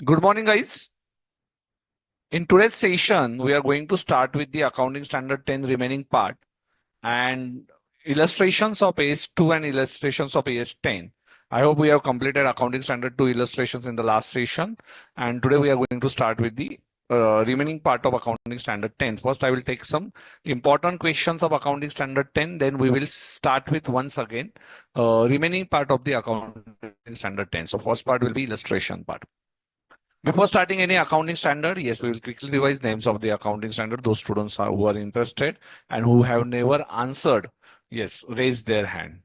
Good morning, guys. In today's session, we are going to start with the Accounting Standard 10 remaining part and illustrations of AS2 and illustrations of AS10. I hope we have completed Accounting Standard 2 illustrations in the last session. And today we are going to start with the remaining part of Accounting Standard 10. First, I will take some important questions of Accounting Standard 10. Then we will start with once again remaining part of the Accounting Standard 10. So first part will be illustration part. Before starting any accounting standard, yes, we will quickly revise names of the accounting standard. Those students who are interested and who have never answered, yes, raise their hand.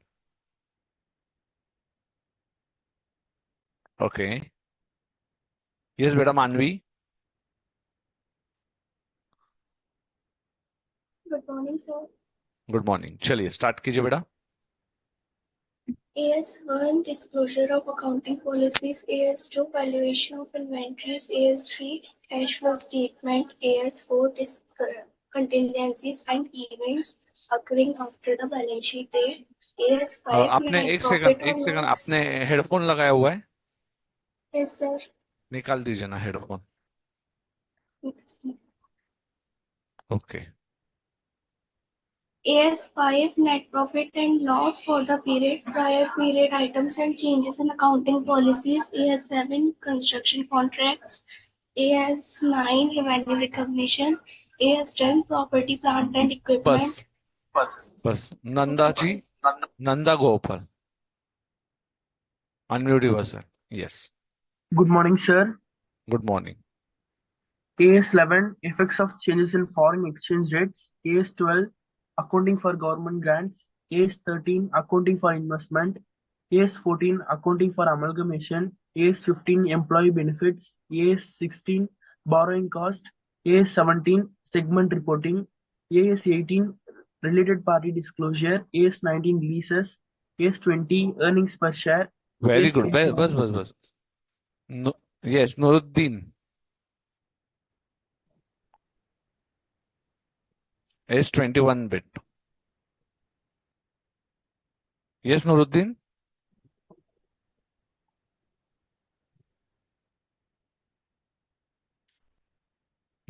Okay. Yes, beta Manvi. Good morning, sir. Good morning. चलिए start कीजिए बेटा. AS1 disclosure of accounting policies, AS2 valuation of inventories, AS3 cash flow statement, AS4 contingencies and events occurring after the balance sheet date, AS5 आपने net एक profit or second loss. आपने headphone लगाया हुआ है? Yes, sir. निकाल दीजिए ना headphone. Okay. AS5 net profit and loss for the period, prior period items and changes in accounting policies, AS7 construction contracts, AS9 revenue recognition, AS10 property, plant and equipment. बस Nanda ji, Nanda Gopal. Unmute yourself. Yes. Good morning, sir. Good morning. AS11 Effects of changes in foreign exchange rates. AS12 Accounting for government grants. AS13 Accounting for investment. AS14 Accounting for amalgamation. AS15 Employee benefits. AS16 Borrowing cost. AS17 Segment reporting. AS18 Related party disclosure. AS19 leases. AS20 Earnings per share. Very good. AS21 बस. No, yes, Nuruddin. Is 21 bit. Yes, Nuruddin.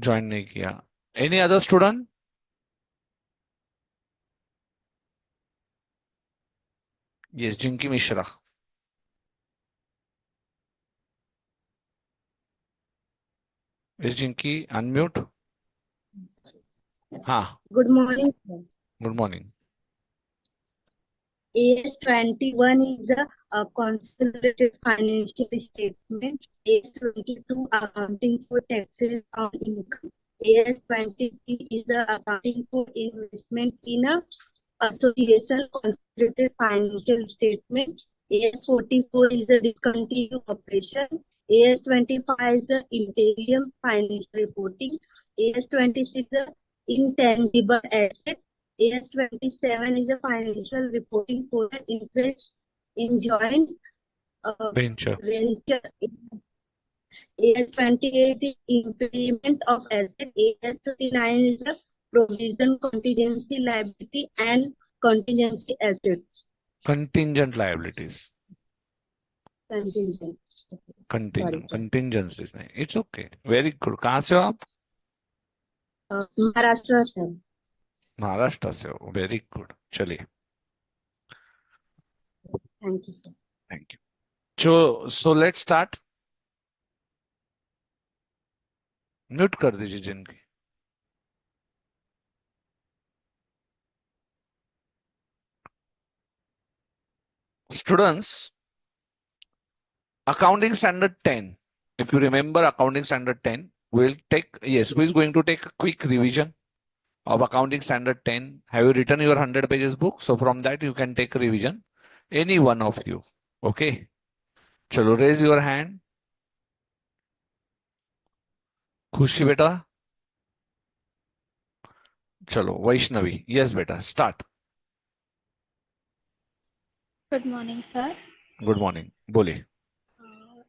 Join नहीं किया. Any other student? Yes, Jinky Mishra. Is Jinky unmute? हाँ. Good morning, sir. Good morning. AS21 is a consolidated financial statement. AS22 accounting for taxes on income. AS23 is accounting for investment in a association consolidated financial statement. AS44 is a discontinued operation. AS25 is the interim financial reporting. AS26 is the intangible asset. AS27 is a financial reporting for the interest in joint Venture. venture. AS28 is impairment of asset. AS29 is a provision, contingency liability and contingency assets. Contingent liabilities. Contingent. Sorry. Contingencies नहीं. It's okay. Very good. कहाँ से हो आप? Maharashtra, sir. Maharashtra से हो. Very good. चलिए. Thank you, sir. Thank you. So let's start. Mute कर दीजिए जिनकी. Students, Accounting Standard 10. If you remember Accounting Standard 10, we'll take, yes, who is going to take a quick revision of Accounting Standard 10? Have you written your 100 pages book? So from that you can take a revision. Any one of you. Okay. Chalo, raise your hand. खुशी बेटा. चलो Vaishnavi. Yes बेटा. Start. Good morning, sir. Good morning. बोलिए.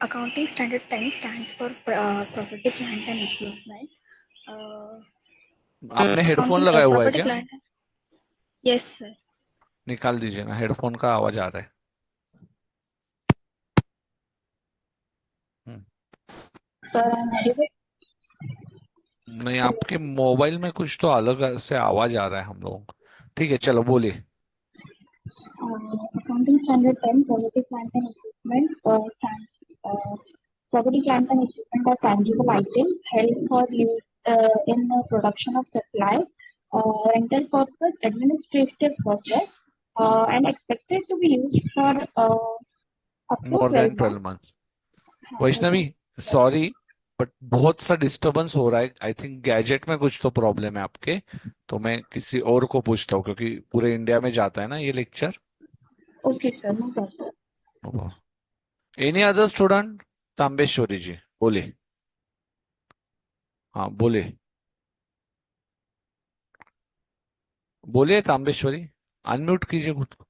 Accounting Standard 10 stands for Property, Plant and Equipment. आपने headphone Accounting लगाया हुआ है property, क्या? plant. Yes, sir. निकाल दीजिए ना, हेडफोन का आवाज आ रहा है. Sir, I'm audible. नहीं, आपके मोबाइल में कुछ तो अलग से आवाज आ रहा है हम लोगों को। ठीक है, चलो बोलिए। Accounting Standard 10, Property, Plant and Equipment, property, plant and equipment are tangible items held for use in the production of supply, rental purpose, administrative purpose, and expected to be used for up to more 12 than 12 months. Months. हाँ, Vaishnavi, sorry, but बहुत सा disturbance हो रहा है। I think gadget में कुछ तो problem है आपके। तो मैं किसी और को पूछता हूँ, क्योंकि पूरे इंडिया में जाता है ना ये lecture. okay, sir, no problem. Any other student? Tambeshwari ji बोलिए। हाँ बोलिए, बोलिए तांबेश्वरी। अनम्यूट कीजिए खुद को।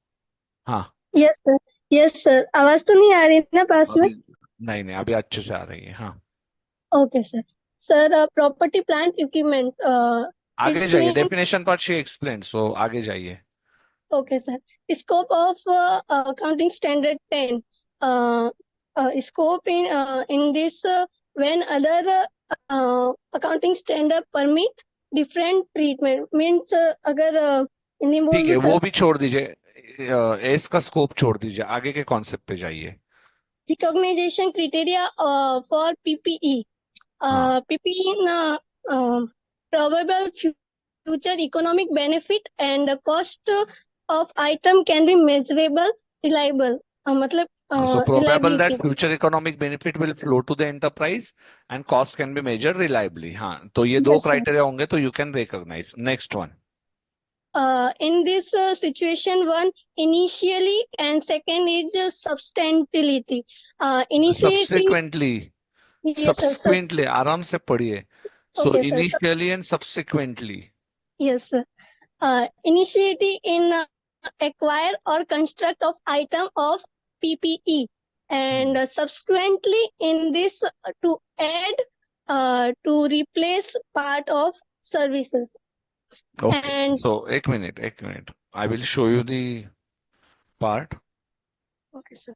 हाँ। Yes sir. यस सर, आवाज तो नहीं आ रही ना पास में? अभी नहीं नहीं, अभी अच्छे से आ रही है। हाँ, okay sir. Sir, property plant equipment, आगे इट्स जाइए। Mean. Definition part she explain, so आगे जाइए। Okay sir. Scope of accounting standard 10, scope in this when other accounting standard permit different treatment means, अगर हिंदी में बोल ठीक दूं है, सर। वो भी छोड़ दीजिए। एस का स्कोप छोड़ दीजिए, आगे के कॉन्सेप्ट पे जाइए। रिकॉग्नाइजेशन क्राइटेरिया फॉर पीपीई, हाँ, PPE in probable future economic benefit and the cost of item can be measurable, reliable. मतलब so probable that reliability. future economic benefit will flow to the enterprise and cost can be measured reliably। हाँ, तो ये दो Yes, sir. Criteria होंगे तो you can recognise. Next one. In this situation, one initially and second is substantiality. Initially, subsequently, yes, sir. Subsequently आराम से पढ़िए। सो Okay, sir. Initially and subsequently. Yes, sir. Initiative in acquire or construct of item of PPE, and subsequently in this to add to replace part of services. Okay, And सो एक minute एक minute, I will show you the part. okay, sir.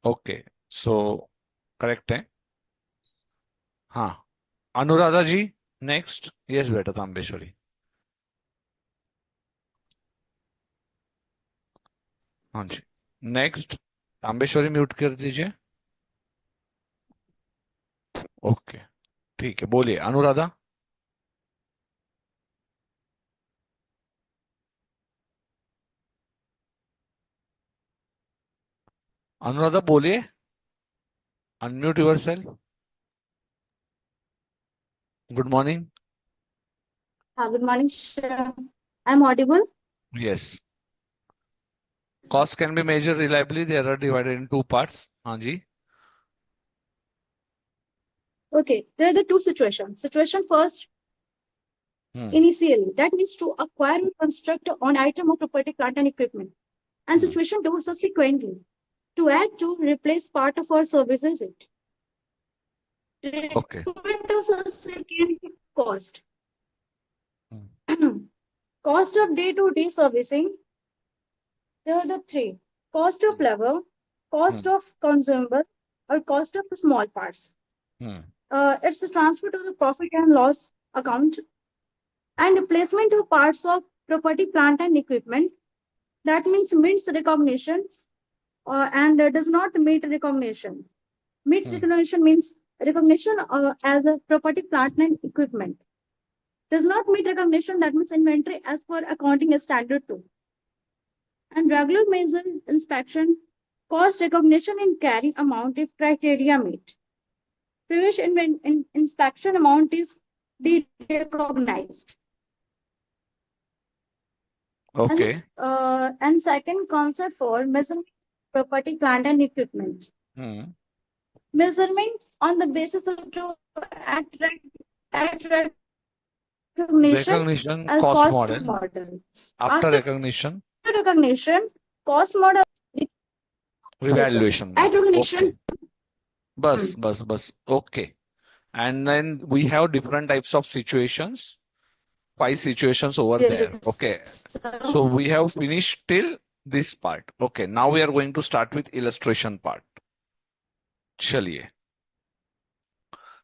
Okay, so correct है। हाँ, अनुराधा जी next. Yes बेटा तांबेश्वरी। हाँ जी, next. तांबेश्वरी mute कर दीजिए। Okay, ठीक है, बोलिए अनुराधा। अनुराधा बोलिए, unmute yourself. Good morning. Good morning, sir. I'm audible. Yes, cost can be measure reliably, there are divided in two parts. हाँ जी। Okay, there are the two situations. Situation first, hmm initially, that means to acquire and construct on item of property, plant and equipment. And hmm situation two, subsequently, to add to replace part of our services. Okay. Treatment of subsequent cost. Hmm Cost of day-to-day servicing. There are the three. Cost of labor, cost hmm of consumable, or cost of small parts. Hmm It's a transfer to the profit and loss account and replacement of parts of property, plant and equipment. That means meets recognition and does not meet recognition. Meets hmm recognition means recognition as a property, plant and equipment. Does not meet recognition, that means inventory as per accounting standard 2. And regular measure inspection, cost recognition in carry amount if criteria meet. Previous inspection amount is de-recognized. Okay. And second concept for measurement property, plant and equipment. Hmm Measurement on the basis of two at, at recognition Recognition as cost cost model. model. After recognition, Recognition, cost model. revaluation At model. recognition, Okay. Bus. Okay. And then we have different types of situations. 5 situations over there. yes. Okay. So we have finished till this part. Okay. Now we are going to start with illustration part. Chaliye.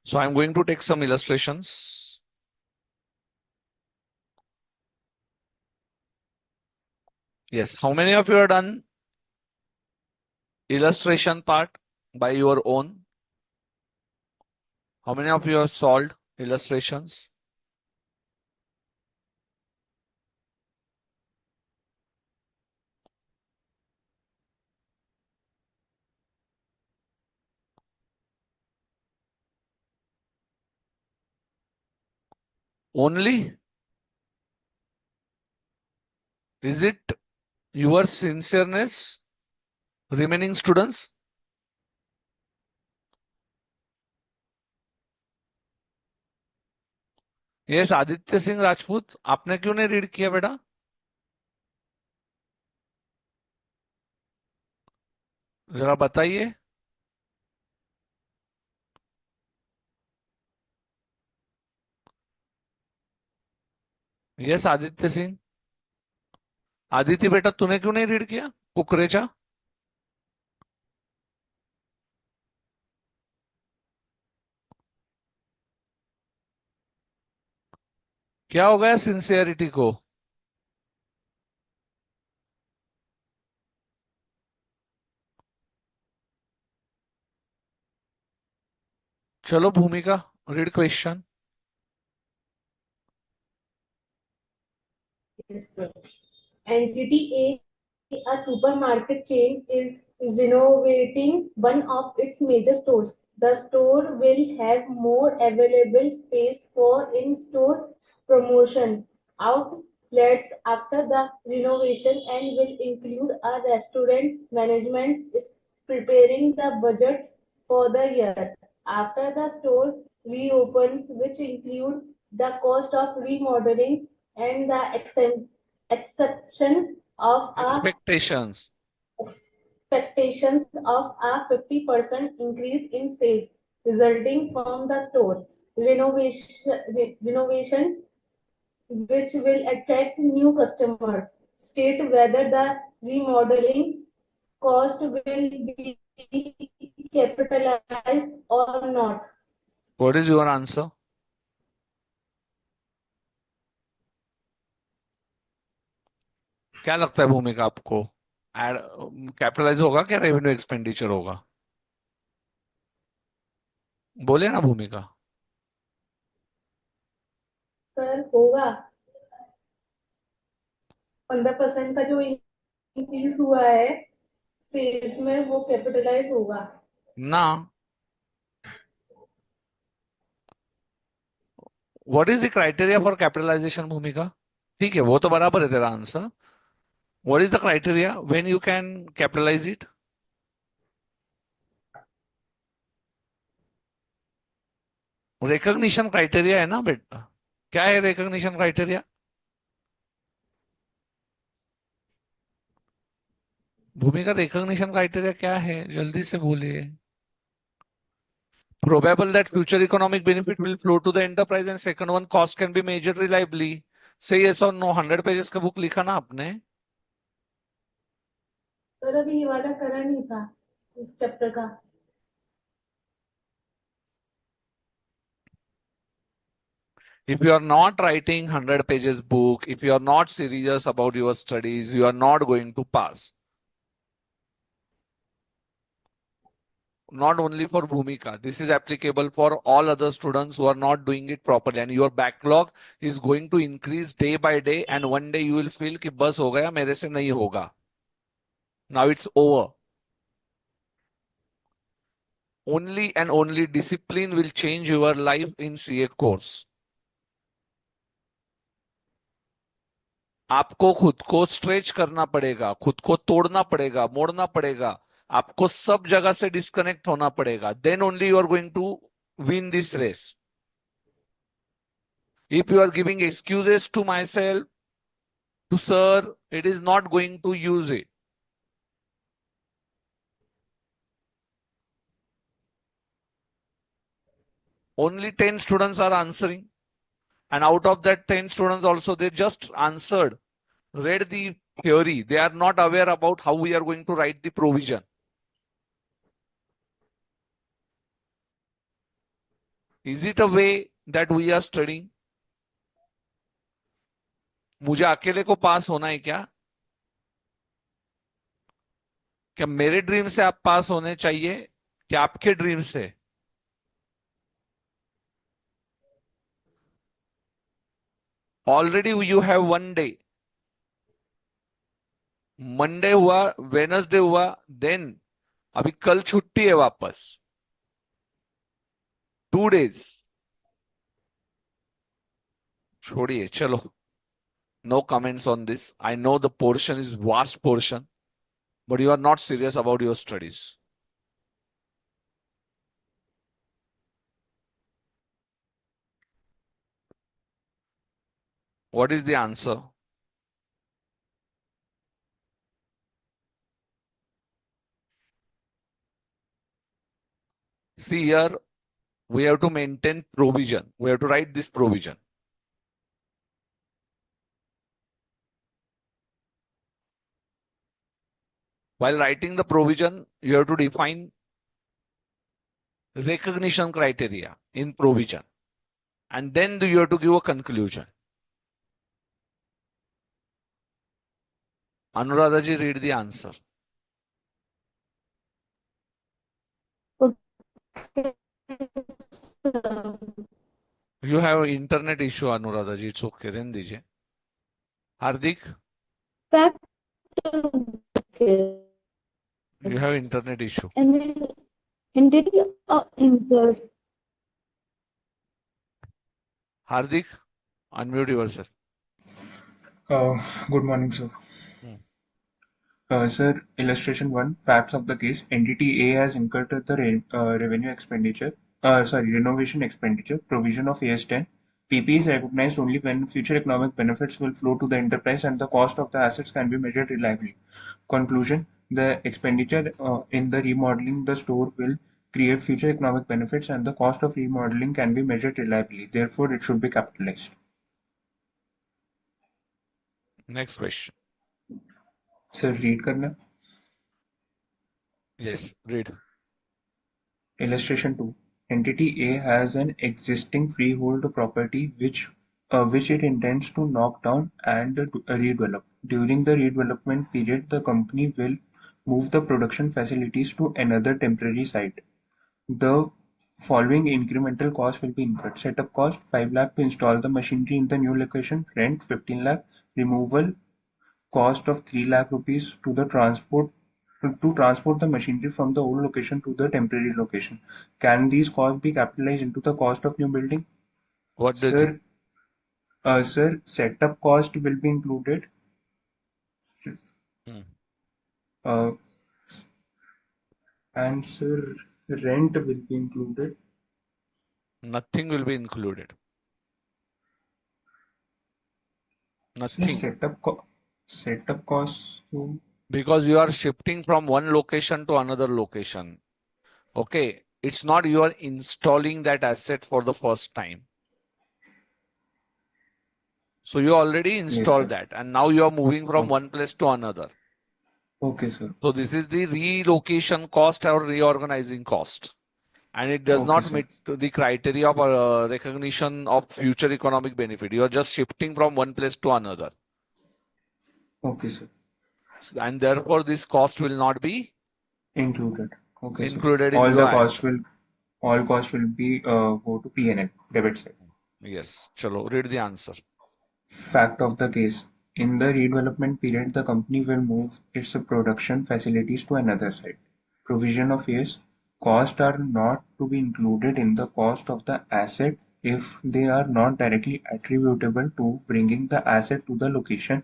So I'm going to take some illustrations. Yes. How many of you are done illustration part by your own? How many of you have solved illustrations? Only? Is it your sincereness, remaining students? Yes Aditya Singh Rajput, आपने क्यों नहीं read किया बेटा? जरा बताइए. Yes Aditya Singh. Aditya बेटा तूने क्यों नहीं रीड किया कुकरेचा? क्या हो गया सिंसियरिटी को? चलो भूमिका, read question. Yes, sir. Entity A supermarket chain, is renovating one of its major stores. The store will have more available space for in-store promotion outlets after the renovation and will include a restaurant. Management is preparing the budgets for the year. After the store reopens, which include the cost of remodeling and the exceptions of Expectations. expectations of a 50% increase in sales resulting from the store renovation, which will attract new customers. State whether the remodeling cost will be capitalized or not. What is your answer? क्या लगता है भूमिका आपको? Add capitalise होगा क्या revenue expenditure होगा? बोले ना भूमिका. सर होगा 15% का जो इंक्रीज हुआ है सेल्स में वो कैपिटलाइज होगा ना. What is the criteria for capitalisation Bhumika? ठीक है वो तो बराबर है तेरा answer. What is the criteria when you can capitalise it? Recognition criteria है ना बेटा. क्या है recognition criteria? Bhumika recognition criteria क्या है? जल्दी से बोलिए. Probable that future economic benefit will flow to the enterprise, and second one, cost can be measured reliably. Say yes or no. 100 pages का बुक लिखा ना आपने? सर अभी ये वाला करा नहीं था इस चैप्टर का. If you are not writing 100 pages book, if you are not serious about your studies, you are not going to pass. Not only for Bhumika, this is applicable for all other students who are not doing it properly, and your backlog is going to increase day by day, and one day you will feel कि बस हो गया मेरे से नहीं होगा. Now it's over. Only and only discipline will change your life in CA course. आपको खुद को स्ट्रेच करना पड़ेगा, खुद को तोड़ना पड़ेगा, मोड़ना पड़ेगा, आपको सब जगह से डिस्कनेक्ट होना पड़ेगा. Then only you are going to win this race. If you are giving excuses to myself, to sir, it is not going to use it. Only 10 students are answering. And out of that 10 students also, they just answered, read the theory. They are not aware about how we are going to write the provision. Is it a way that we are studying? मुझे अकेले को पास होना है क्या? क्या मेरे dream से आप पास होने चाहिए क्या आपके ड्रीम से? Already you have one day. Monday हुआ, वेनसडे हुआ, देन अभी कल छुट्टी है वापस. 2 days. छोड़िए, चलो. No comments on this. I know the portion is vast portion, but you are not serious about your studies. What is the answer? See here, we have to maintain provision. We have to write this provision. While writing the provision, you have to define recognition criteria in provision. And then you have to give a conclusion. Anuradha ji, read the answer. You have internet issue, Anuradha ji. It's okay. Then dijiye. Hardik, Fact. you have internet issue. Entity or insert. Hardik, unmute yourself. Good morning, sir. Sir, illustration 1, facts of the case. Entity A has incurred the revenue expenditure, renovation expenditure, provision of AS10. PP is recognized only when future economic benefits will flow to the enterprise and the cost of the assets can be measured reliably. Conclusion, the expenditure in the remodeling the store will create future economic benefits and the cost of remodeling can be measured reliably. Therefore, it should be capitalized. Next question. Sir, read karna. Yes, read. Illustration 2. Entity A has an existing freehold property which it intends to knock down and redevelop. During the redevelopment period, the company will move the production facilities to another temporary site. The following incremental costs will be incurred. Setup cost 5 lakh to install the machinery in the new location, rent 15 lakh, removal cost of 3 lakh rupees to transport the machinery from the old location to the temporary location. Can these costs be capitalized into the cost of new building? What do you think? Sir, setup cost will be included. Uh, and sir, rent will be included. Nothing will be included. Sir, Nothing. setup cost. Because you are shifting from one location to another location. Okay. It's not you are installing that asset for the first time. So you already installed that and now you are moving from one place to another. Okay, sir. So this is the relocation cost or reorganizing cost. And it does Okay, not sir. meet the criteria of recognition of future economic benefit. You are just shifting from one place to another. Okay, sir. And therefore this cost will not be Included. Okay, sir. included in All your the costs asset. all costs will be go to P&L, debit side. Yes. Chalo, read the answer. Fact of the case. In the redevelopment period, the company will move its production facilities to another site. Provision of yes. Costs are not to be included in the cost of the asset if they are not directly attributable to bringing the asset to the location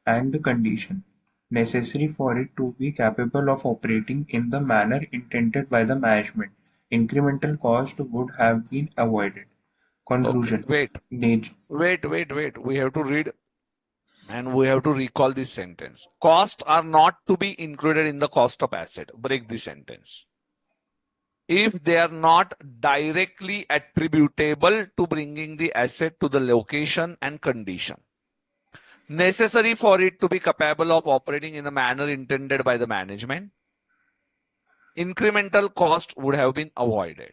and condition necessary for it to be capable of operating in the manner intended by the management. incremental cost would have been avoided. Okay, Conclusion. wait. Nat- We have to read and we have to recall this sentence. Costs are not to be included in the cost of asset. Break this sentence. If they are not directly attributable to bringing the asset to the location and condition necessary for it to be capable of operating in a manner intended by the management, incremental cost would have been avoided.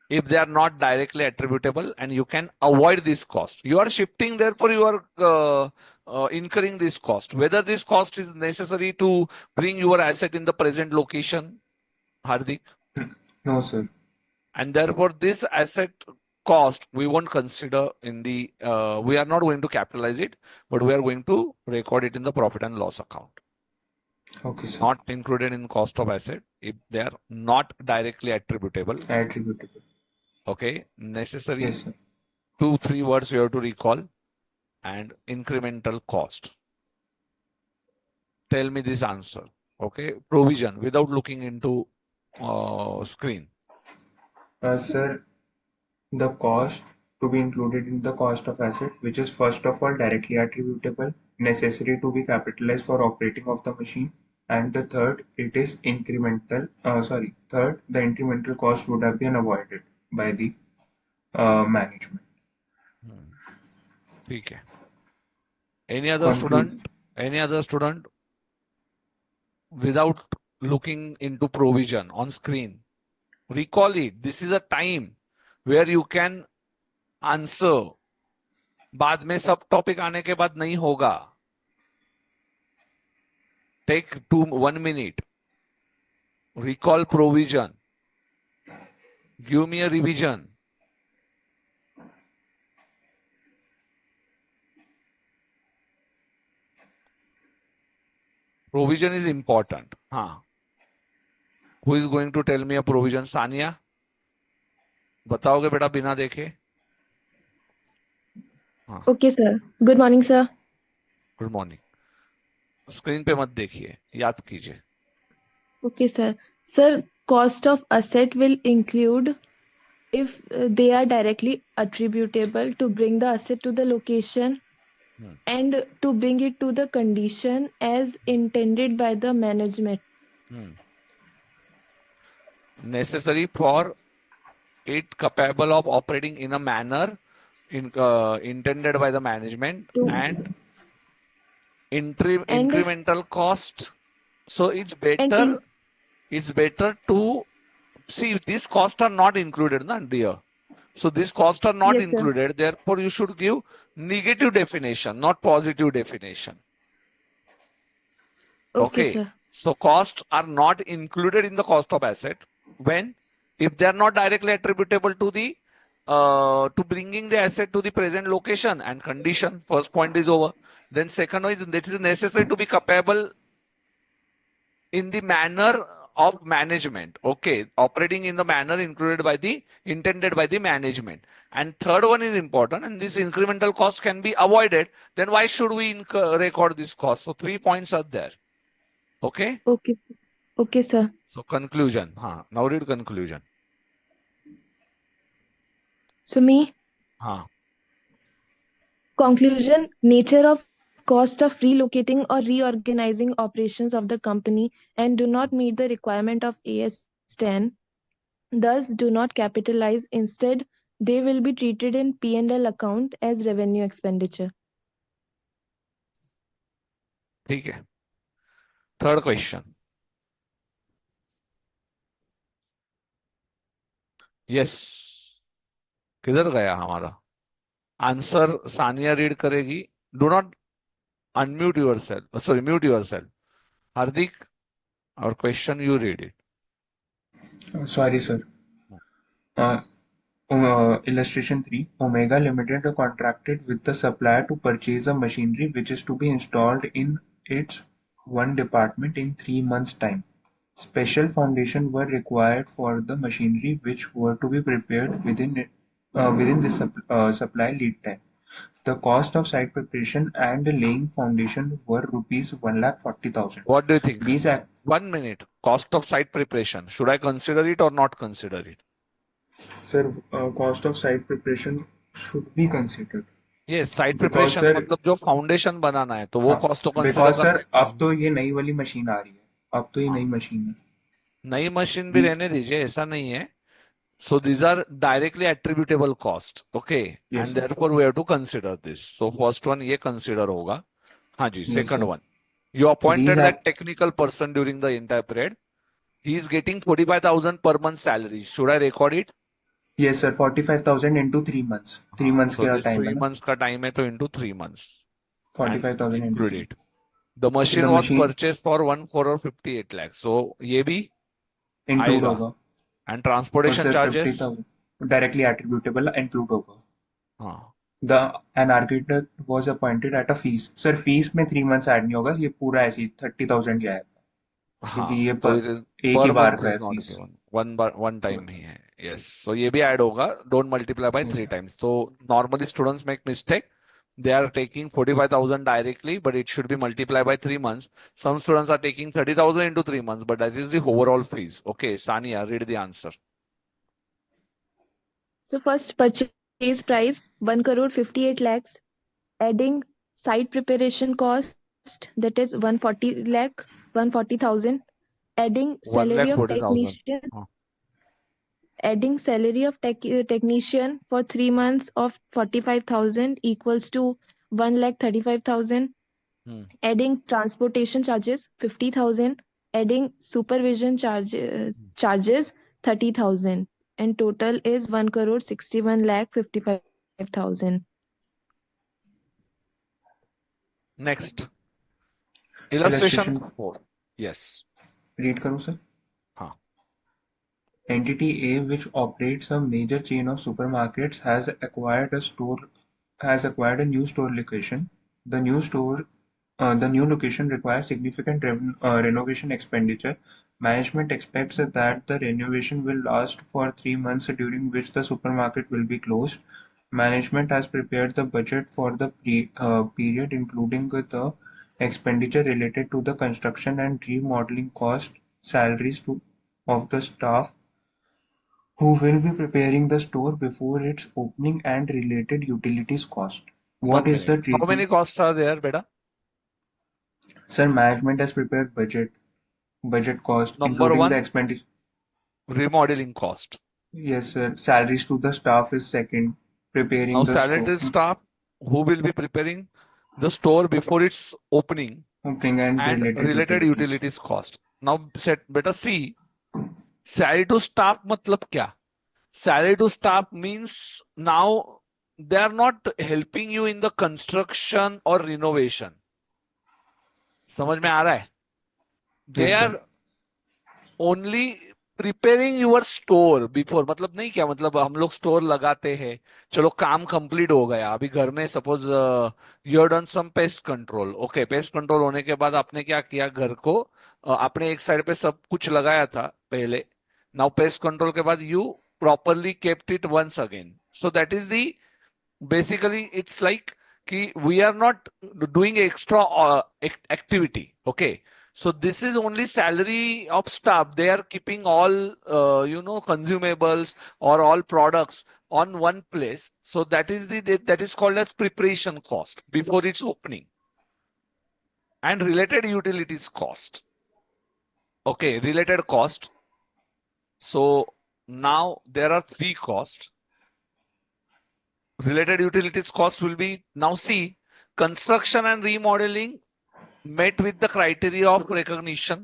If they are not directly attributable and you can avoid this cost, you are shifting, therefore you are incurring this cost. Whether this cost is necessary to bring your asset in the present location, Hardik, no, sir. and therefore this asset cost we won't consider in the, we are not going to capitalize it, but we are going to record it in the profit and loss account. Okay, sir. Not included in cost of asset if they are not directly attributable. Attributable. Okay, necessary. Yes, sir. 2-3 words you have to recall, and incremental cost. Tell me this answer. Okay, provision without looking into screen. Sir, the cost to be included in the cost of asset, which is first of all directly attributable, necessary to be capitalized for operating of the machine, and the third, it is incremental. Third, the incremental cost would have been avoided by the management. ठीक है. Any other Conclude. student? Any other student? Without looking into provision on screen, recall it. This is a time where you can answer. बाद में सब topic आने के बाद नहीं होगा. Take 1 minute. Recall provision. Give me a revision. Provision is important. Who is going to tell me a provision? Sania? बताओगे बेटा बिना देखे? Okay, sir. Good morning, sir. Good morning. Screen पे मत देखिए, याद कीजिए. Okay, sir. Sir, cost of asset will include if they are directly attributable to bring the asset to the location and to bring it to the condition as intended by the management. Necessary for it capable of operating in a manner intended by the management and incremental cost. So it's better to see these costs are not included, dear. So these costs are not Yes, sir. included. Therefore, you should give negative definition, not positive definition. Okay, sir. So costs are not included in the cost of asset when, if they are not directly attributable to the to bringing the asset to the present location and condition. First point is over. Then second one is that is necessary to be capable in the manner of management. Okay, operating in the manner included by the intended by the management. And third one is important, and this incremental cost can be avoided. Then why should we record this cost? So 3 points are there. Okay. Okay. Okay, sir. So conclusion. Now read conclusion. So me. Conclusion, nature of cost of relocating or reorganizing operations of the company and do not meet the requirement of AS10, thus do not capitalize. Instead, they will be treated in P&L account as revenue expenditure. ठीक है. Third question. Yes. किधर गया हमारा answer? Sania read करेगी. Do not unmute yourself. Sorry, mute yourself. Hardik, our question, you read it. Sorry, sir. Illustration 3. Omega Limited contracted with the supplier to purchase a machinery which is to be installed in its one department in 3 months' time. Special foundations were required for the machinery which were to be prepared within the supply lead time. The cost of site preparation and laying foundation were rupees 1,40,000. What do you think? These act 1 minute. Cost of site preparation. Should I consider it or not consider it? Sir, cost of site preparation should be considered. Yes, site Because preparation sir, मतलब जो foundation बनाना है तो वो हाँ, cost तो consider because करना sir, ही अब पड़ेगा। तो ये नई वाली मशीन आ रही है, अब तो ये हाँ, नई मशीन है। नई मशीन भी The, रहने दीजिए, ऐसा नहीं है। So these are directly attributable costs, okay, yes and sir, therefore we have to consider this. So first one ये consider होगा। हाँ जी, yes second sir. one. You These appointed that act, technical person during the entire period. He is getting 45,000 per month salary. Should I record it? yes sir, 45,000 into 3 months. 3 months So का this time है 3 ना? months का time है तो into 3 months and 45,000 into include 3. it. The So the machine was machine purchased for 1 crore 58 lakhs. So ये भी include आएगा होगा and और transportation sir charges 50,000 directly attributable include होगा. हाँ An architect was appointed at a fees. Sir, fees में 3 months add नहीं होगा, ये पूरा ऐसे ही 30,000 ही आएगा क्योंकि ये हाँ तो it is एक ही per बार month का is है not fees. given one time ही है yes so ये भी add होगा don't multiply by Yes, 3 times so normally students make mistake they are taking 45,000 directly but it should be multiplied by 3 months some students are taking 30,000 into 3 months but that is the overall fees okay Sania read the answer So first purchase price 1 crore 58 lakhs, adding site preparation cost that is 140 lakh 140,000, adding 1 salary lakh of 40,000 technician, हाँ adding salary of technician for 3 months of 45,000 equals to 1,35,000, hmm adding transportation charges 50,000, adding supervision charges 30,000, and total is 1 crore 61 lakh 55,000. next illustration illustration 4 yes read करूँ sir. हाँ Entity A, which operates a major chain of supermarkets, has acquired a new store location. The new location requires significant renovation expenditure. Management expects that the renovation will last for 3 months, during which the supermarket will be closed. Management has prepared the budget for the period, including the expenditure related to the construction and remodeling cost, of the staff who will be preparing the store before its opening, and related utilities cost. What 1 is minute the how treatment? many costs are there beta Sir, management has prepared budget cost, number including the one expenditure. remodeling cost. Yes, sir. Salaries to the staff is second. Now, Preparing the store, salaried staff who will be preparing the store before its opening opening and and related related utilities. utilities cost. Now, set better see salary to staff मतलब क्या? Salary to staff means now they are not helping you in the construction or renovation. समझ में आ रहा है? They Yes, sir. are only preparing your store before मतलब नहीं क्या मतलब हम लोग स्टोर लगाते हैं चलो काम कंप्लीट हो गया अभी घर में suppose you done some pest control okay pest control होने के बाद आपने क्या किया घर को आपने एक साइड पे सब कुछ लगाया था पहले नाउ पेस्ट कंट्रोल के बाद you properly kept it once again so that is the basically it's like we are not doing extra activity okay so this is only salary of staff they are keeping all consumables or all products on one place so that is that is called as preparation cost before its opening and related utilities cost okay related cost so now there are three costs related utilities cost will be now see construction and remodeling met with the criteria of recognition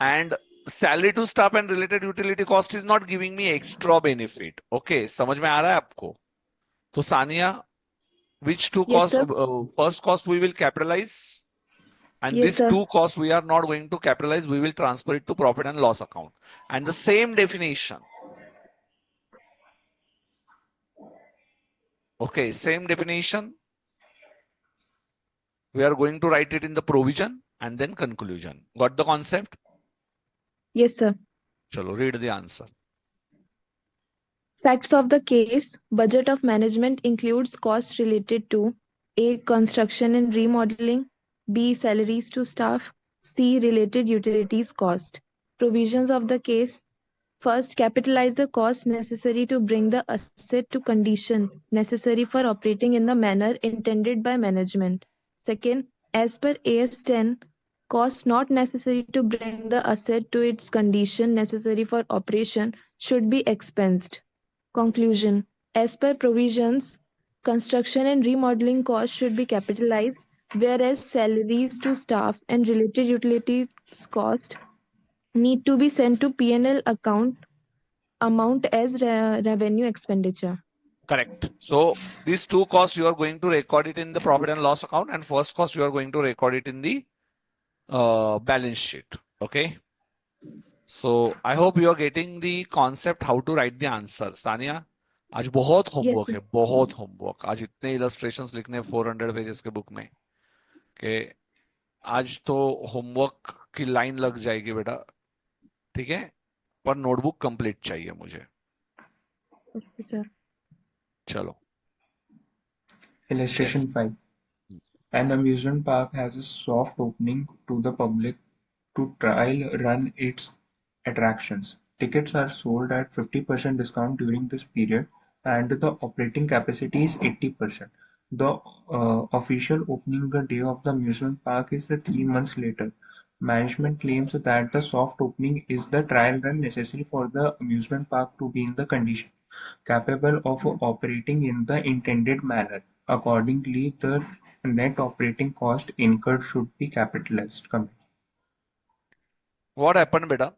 and salary to staff and related utility cost is not giving me extra benefit okay समझ में आ रहा है आपको तो Sania which two Yes, costs sir. first cost we will capitalize and Yes, these sir. two costs we are not going to capitalize we will transfer it to profit and loss account and the same definition okay same definition we are going to write it in the provision and then conclusion. Got the concept? Yes, sir. Chalo, read the answer. Facts of the case: budget of management includes costs related to A. Construction and remodeling, B. Salaries to staff, C. Related utilities cost. Provisions of the case: first, capitalize the costs necessary to bring the asset to condition necessary for operating in the manner intended by management. Second, as per AS 10, costs not necessary to bring the asset to its condition necessary for operation should be expensed. Conclusion: as per provisions, construction and remodeling costs should be capitalized, whereas salaries to staff and related utilities cost need to be sent to P&L account amount as revenue expenditure. Correct. So these two costs you are going to record it in the profit and loss account, and first cost you are going to record it in the balance sheet. Okay. So I hope you are getting the concept how to write the answer. Sania, आज बहुत Yes, homework sir. है, बहुत homework. आज इतने illustrations लिखने 400 pages के book में कि आज तो होमवर्क की लाइन लग जाएगी बेटा, ठीक है? पर नोटबुक कंप्लीट चाहिए मुझे। Okay, sir. चलो। Illustration Yes. 5. An amusement park has a soft opening to the public to trial run its attractions. Tickets are sold at 50% discount during this period, and the operating capacity is 80%. The official opening day of the amusement park is 3 months later. Management claims that the soft opening is the trial run necessary for the amusement park to be in the condition capable of operating in the intended manner. Accordingly, the net operating cost incurred should be capitalized. Come. What happened बेटा?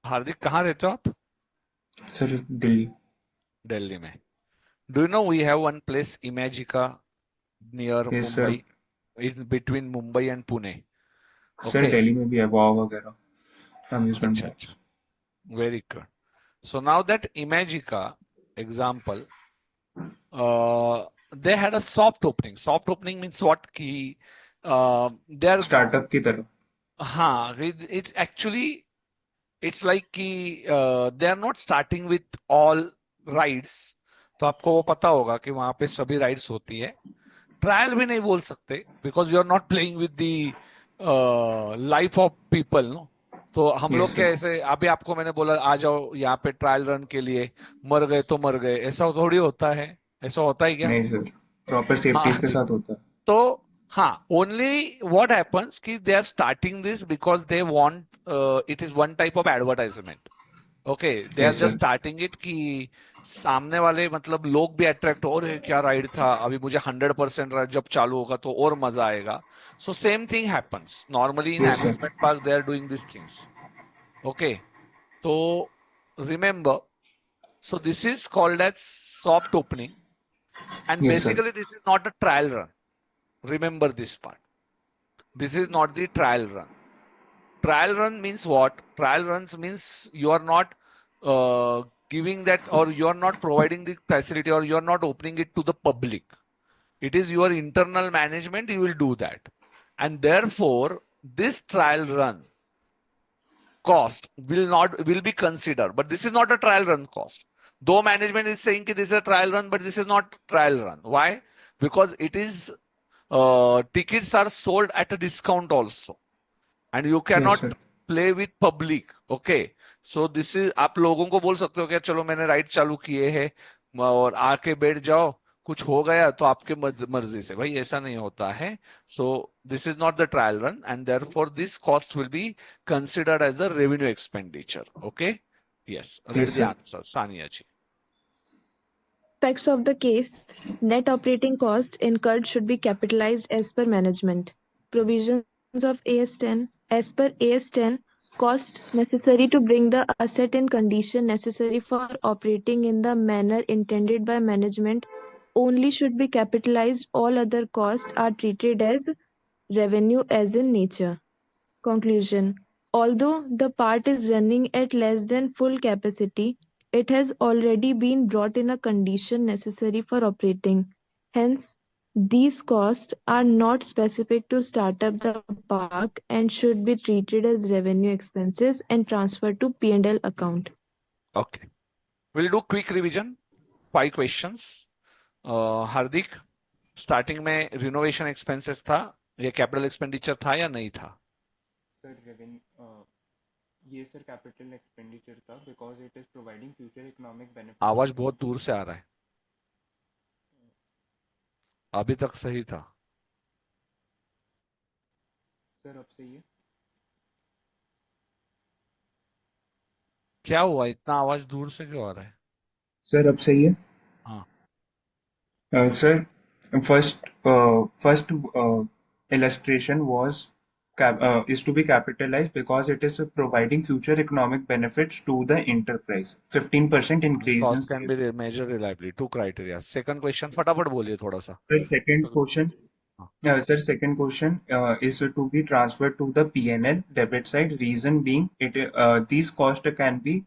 हार्दिक कहाँ रहते हो आप? Sir, Delhi. Delhi में। Do you know we have one place Imagica near Yes, sir. Mumbai, in between Mumbai and Pune. Sir, Okay. Delhi में भी है वाव वगैरह amusement अच्छा parks. अच्छा, very good. So now that Imagica example, they had a soft opening. Soft opening means what? Ki they are, Startup की तरह. हाँ, it actually it's like कि they are not starting with all rides. तो आपको वो पता होगा कि वहां पे सभी राइड्स होती है। ट्रायल भी नहीं बोल सकते because you are not playing with the life of people, no. तो हम Yes, लोग sir. क्या ऐसे, अभी आपको मैंने बोला आ जाओ यहाँ पे ट्रायल रन के लिए, मर गए तो मर गए, ऐसा थोड़ी होता है। ऐसा होता है क्या? नहीं सर, प्रॉपर सेफ्टीज हाँ के साथ होता है. तो हाँ, ओनली व्हाट हैपेंस कि they are starting this because they want, it is one type of advertisement. Okay, they are Yes, just sir. Starting it कि सामने वाले मतलब लोग भी अट्रैक्ट हो रहे, क्या राइड था, अभी मुझे 100% जब चालू होगा तो और मजा आएगा। So same thing happens normally in Yes, sir. Amusement park, they are doing this things. Okay, तो remember, so this is called as soft opening, and Yes, sir. basically this is not a trial run. Remember this part. This is not the trial run. Trial run means what? Trial runs means you are not giving that, or you are not providing the facility, or you are not opening it to the public. It is your internal management, you will do that. And therefore, this trial run cost will be considered, but this is not a trial run cost. Though management is saying that this is a trial run, but this is not trial run. Why? Because it is tickets are sold at a discount also, and you Yes, cannot sir. play with public. Okay, so this is, आप लोगों को बोल सकते हो कि चलो मैंने ride चालू किए हैं और आके बैठ जाओ, कुछ हो गया तो आपके मर्जी से। भाई ऐसा नहीं होता है। So this is not the trial run, and therefore this cost will be considered as a revenue expenditure. Okay, yes, read Yes, the sir. Answer Saniya ji. Facts of the case: net operating costs incurred should be capitalized as per management. Provisions of AS10: as per AS10, costs necessary to bring the asset in condition necessary for operating in the manner intended by management only should be capitalized. All other costs are treated as revenue as in nature. Conclusion: although the part is running at less than full capacity, it has already been brought in a condition necessary for operating. Hence, these costs are not specific to start up the park and should be treated as revenue expenses and transferred to P&L account. Okay, We'll do quick revision. 5 questions. Hardik, starting में renovation expenses था, ये capital expenditure था या नहीं था? Sir ये sir capital expenditure था because it is providing future economic benefit. आवाज बहुत दूर से आ रहा है। अभी तक सही था। सर अब सही है? क्या हुआ, इतना आवाज दूर से क्यों आ रहा है? सर अब सही है? हाँ, Sir, first illustration was is to be capitalized because it is providing future economic benefits to the enterprise. 15% increase in cost can sales. be measured reliably. 2 criteria. Second question, फटाफट बोलिए थोड़ा सा। The second question, हाँ, second question is to be transferred to the P&L debit side. Reason being, these cost can be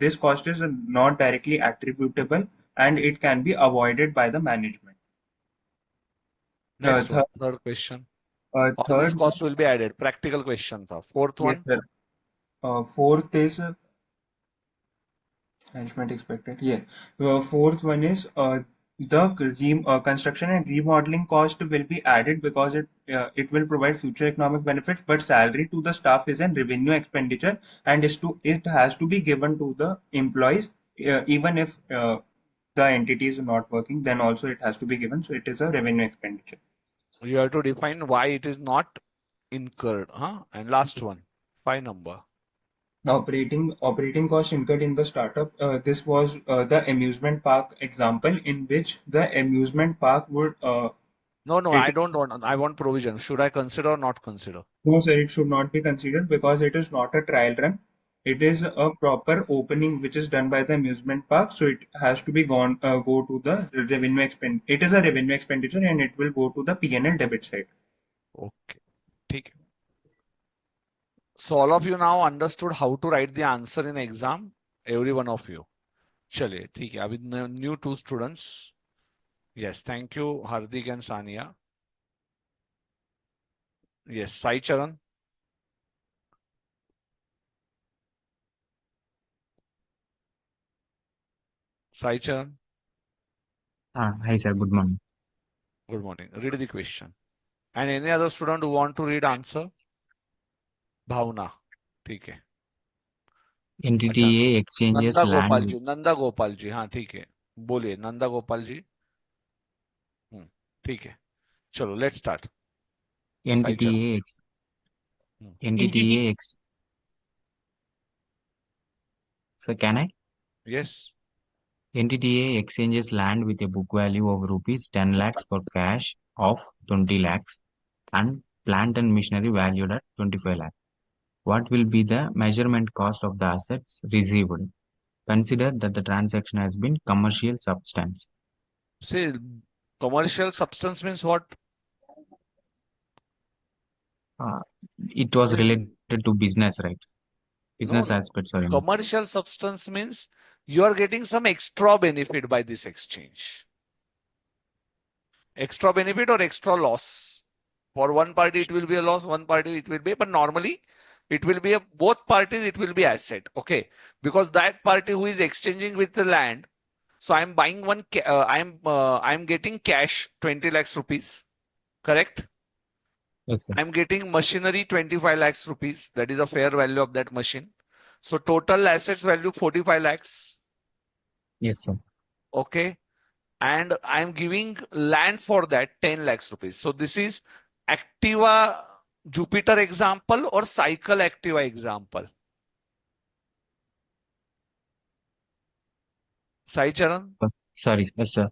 this cost is not directly attributable and it can be avoided by the management. next one, Third, third question. All this third, cost will be added. Practical question था. Fourth yes, one, sir. Fourth is management expected. Yeah. Fourth one is the construction and remodeling cost will be added because it will provide future economic benefits. But salary to the staff is an revenue expenditure and it has to be given to the employees even if the entity is not working. Then also it has to be given. So it is a revenue expenditure. you have to define why it is not incurred. Huh? And last one, 5 number. Operating cost incurred in the startup. This was the amusement park example in which the amusement park would No, it I don't want. I want provision. Should I consider or not consider? no sir, it should not be considered because it is not a trial run. It is a proper opening which is done by the amusement park, so it has to be go to the revenue expend. It is a revenue expenditure and it will go to the P&L debit side. Okay, ठीक है. So all of you now understood how to write the answer in exam. Every one of you. चलिए ठीक है. अभी new 2 students. Yes, thank you, Hardik and Sania. Yes, Sai Charan. Sai Charan, Hi, sir. Good morning. good morning. Read the question. And any other student who want to read answer? भावना, ठीक है. Entity अच्छा, A exchanges Nanda land Gopal with जी, नंदा गोपाल जी, हाँ ठीक है. बोलिए नंदा गोपाल जी. ठीक है. चलो लेट्स स्टार्ट. साई entity चरण. A entity A ex Sir, can I? Yes. Entity A exchanges land with a book value of rupees 10 lakhs for cash of 20 lakhs and plant and machinery valued at 25 lakhs. What will be the measurement cost of the assets received? Consider that the transaction has been commercial substance. See, commercial substance means what? Uh, it was Means related to business, right? Business no. aspects or anything. Commercial substance means you are getting some extra benefit by this exchange. Extra benefit or extra loss. For one party it will be a loss, one party it will be, but normally it will be both parties it will be asset. Okay, because that party who is exchanging with the land. So I'm buying one. I'm getting cash 20 lakhs rupees. Correct. Yes, sir. I'm getting machinery 25 lakhs rupees. That is a fair value of that machine. So total assets value 45 lakhs. Yes, sir. Okay. And I'm giving land for that 10 lakhs rupees. So this is Activa Jupiter example or cycle Activa example. Sai Charan, Sorry, yes, sir.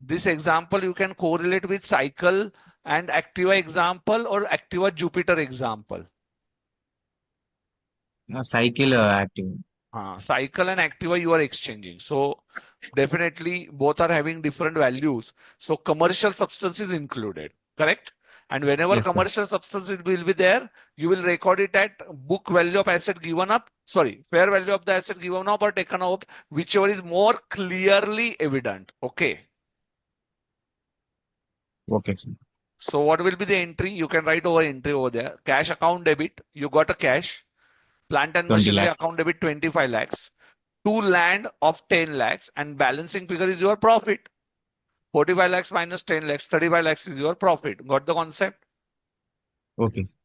this example you can correlate with cycle and Activa example or Activa Jupiter example. Cycle active. Cycle and Activa you are exchanging. So definitely both are having different values. So commercial substance is included, correct? And whenever Yes, sir. commercial substance will be there, you will record it at book value of asset given up. Sorry, fair value of the asset given up or taken out, whichever is more clearly evident. Okay. Okay, sir. So what will be the entry? You can write over entry over there. Cash account debit. You got a cash. Plant and 20 machinery lakhs. account debit 25 lakhs. 2 land of 10 lakhs and balancing figure is your profit. 45 lakhs minus 10 lakhs, 35 lakhs is your profit. Got the concept? Okay, sir.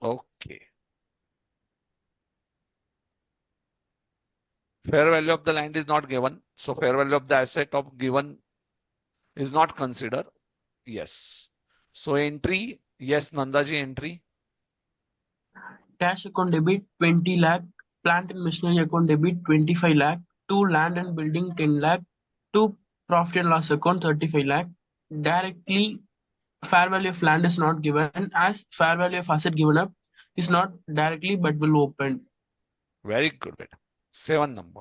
Okay. Fair value of the land is not given. So fair value of the asset of given is not considered. Yes. So entry, yes, Nandaji, entry. Cash account debit 20 lakh, plant and machinery account debit 25 lakh, to land and building 10 lakh, to profit and loss account 35 lakh. Directly, fair value of land is not given, as fair value of asset given up is not directly but will open. Very good. Beta. 7 number.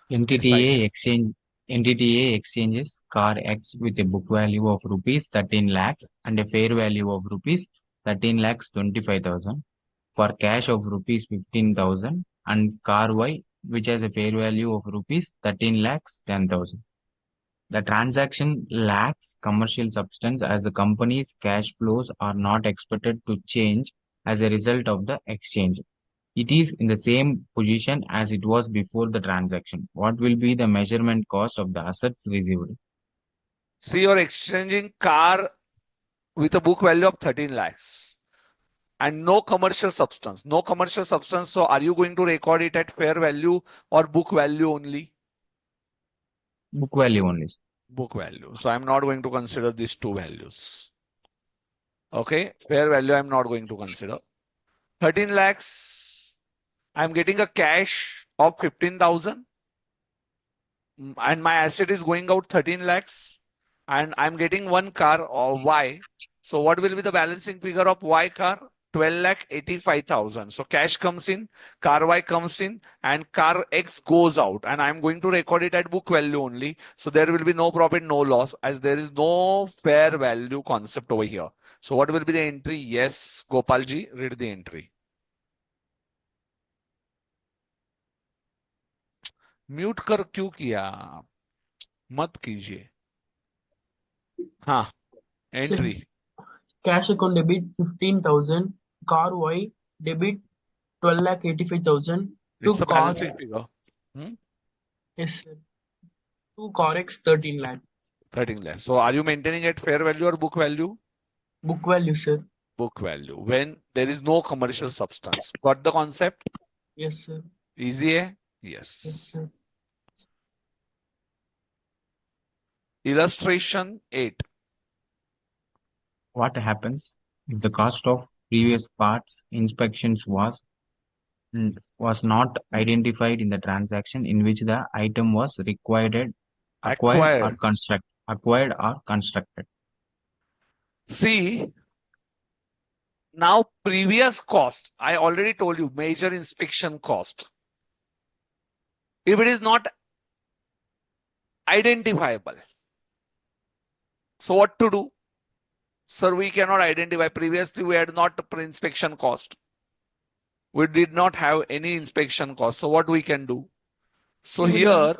Entity Yes, A exchange Entity A exchanges car X with a book value of rupees 13 lakhs and a fair value of rupees 13 lakhs 25,000 for cash of rupees 15,000 and car Y which has a fair value of rupees 13 lakhs 10,000. The transaction lacks commercial substance as the company's cash flows are not expected to change as a result of the exchange. It is in the same position as it was before the transaction. What will be the measurement cost of the assets received? See, you're exchanging car with a book value of 13 lakhs and no commercial substance. No commercial substance. So are you going to record it at fair value or book value only? Book value only. Book value. So I'm not going to consider these two values. Okay. Fair value I'm not going to consider. 13 lakhs. I'm getting a cash of 15,000 and my asset is going out 13 lakhs and I'm getting one car or Y. So what will be the balancing figure of Y car? 12 lakh 85,000. So cash comes in, car Y comes in and car X goes out and I'm going to record it at book value only. So there will be no profit, no loss as there is no fair value concept over here. So what will be the entry? Yes, Gopalji, read the entry. Mute कर क्यों किया मत कीजिए हाँ entry Cash account debit 15,000, car Y debit 12,85,000, it's to a car balancing figure yes, sir. To car X 13 lakh. 13 lakhs. So are you maintaining at fair value or book value? Book value, sir. Book value. When there is no commercial substance. Got the concept? Yes, sir. Easy, eh? Yes, Yes. sir. Illustration 8. What happens if the cost of previous parts inspections was not identified in the transaction in which the item was Acquired. acquired or constructed? See, now previous cost. I already told you major inspection cost. If it is not identifiable. So what to do? Sir, we cannot identify. Previously, we had not inspection cost. We did not have any inspection cost. So what we can do? So here,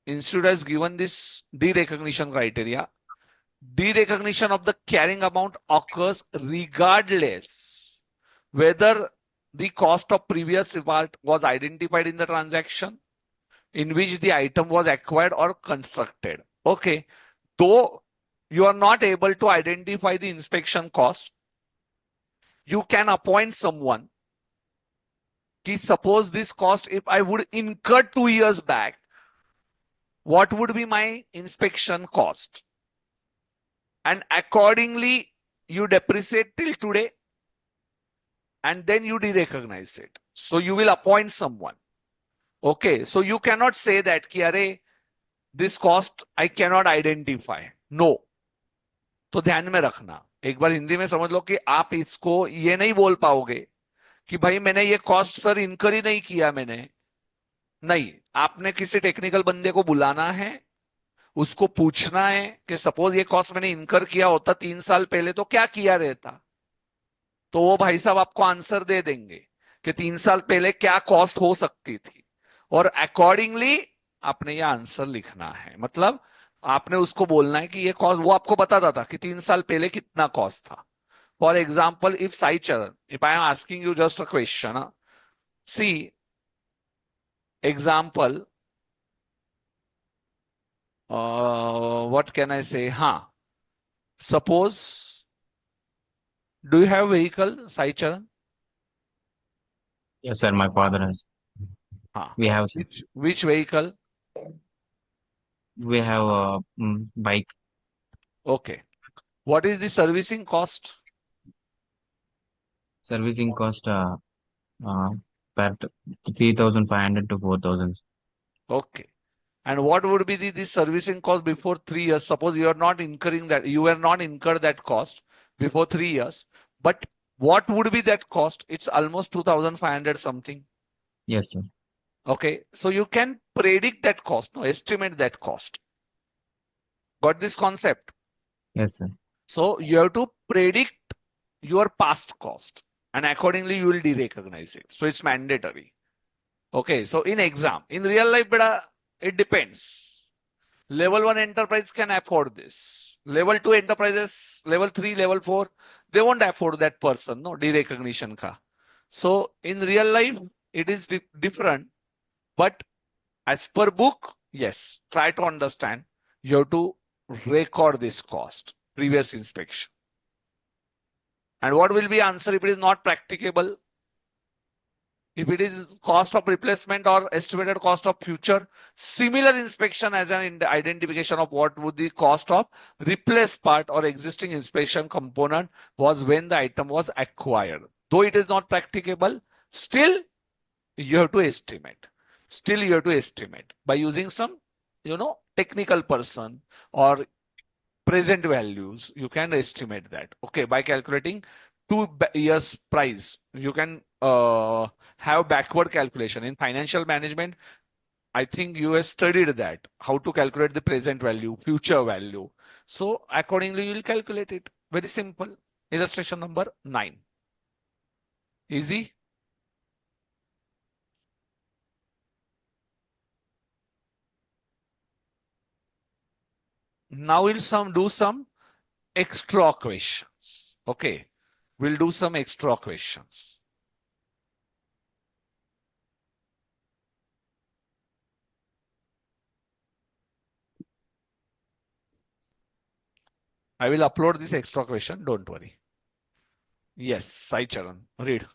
Institute has given this derecognition criteria. Derecognition of the carrying amount occurs regardless whether the cost of previous part was identified in the transaction in which the item was acquired or constructed. Okay. Though you are not able to identify the inspection cost, you can appoint someone. Suppose this cost, if I would incur 2 years back, what would be my inspection cost? And accordingly, you depreciate till today and then you derecognize it. So you will appoint someone. Okay, so you cannot say that कि अरे this cost I cannot identify. No. तो ध्यान में रखना, एक बार हिंदी में समझ लो कि आप इसको ये नहीं बोल पाओगे कि भाई मैंने ये कॉस्ट सर इनकर ही नहीं किया मैंने. नहीं, आपने किसी टेक्निकल बंदे को बुलाना है, उसको पूछना है कि सपोज ये कॉस्ट मैंने इनकर किया होता 3 साल पहले तो क्या किया रहता. तो वो भाई साहब आपको आंसर दे देंगे कि 3 साल पहले क्या कॉस्ट हो सकती थी और अकॉर्डिंगली आपने ये आंसर लिखना है. मतलब आपने उसको बोलना है कि ये कॉस्ट, वो आपको बताता था कि 3 साल पहले कितना कॉस्ट था. For example, if Sai Charan, if I am asking you just a question, see example, what can I say? Suppose, do you have vehicle, Sai Charan? Yes, sir. My father has. We have, sir. Which vehicle? We have a bike. Okay. What is the servicing cost? Servicing cost per 3,500 to 4,000. Okay. And what would be the servicing cost before 3 years? Suppose you are not incurring that, you were not incurred that cost before 3 years, but what would be that cost? It's almost 2,500 something. Yes, sir. Okay. So you can predict that cost, no, estimate that cost. Got this concept? Yes, sir. So you have to predict your past cost and accordingly you will de-recognize it. So it's mandatory. Okay. So in exam, in real life, it depends. Level 1 enterprise can afford this. Level 2 enterprises, level 3, level 4, they won't afford that person, no, de-recognition ka. So in real life, it is different. But as per book, yes, try to understand. You have to record this cost, previous inspection. And what will be answer if it is not practicable? If it is cost of replacement or estimated cost of future, similar inspection as an identification of what would the cost of replaced part or existing inspection component was when the item was acquired. Though it is not practicable, still you have to estimate. Still you have to estimate by using some, technical person or present values. You can estimate that. Okay, by calculating 2 years price, you can have backward calculation. In financial management, I think you have studied that, how to calculate the present value, future value. So accordingly, you will calculate it. Very simple. Illustration number 9. Easy. Now we'll do some extra questions. Okay. We'll do some extra questions. I will upload this extra question. Don't worry. Yes, Sai Charan, read.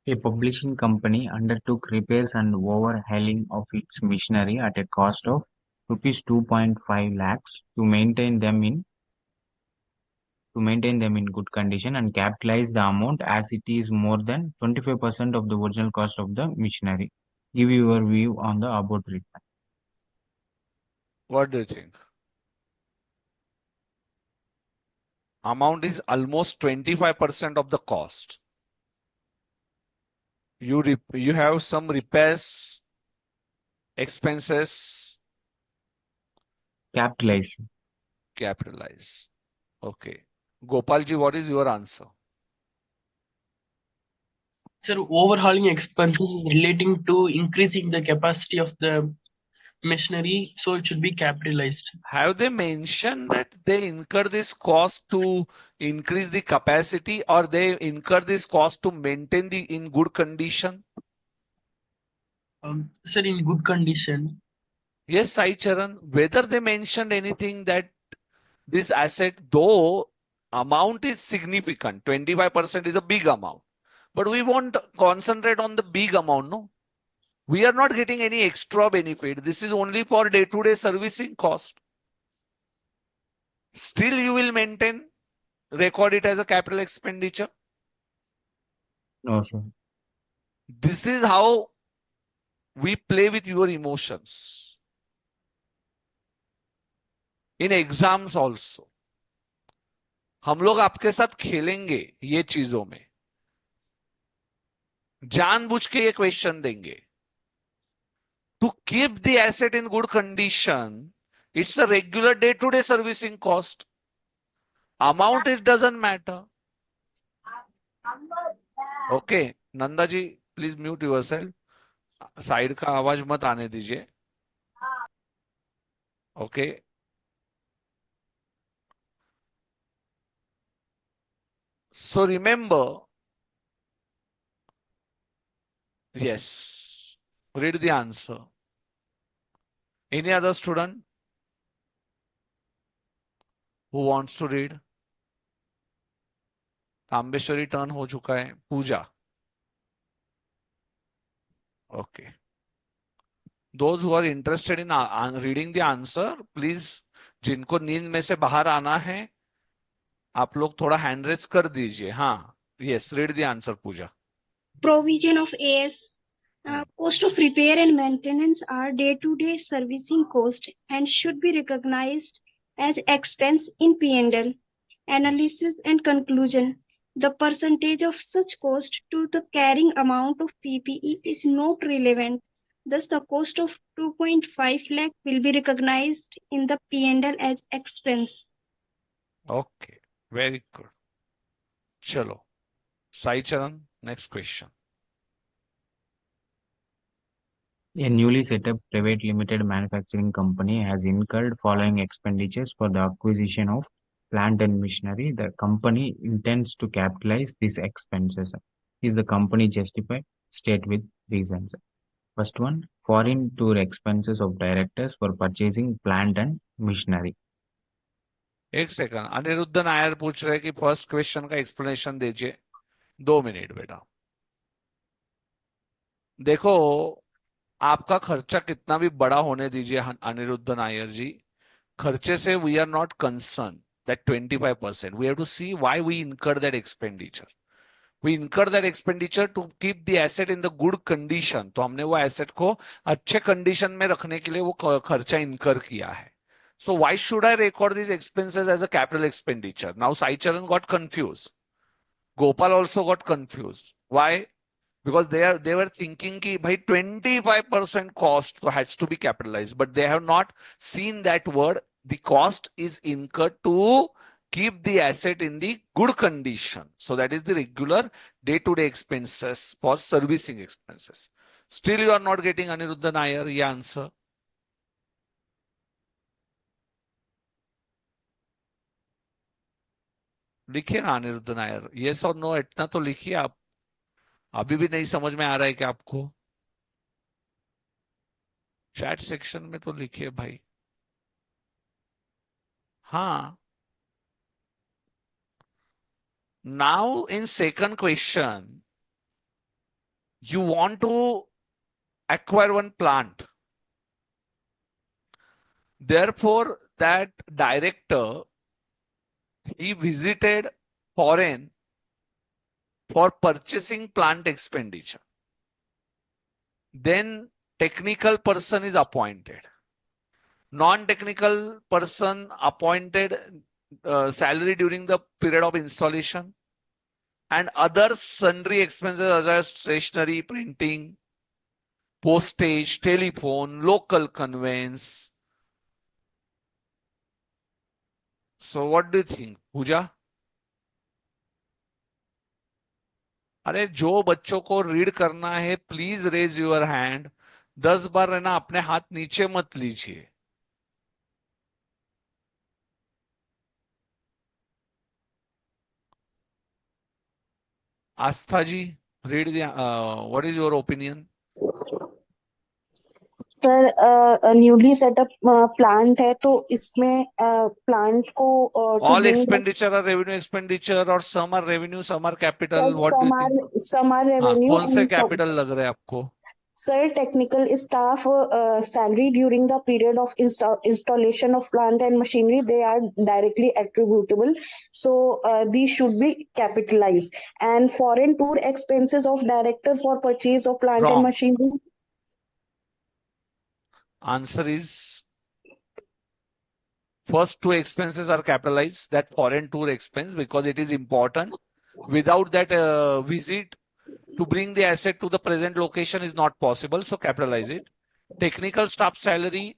A publishing company undertook repairs and overhauling of its machinery at a cost of rupees 2.5 lakhs to maintain them in good condition and capitalize the amount as it is more than 25% of the original cost of the machinery. Give your view on the above treatment. What do you think? Amount is almost 25% of the cost. You have some repairs expenses. Capitalize. Okay. Gopalji, what is your answer? Sir, overhauling expenses is relating to increasing the capacity of the machinery, so it should be capitalized. Have they mentioned that they incur this cost to increase the capacity or they incur this cost to maintain the in good condition? Sir, in good condition. Yes, Sai Charan, whether they mentioned anything that this asset, though amount is significant, 25% is a big amount, but we won't concentrate on the big amount, no? We are not getting any extra benefit. This is only for day-to-day servicing cost. Still, you will record it as a capital expenditure. No, sir. This is how we play with your emotions. In exams also. हम लोग आपके साथ खेलेंगे ये चीजों में, जानबूझ के ये क्वेश्चन देंगे. To keep the asset in good condition, it's a regular day-to-day servicing cost. Amount, it doesn't matter. Okay, Nanda ji please mute yourself. Side का आवाज मत आने दीजिए. Okay. So remember, yes, Read the answer. Any other student who wants to read? Tambeshwari turn हो चुका है. पूजा. Okay. Those who are interested in reading the answer, please, जिनको नींद में से बाहर आना है, आप लोग थोड़ा हैंड रेज कर दीजिए. हाँ, yes, read the answer, Pooja. Provision of AS. Cost of repair and maintenance are day-to-day servicing cost and should be recognized as expense in P&L. Analysis and conclusion. The percentage of such cost to the carrying amount of PPE is not relevant. Thus, the cost of 2.5 lakh will be recognized in the P&L as expense. Okay, very good. Chalo. Sai Charan, next question. A newly set up private limited manufacturing company has incurred following expenditures for the acquisition of plant and machinery. The company intends to capitalize these expenses. Is the company justified? State with reasons. First one, foreign tour expenses of directors for purchasing plant and machinery. एक second. Anirudh Nair पूछ रहे कि first question का explanation दीजिए. 2 minute बेटा. देखो, आपका खर्चा कितना भी बड़ा होने दीजिए अनिरुद्ध नायर जी, खर्चे से we are not concern. that 25%, we have to see why we incur that expenditure. We incur that expenditure to keep the asset in the good condition. तो हमने वो asset को अच्छे condition में रखने के लिए वो खर्चा incur किया है. So why should I record these expenses as a capital expenditure? Now Sai Charan got confused. Gopal also got confused. Why? Because they were thinking कि भाई 25% cost has to be capitalized, but they have not seen that word. The cost is incurred to keep the asset in the good condition. So that is the regular day-to-day expenses for servicing expenses. Still you are not getting Aniruddha Nair ये answer. लिखिए ना Anirudh Nair, yes और no इतना तो लिखिए आप. अभी भी नहीं समझ में आ रहा है कि आपको? चैट सेक्शन में तो लिखिए भाई. हाँ. Now in second question, you want to acquire one plant. Therefore, that director, he visited foreign for purchasing plant expenditure. Then technical person is appointed. Non-technical person appointed salary during the period of installation, and other sundry expenses such as stationery, printing, postage, telephone, local conveyance. So what do you think, Pooja? अरे जो बच्चों को read करना है please raise your hand. 10 बार है ना, अपने हाथ नीचे मत लीजिए. Aastha ji, read what is your opinion? Sir newly set up plant है तो इसमें प्लांट को all expenditure are revenue expenditure और some are revenue, some are capital. What do you think? Some are revenue. कौन से कैपिटल लग रहे हैं आपको? Sir, technical staff salary during the period of installation of plant and machinery, they are directly attributable. So these should be capitalized. And foreign tour expenses of director for purchase of plant and machinery. Answer is first two expenses are capitalized, that foreign tour expense, because it is important. Without that visit, to bring the asset to the present location is not possible, so capitalize it. Technical staff salary,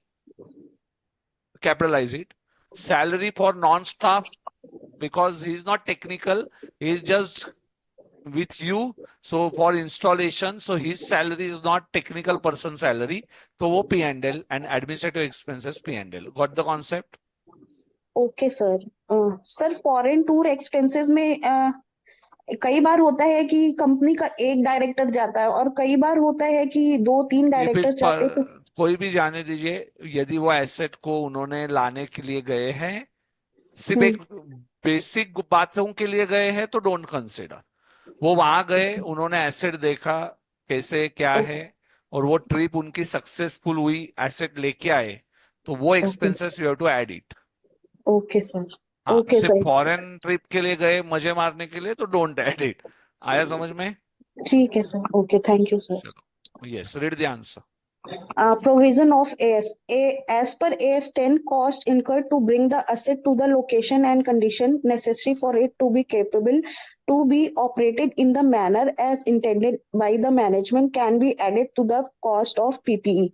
capitalize it. Salary for non-staff, because he is not technical, he is just with you, so for installation, so his salary is not technical person salary, so वो P&L and administrative expenses P&L. Got the concept? Okay, sir. Sir, foreign tour expenses में कई बार होता है कि company का एक director जाता है और कई बार होता है कि 2-3 इफ डायरेक्टर इट्स जाते हैं। कोई भी जाने दीजिए, यदि वो एसेट को उन्होंने लाने के लिए गए हैं, सिर्फ हम्म, एक बेसिक बातों के लिए गए हैं, तो डोंट कंसिडर। वो वहां गए, उन्होंने एसेट देखा कैसे क्या है, और वो ट्रिप उनकी सक्सेसफुल हुई, एसेट लेके आए, तो वो okay expenses you have to add it. Okay sir. हाँ, ओके सिर्फ सर। फॉरेन ट्रिप के लिए गए मजे मारने के लिए, तो डोंट ऐड इट। आया समझ में? ठीक है sir. Okay, thank you sir. चलो, yes, read the answer. Provision of as per AS 10, cost incurred to bring the asset to the location and condition necessary for it to be capable to be operated in the manner as intended by the management can be added to the cost of PPE,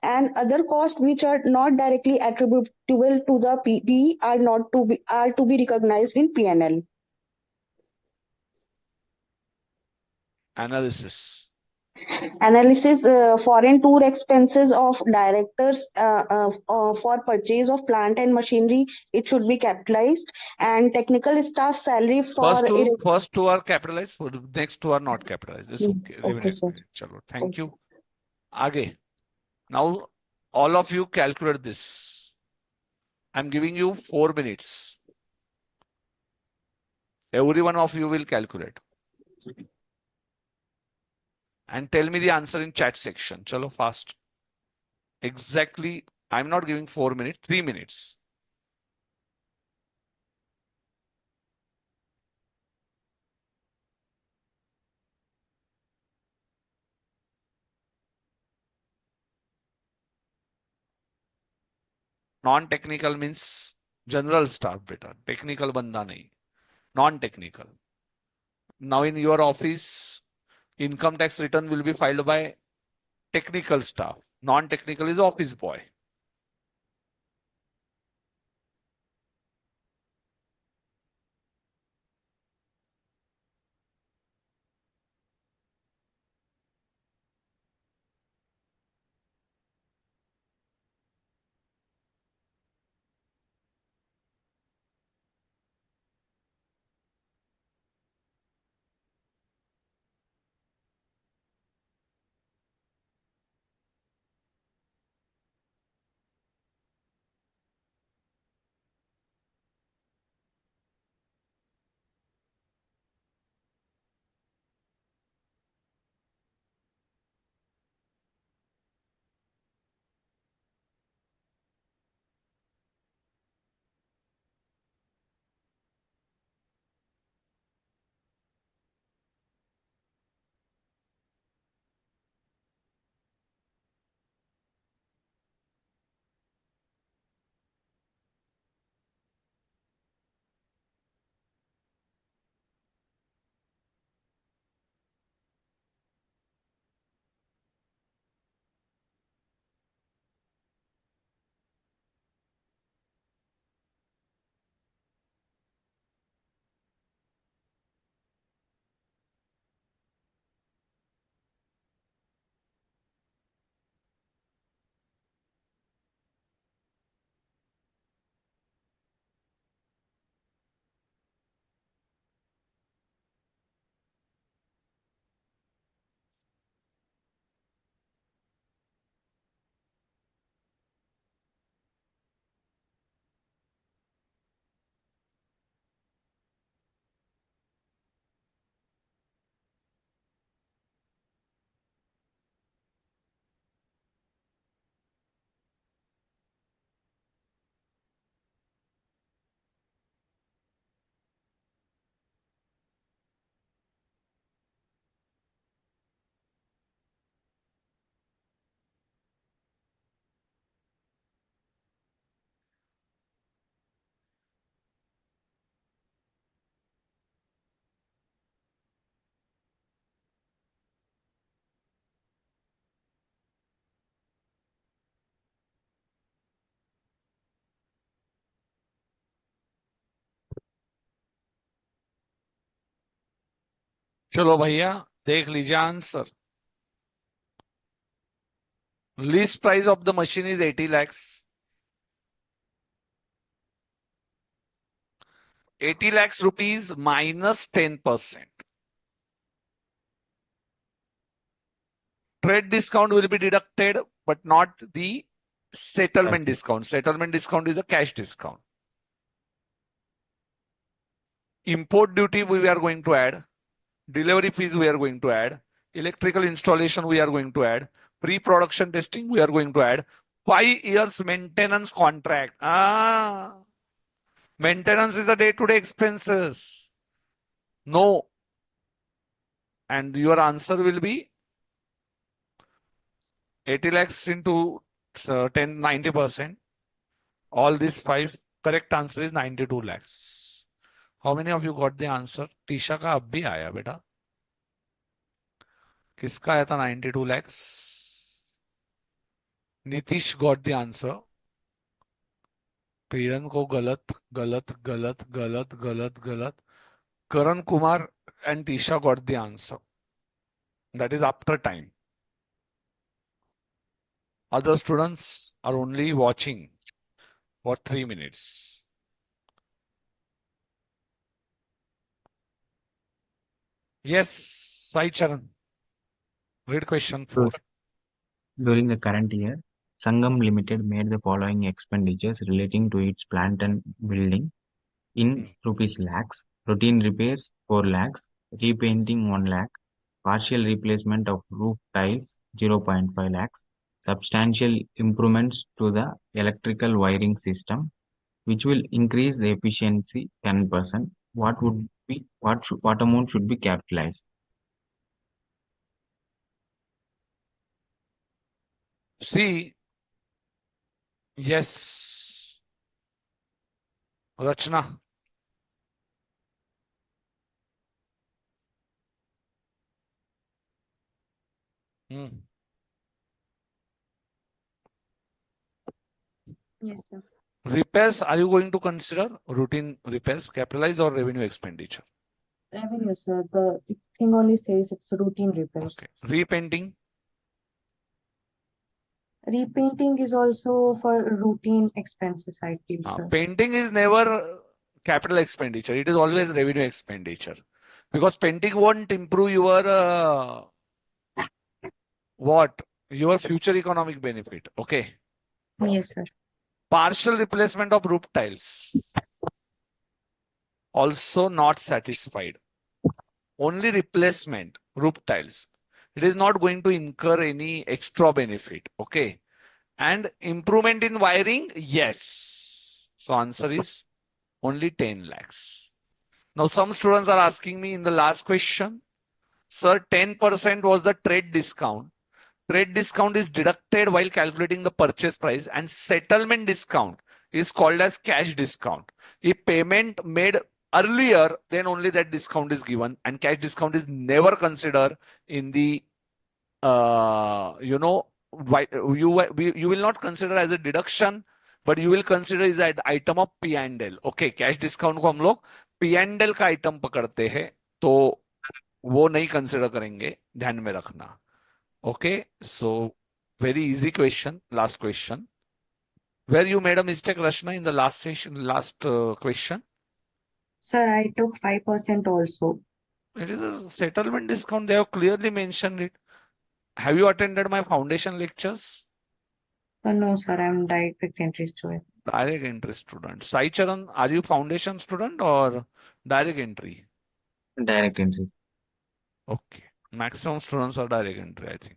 and other costs which are not directly attributable to the PPE are to be recognized in P&L. Analysis. Analysis. Foreign tour expenses of directors for purchase of plant and machinery, it should be capitalized, and technical staff salary for First two are capitalized, next two are not capitalized. It's okay. okay sir. Chalo, thank you. Aage. Now, all of you calculate this. I'm giving you 4 minutes. Every one of you will calculate. And tell me the answer in chat section. Chalo, fast. Exactly. I'm not giving 4 minutes, 3 minutes. Non-technical means general staff, beta. Technical banda nahi. Non-technical. Now in your office, income tax return will be filed by technical staff. Non-technical is office boy. चलो भैया, देख लीजिए answer. Lease price of the machine is 80 lakhs. 80 lakhs rupees minus 10%. Trade discount will be deducted, but not the settlement discount. Settlement discount is a cash discount. Import duty we are going to add. Delivery fees we are going to add. Electrical installation we are going to add. Pre-production testing we are going to add. 5 years maintenance contract. Maintenance is a day-to-day expenses. No. And your answer will be 80 lakhs into 10, 90%. All these 5, correct answer is 92 lakhs. How many of you got the answer? Tisha का अब भी आया बेटा. किसका आया था 92 lakhs? Nitish got the answer. Piran को गलत गलत गलत गलत गलत गलत. Karan Kumar and Tisha got the answer. That is after time. Other students are only watching for 3 minutes. Yes, Sai Charan. Read question 4. During the current year, Sangam Limited made the following expenditures relating to its plant and building in rupees lakhs: routine repairs 4 lakhs, repainting 1 lakh, partial replacement of roof tiles 0.5 lakhs, substantial improvements to the electrical wiring system, which will increase the efficiency 10%. What amount should be capitalized? See, yes, Rachna. Yes, sir. Repairs, are you going to consider routine repairs, capitalize or revenue expenditure? Revenue, sir. The thing only says it's routine repairs. Okay. Repainting, Repainting is also for routine expenses, I feel, sir. painting is never capital expenditure. It is always revenue expenditure. Because painting won't improve your what? Your future economic benefit. Okay. Yes, sir. Partial replacement of roof tiles. Also not satisfied. Only replacement, roof tiles. It is not going to incur any extra benefit. Okay. And improvement in wiring, yes. So answer is only 10 lakhs. Now some students are asking me in the last question, sir, 10% was the trade discount. Trade discount is deducted while calculating the purchase price, and settlement discount is called as cash discount. If payment made earlier, then only that discount is given, and cash discount is never considered in the you will not consider as a deduction, but you will consider is an item of P&L. Okay, cash discount को हम लोग P&L का item पकड़ते हैं, तो वो नहीं consider करेंगे, ध्यान में रखना. Okay, so very easy question, last question. Where you made a mistake, Rashna, in the last session, last question? Sir, I took 5% also. It is a settlement discount. They have clearly mentioned it. Have you attended my foundation lectures? No, sir, I'm direct entry student. Direct entry student. Sai Charan, are you foundation student or direct entry? Direct entries. Okay. Maximum students are direct entry, I think.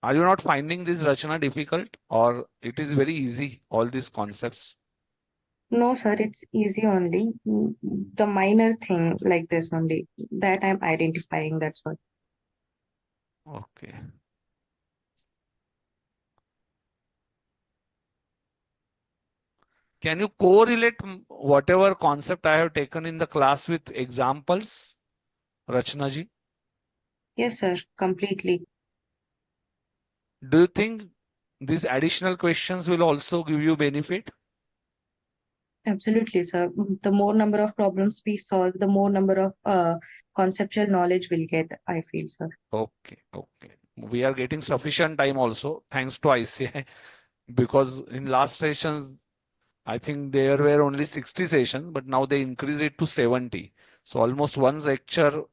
Are you not finding this Rachana difficult, or it is very easy, all these concepts? No, sir, it's easy only. The minor thing like this only, that I'm identifying, that's all. Okay. Can you correlate whatever concept I have taken in the class with examples, Rachna ji? Yes, sir, completely. Do you think these additional questions will also give you benefit? Absolutely, sir. The more number of problems we solve, the more number of conceptual knowledge we'll get, I feel, sir. Okay, okay. We are getting sufficient time also, thanks to ICAI, because in last sessions, I think there were only 60 sessions, but now they increased it to 70. So almost one lecture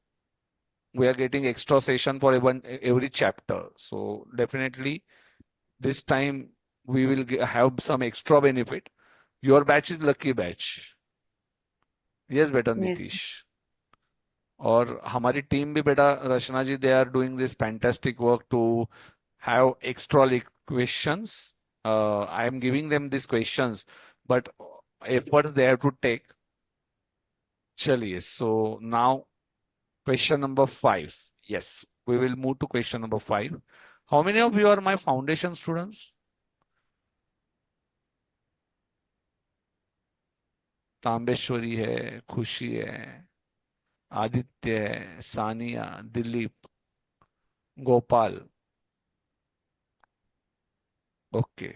we are getting extra session for every chapter. So definitely this time we will have some extra benefit. Your batch is lucky batch. Yes, better Yes. Nitish. और हमारी team भी बेटा Rachna ji they are doing this fantastic work to have extra questions. I am giving them these questions, but efforts they have to take. Chaliye. So now question number 5. Yes, we will move to question number 5. How many of you are my foundation students? तांबेश्वरी है, खुशी है, आदित्य है, Sania, Dilip, Gopal. Okay,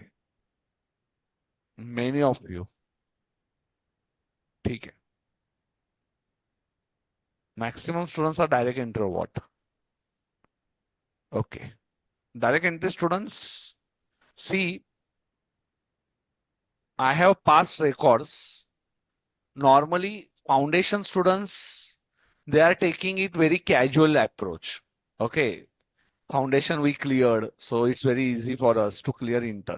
many of you. ठीक है. Maximum students are direct entry or what? Okay. Direct entry students, see, I have past records. Normally, foundation students, they are taking it very casual approach. Okay. Foundation we cleared, so it's very easy for us to clear inter.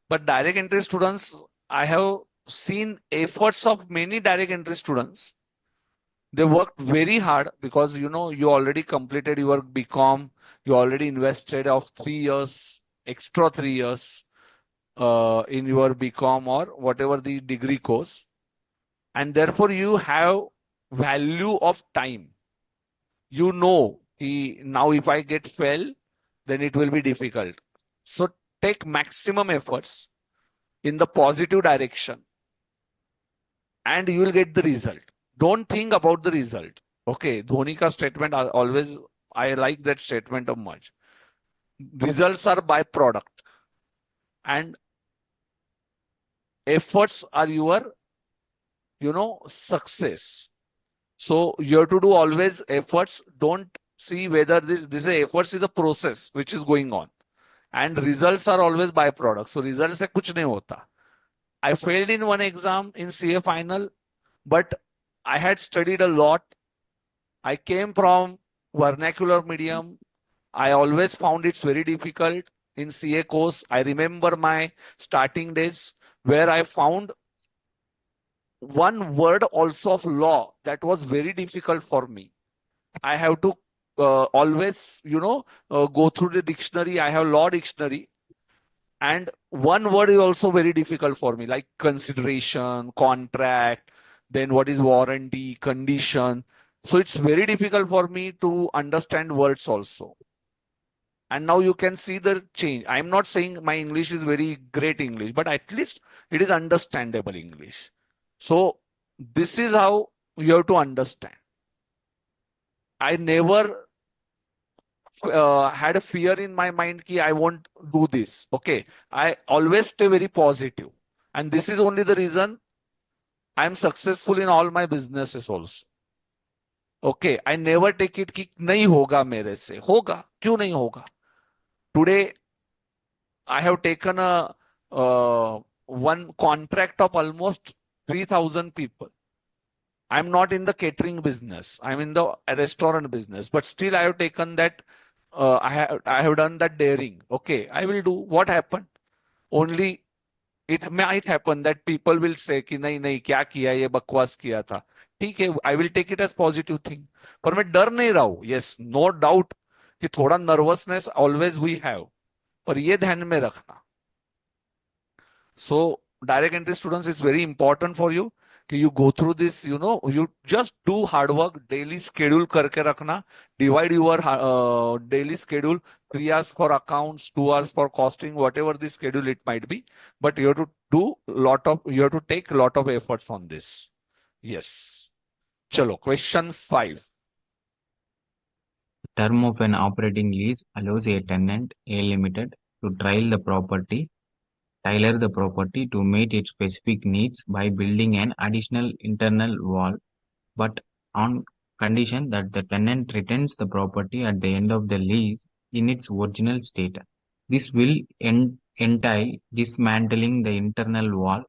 But direct entry students, I have seen efforts of many direct entry students. They worked very hard because you already completed your BCom, you already invested of 3 years, extra 3 years in your BCom or whatever the degree course, and therefore you have value of time. You know, now if I get fail, then it will be difficult. So take maximum efforts in the positive direction, and you will get the result. Don't think about the result. Okay, Dhoni ka statement always, I like that statement of much. Results are byproduct, and efforts are your, success. So you have to do always efforts. Don't see whether this efforts is a process which is going on, and results are always byproduct. So results से कुछ नहीं होता. I failed in one exam in CA final, but I had studied a lot. I came from vernacular medium. I always found it's very difficult in CA course. I remember my starting days where I found one word also of law that was very difficult for me. I have to always, go through the dictionary. I have law dictionary. And one word is also very difficult for me, like consideration, contract, then what is warranty, condition. So it's very difficult for me to understand words also. And now you can see the change. I'm not saying my English is very great English, but at least it is understandable English. So this is how you have to understand. I never had a fear in my mind that I won't do this. Okay. I always stay very positive. And this is only the reason I'm successful in all my businesses also. Okay. I never take it कि नहीं होगा मेरे से. होगा. क्यों नहीं होगा? Today, I have taken a one contract of almost 3,000 people. I'm not in the catering business. I'm in the restaurant business, but still I have taken that. I have done that daring. Okay, I will do. What happened? Only it might happen that people will say कि नहीं नहीं क्या किया ये बकवास किया था. ठीक है, I will take it as positive thing. पर मैं डर नहीं रहा हूँ. Yes, no doubt कि थोड़ा nervousness always we have. पर ये ध्यान में रखना. So direct entry students is very important for you. You go through this, you just do hard work, daily schedule करके रखना. Divide your daily schedule, 3 hours for accounts, 2 hours for costing, whatever the schedule it might be. But you have to you have to take a lot of efforts on this. Yes. Chalo, question 5. Term of an operating lease allows a tenant, A Limited, to tailor the property to meet its specific needs by building an additional internal wall, but on condition that the tenant retains the property at the end of the lease in its original state. This will entail dismantling the internal wall.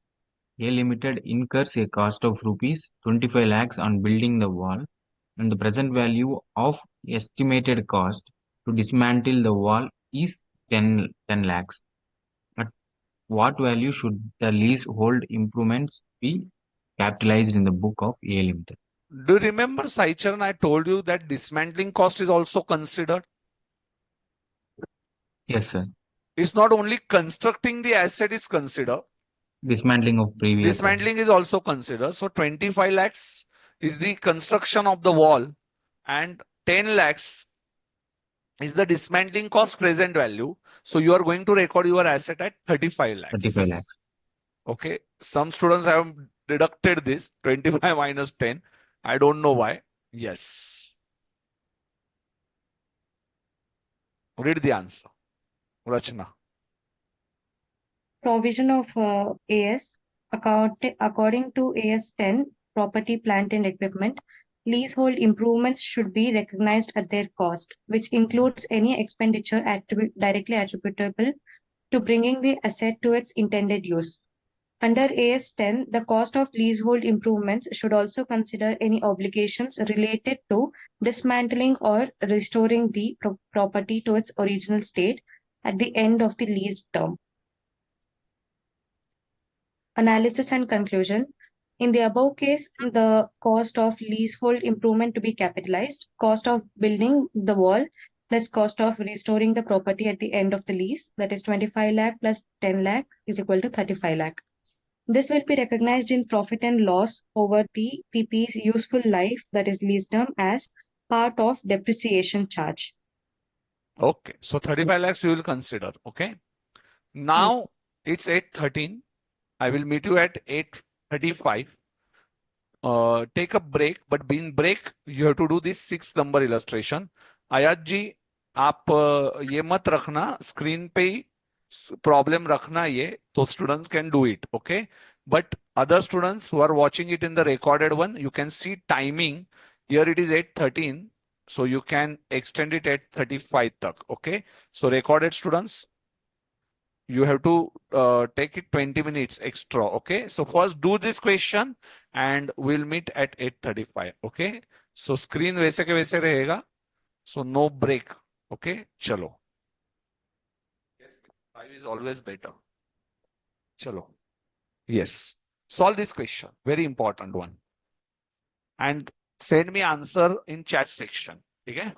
A Limited incurs a cost of rupees 25 lakhs on building the wall, and the present value of estimated cost to dismantle the wall is 10 lakhs. At what value should the leasehold improvements be capitalized in the book of A Limited? Do you remember, Saicharan, I told you that dismantling cost is also considered? Yes, sir. It's not only constructing the asset is considered, Dismantling of previous. dismantling is also considered. So 25 lakhs is the construction of the wall and 10 lakhs is the dismantling cost present value. So you are going to record your asset at 35 lakhs. 35 lakhs. Okay. Some students have deducted this 25 minus 10. I don't know why. Yes. Read the answer. Rachna. Provision of AS according to AS 10, property, plant and equipment, leasehold improvements should be recognized at their cost, which includes any expenditure directly attributable to bringing the asset to its intended use. Under AS 10, the cost of leasehold improvements should also consider any obligations related to dismantling or restoring the property to its original state at the end of the lease term. Analysis and conclusion. In the above case, the cost of leasehold improvement to be capitalized, cost of building the wall plus cost of restoring the property at the end of the lease, that is 25 lakh plus 10 lakh is equal to 35 lakh. This will be recognized in profit and loss over the PP's useful life, that is lease term, as part of depreciation charge. Okay. So 35 lakhs you will consider. Okay. Now it's 8:13. I will meet you at 8:35. Take a break, but in break you have to do this 6 number illustration. आयात जी, आप ये मत रखना screen पे ही problem रखना ये, तो students can do it, okay? But other students who are watching it in the recorded one, you can see timing. Here it is 8:13, so you can extend it at 35 tak, okay? So recorded students, you have to take it 20 minutes extra, okay? So first do this question and we'll meet at 8:35, okay? So screen वैसे के वैसे रहेगा, so no break, okay? चलो. Yes, 5 is always better. चलो. Yes. Solve this question, very important one. And send me answer in chat section, ठीक है?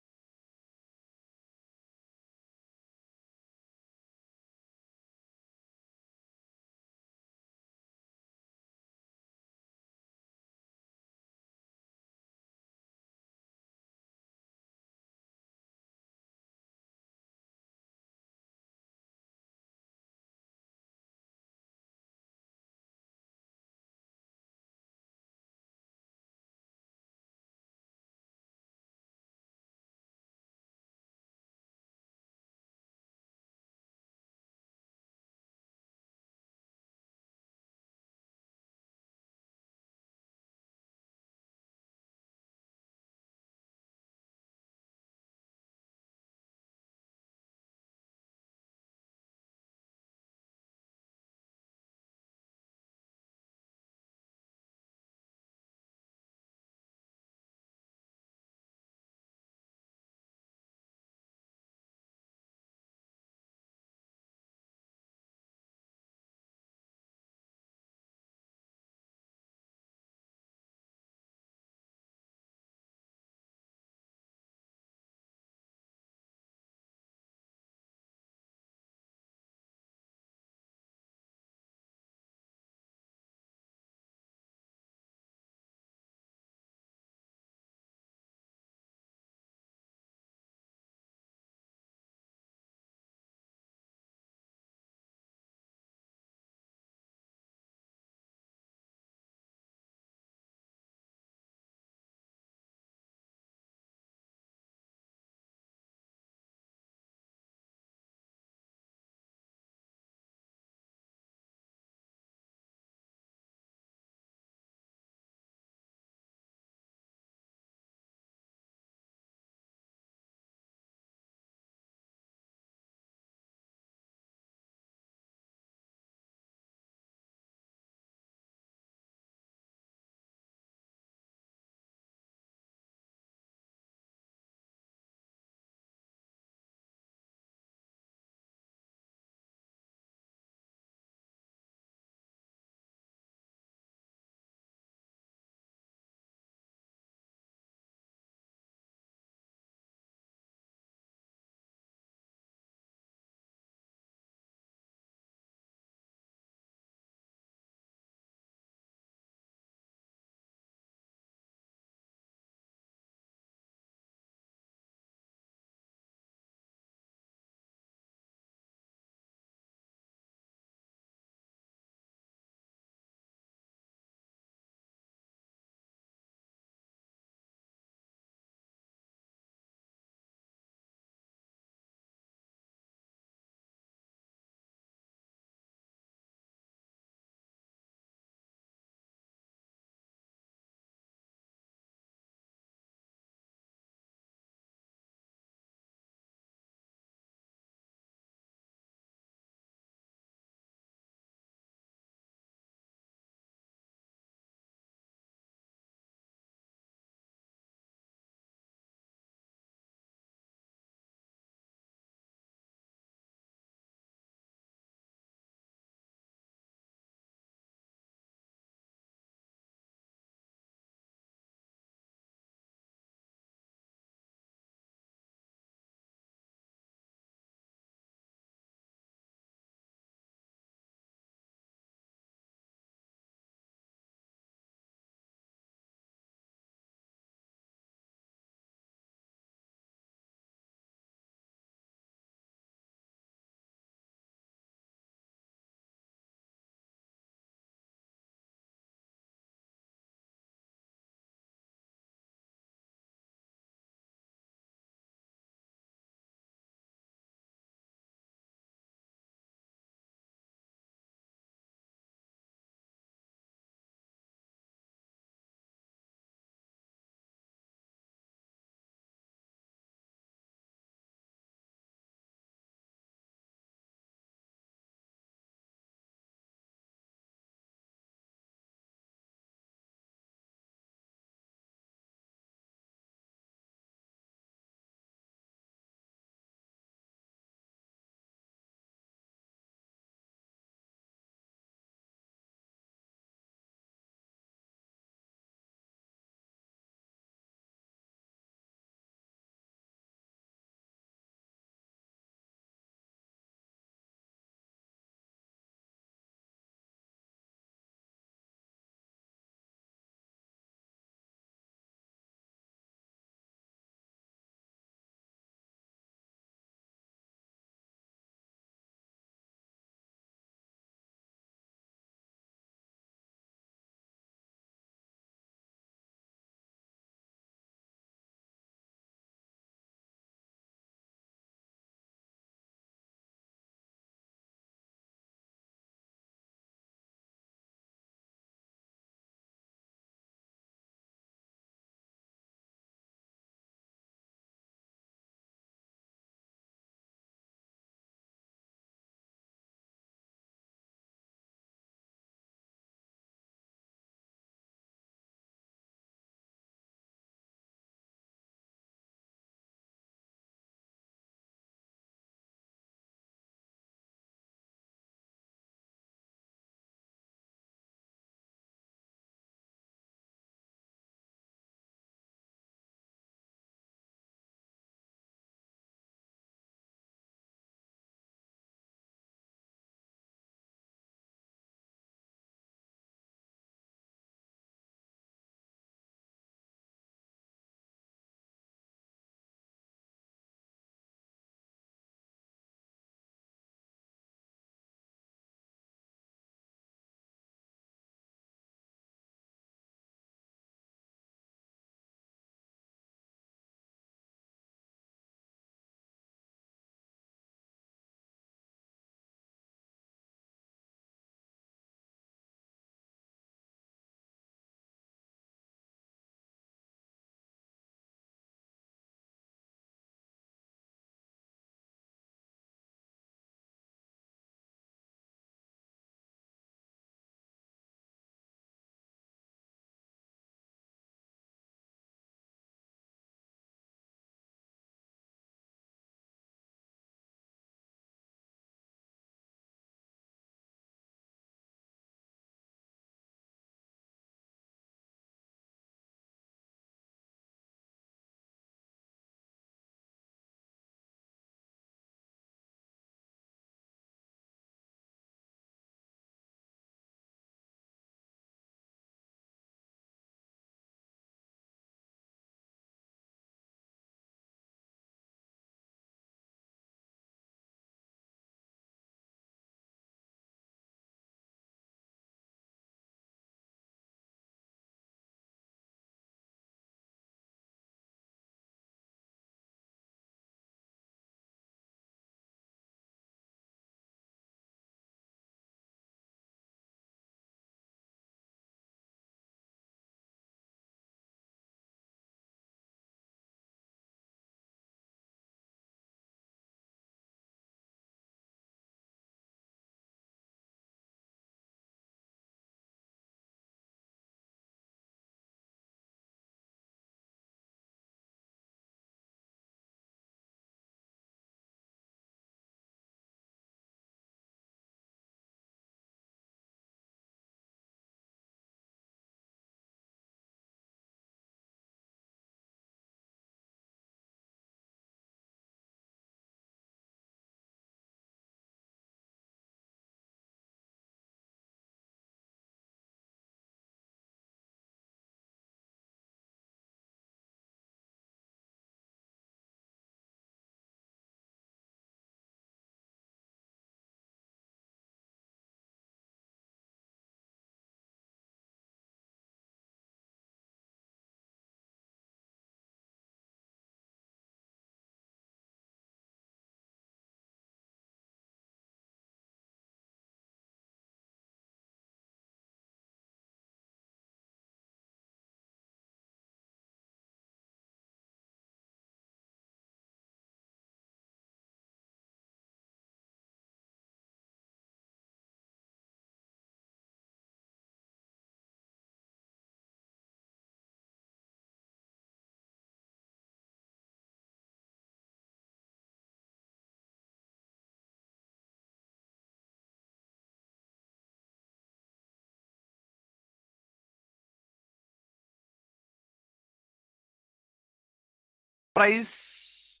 price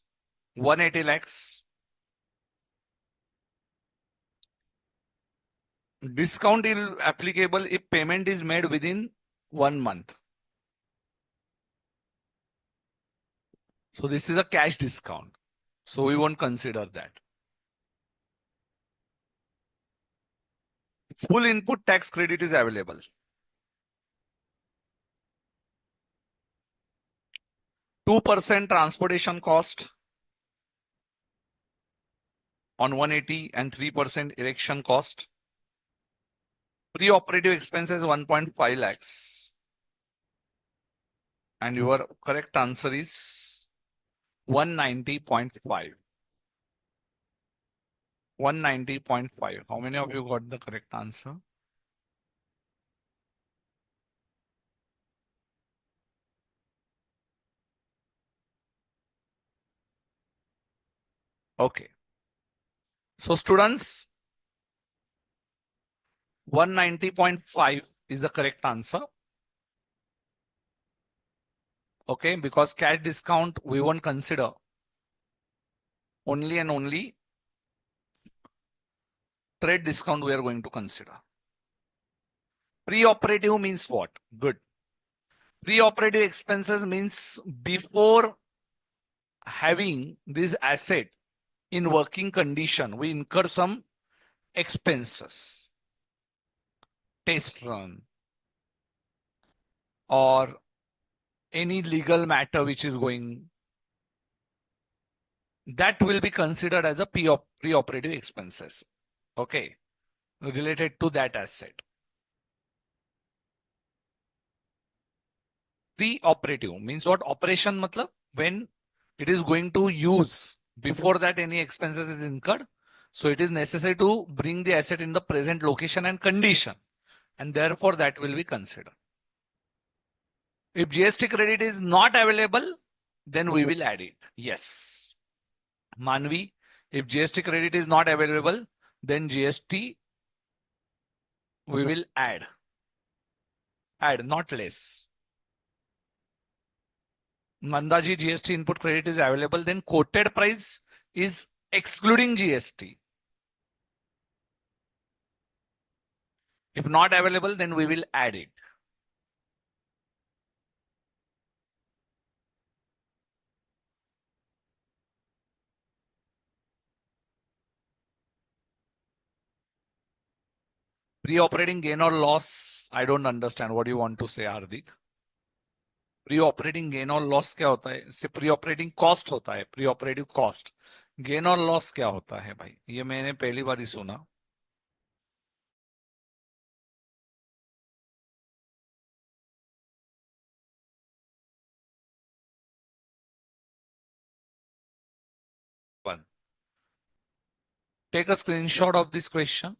180 lakhs. Discount is applicable if payment is made within 1 month. So this is a cash discount. So we won't consider that. Full input tax credit is available. 2% transportation cost on 180 and 3% erection cost. Pre-operative expenses 1.5 lakhs. And your correct answer is 190.5. 190.5. How many of you got the correct answer? Okay. So students, 190.5 is the correct answer. Okay, because cash discount we won't consider. Only and only trade discount we are going to consider. Pre-operative means what? Good. Pre-operative expenses means before having this asset in working condition, we incur some expenses. Test run or any legal matter which is going, that will be considered as a pre-operative expenses. Okay, related to that asset. Pre-operative means what? Operation matlab when it is going to use, before that any expenses is incurred. So it is necessary to bring the asset in the present location and condition, and therefore that will be considered. If GST credit is not available, then we will add it. Yes. Manvi, if GST credit is not available, then GST we will add. Add, not less. Nandaji, GST input credit is available, then quoted price is excluding GST. If not available, then we will add it. Pre-operating gain or loss, I don't understand. What do you want to say, Hardik? Pre-operating gain और loss क्या होता है? इससे pre-operating cost होता है, pre-operative cost. Gain और loss क्या होता है भाई? ये मैंने पहली बार ही सुना. Take a screenshot of this question.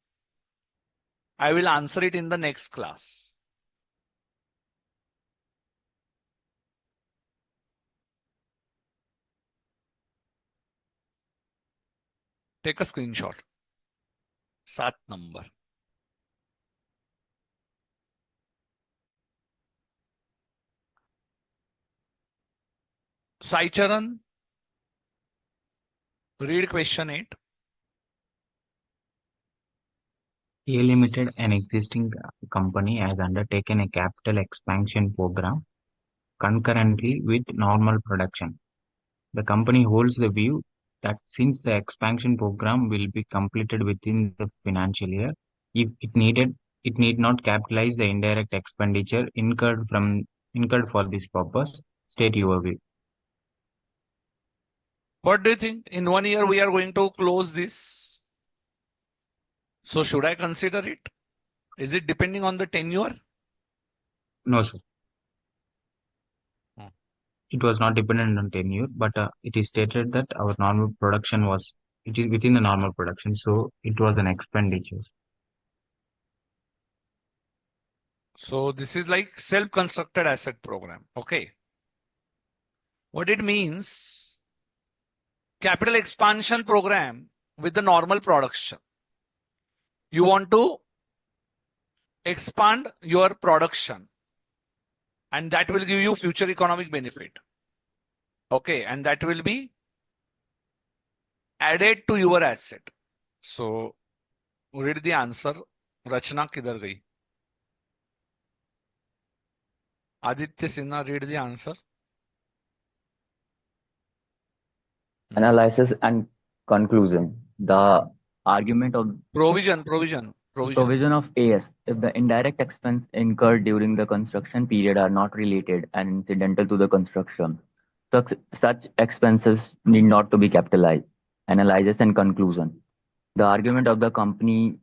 I will answer it in the next class. Take a screenshot. 7 number. Sai Charan, read question 8. A Limited, an existing company, has undertaken a capital expansion program concurrently with normal production. The company holds the view that since the expansion program will be completed within the financial year, if it needed, it need not capitalize the indirect expenditure incurred for this purpose. State your view. What do you think? In 1 year, we are going to close this. So should I consider it? Is it depending on the tenure? No, sir. It was not dependent on tenure, but it is stated that our normal production it is within the normal production, so it was an expenditure. So this is like self-constructed asset program. Okay. What it means, capital expansion program with the normal production. You want to expand your production and that will give you future economic benefit. Okay, and that will be added to your asset. So read the answer. Rachna किधर गई? Aditya Sinha, read the answer. Analysis and conclusion. The argument of Provision. provision of AS. If the indirect expense incurred during the construction period are not related and incidental to the construction, such expenses need not to be capitalized. Analysis and conclusion. The argument of the company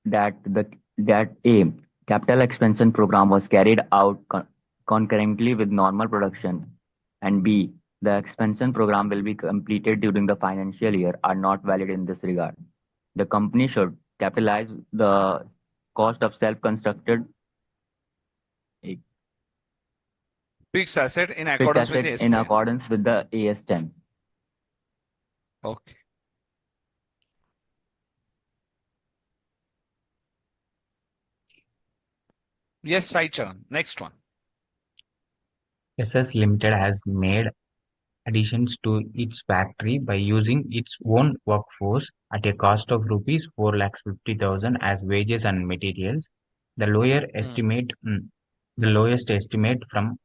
that a capital expansion program was carried out concurrently with normal production, and B, the expansion program will be completed during the financial year are not valid in this regard. The company should capitalize the cost of self-constructed Fixed asset in fixed accordance with asset the in S10. accordance with the AS10. Okay. Yes, Saicharan. Next one. SS Limited has made additions to its factory by using its own workforce at a cost of rupees 4,50,000 as wages and materials. The lowest estimate from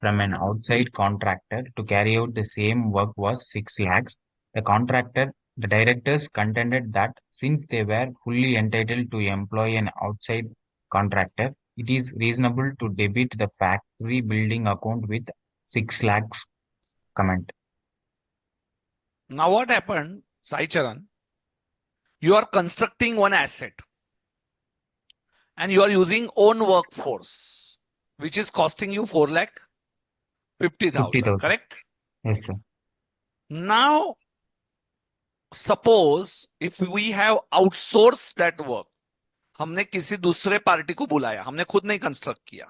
an outside contractor to carry out the same work was 6 lakhs. The directors contended that since they were fully entitled to employ an outside contractor, it is reasonable to debit the factory building account with 6 lakhs comment. Now what happened, Saicharan? You are constructing one asset and you are using own workforce, which is costing you 4,50,000, 50,000. correct? Yes, sir. Now, suppose if we have outsourced that work, हमने किसी दूसरे party को बुलाया, हमने खुद नहीं construct किया.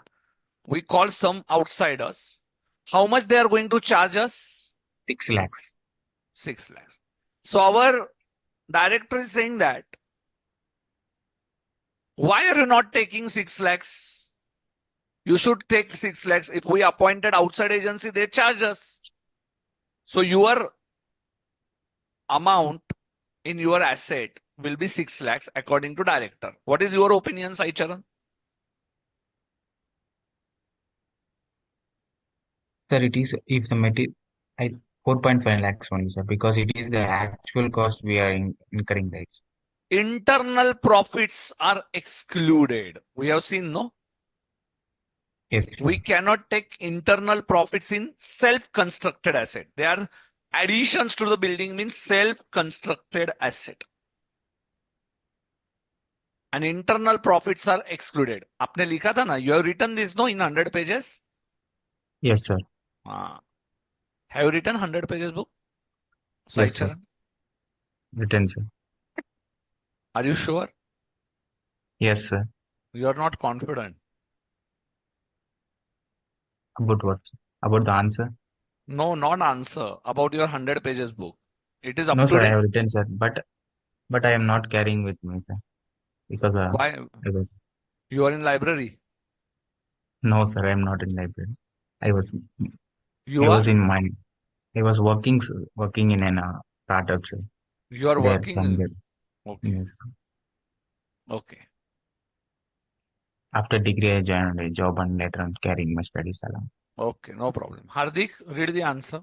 We call some outsiders. How much they are going to charge us? 6 lakhs. 6 lakhs. So our director is saying that, why are you not taking 6 lakhs? You should take 6 lakhs. If we appointed outside agency, they charge us. So your amount in your asset will be 6 lakhs according to director. What is your opinion, Saicharan? Sir, it is if the material, 4.5 lakhs only, sir, because it is the actual cost we are incurring, right? Internal profits are excluded. We have seen, no? Yes. We cannot take internal profits in self-constructed asset. They are additions to the building, means self-constructed asset. And internal profits are excluded. आपने लिखा था ना? You have written this, no, in 100 pages? Yes, sir. Have you written 100 pages book? Yes, sir. Saicharan? Written, sir. Are you sure? Yes, sir. You are not confident. About what? About the answer? No, not answer. About your 100 pages book. It is up No, to sir, I date. have written, sir, but I am not carrying with me, sir, because Why? You are in library. No, sir, I am not in library. I was You are? I was working in an startup, sir. You are There, working. from there. Okay. Yes. Okay. After degree, I joined a job and later on carrying my studies along. Okay, no problem. Hardik, read the answer.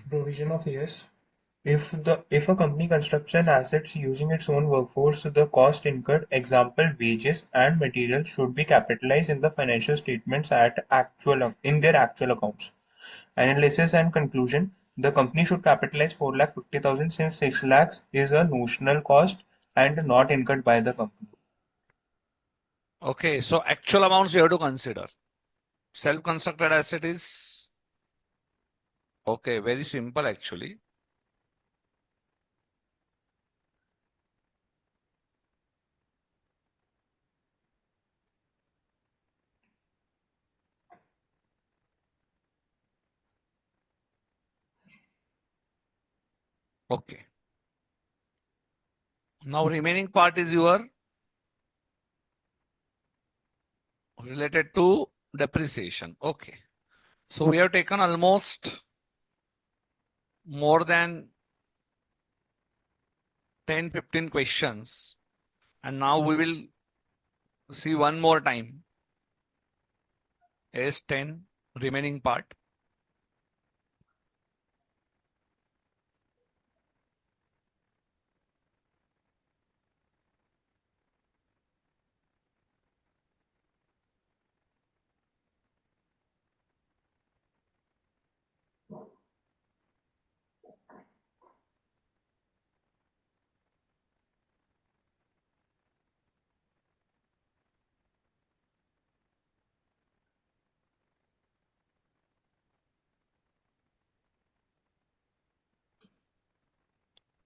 Provision of yes. If a company constructs an assets using its own workforce, the cost incurred, example wages and materials, should be capitalized in the financial statements in their actual accounts. Analysis and conclusion: the company should capitalize 4,50,000 since 6 lakhs is a notional cost and not incurred by the company. Okay, so actual amounts you have to consider. Self-constructed asset is okay, very simple actually. Okay. Now remaining part is your related to depreciation. Okay. So we have taken almost more than 10-15 questions. And now we will see one more time. S10 remaining part.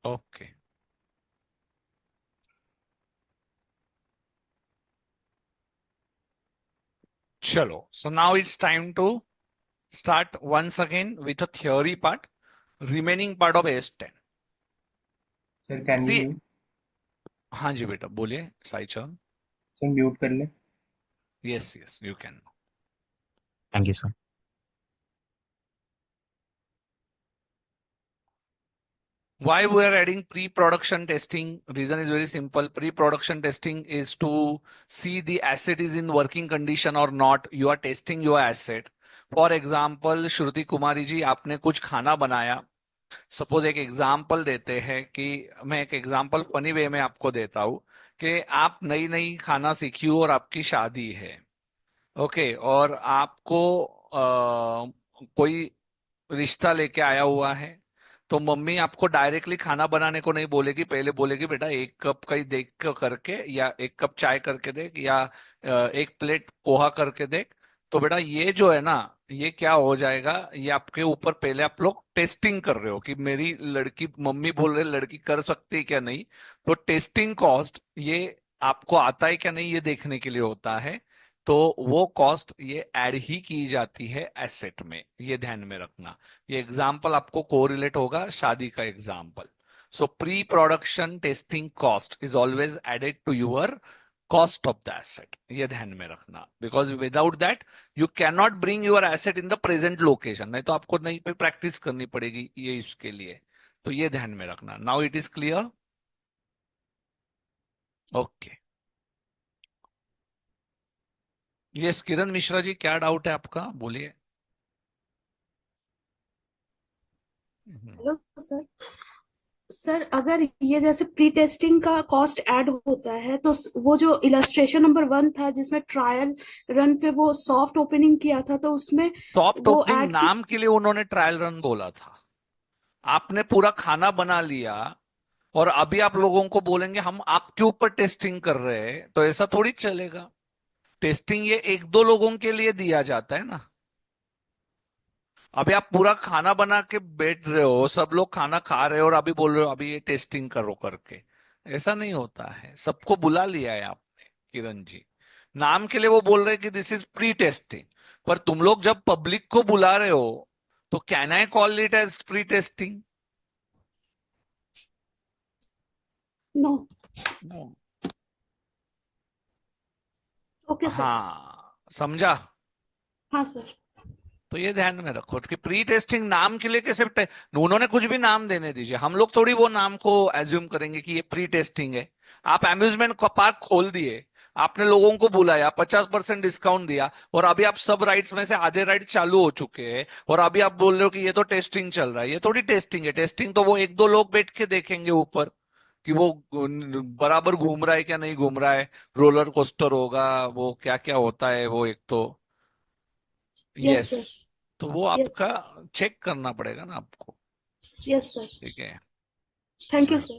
Okay. Chalo. So now it's time to start once again with the theory part, remaining part of S10. Sir, can we See, mute? हाँ जी बेटा बोलिए साइचन. Sir, mute कर ले. Yes, yes, you can. Thank you, sir. Why we are adding pre-production testing? Reason is very simple. Pre-production testing is to see the asset is in working condition or not. You are testing your asset. For example, श्रुति कुमारी जी आपने कुछ खाना बनाया. Suppose एक example देते हैं कि मैं एक एग्जाम्पल फनी वे में आपको देता हूं कि आप नई नई खाना सीखी हो और आपकी शादी है. ओके. और आपको कोई रिश्ता लेके आया हुआ है तो मम्मी आपको डायरेक्टली खाना बनाने को नहीं बोलेगी. पहले बोलेगी बेटा एक कप का ही देख करके या एक कप चाय करके देख या एक प्लेट पोहा करके देख. तो बेटा ये जो है ना ये क्या हो जाएगा, ये आपके ऊपर पहले आप लोग टेस्टिंग कर रहे हो कि मेरी लड़की, मम्मी बोल रहे लड़की कर सकती है क्या नहीं. तो टेस्टिंग कॉस्ट ये आपको आता है क्या नहीं ये देखने के लिए होता है. तो वो कॉस्ट ये ऐड ही की जाती है एसेट में, ये ध्यान में रखना. ये एग्जाम्पल आपको कोरिलेट होगा शादी का example. So pre production testing cost is always added to your cost of the asset. ये ध्यान में रखना, because without that you can not bring your asset in the present location. नहीं तो आपको नहीं पे प्रैक्टिस करनी पड़ेगी ये इसके लिए. तो ये ध्यान में रखना. Now it is clear. Okay. Yes Kiran Mishra ji क्या डाउट है आपका, बोलिए. Hello sir. सर अगर ये जैसे प्री टेस्टिंग का कॉस्ट ऐड होता है तो वो जो इलस्ट्रेशन नंबर 1 था जिसमें ट्रायल रन पे वो सॉफ्ट ओपनिंग किया था तो उसमें सॉफ्ट वो ओपनिंग ऐड की. नाम के लिए उन्होंने ट्रायल रन बोला था. आपने पूरा खाना बना लिया और अभी आप लोगों को बोलेंगे हम आपके ऊपर टेस्टिंग कर रहे हैं, तो ऐसा थोड़ी चलेगा. टेस्टिंग ये एक दो लोगों के लिए दिया जाता है ना. अभी आप पूरा खाना बना के बैठ रहे हो, सब लोग खाना खा रहे हो और अभी बोल रहे हो अभी ये टेस्टिंग करो करके. ऐसा नहीं होता है. सबको बुला लिया है आपने किरण जी. नाम के लिए वो बोल रहे हैं कि दिस इज प्री टेस्टिंग. पर तुम लोग जब पब्लिक को बुला रहे हो तो can I call it as pre testing? No. No. Okay sir. हाँ समझा. हाँ सर. तो ये ध्यान में रखो कि प्री टेस्टिंग नाम के लिए कैसे उन्होंने कुछ भी नाम देने दीजिए. हम लोग थोड़ी वो नाम को एज्यूम करेंगे कि ये प्री टेस्टिंग है. आप अम्यूजमेंट पार्क खोल दिए, आपने लोगों को बुलाया, 50% डिस्काउंट दिया और अभी आप सब राइड्स में से आधे राइड चालू हो चुके हैं और अभी आप बोल रहे हो कि ये तो टेस्टिंग चल रहा है. ये थोड़ी टेस्टिंग है. टेस्टिंग तो वो एक दो लोग बैठ के देखेंगे ऊपर कि वो बराबर घूम रहा है क्या नहीं घूम रहा है. रोलर कोस्टर होगा, वो क्या क्या होता है वो एक तो. Yes yes. सर. तो वो यस. आपका चेक करना पड़ेगा ना आपको. Yes sir. ठीक है. Thank you sir.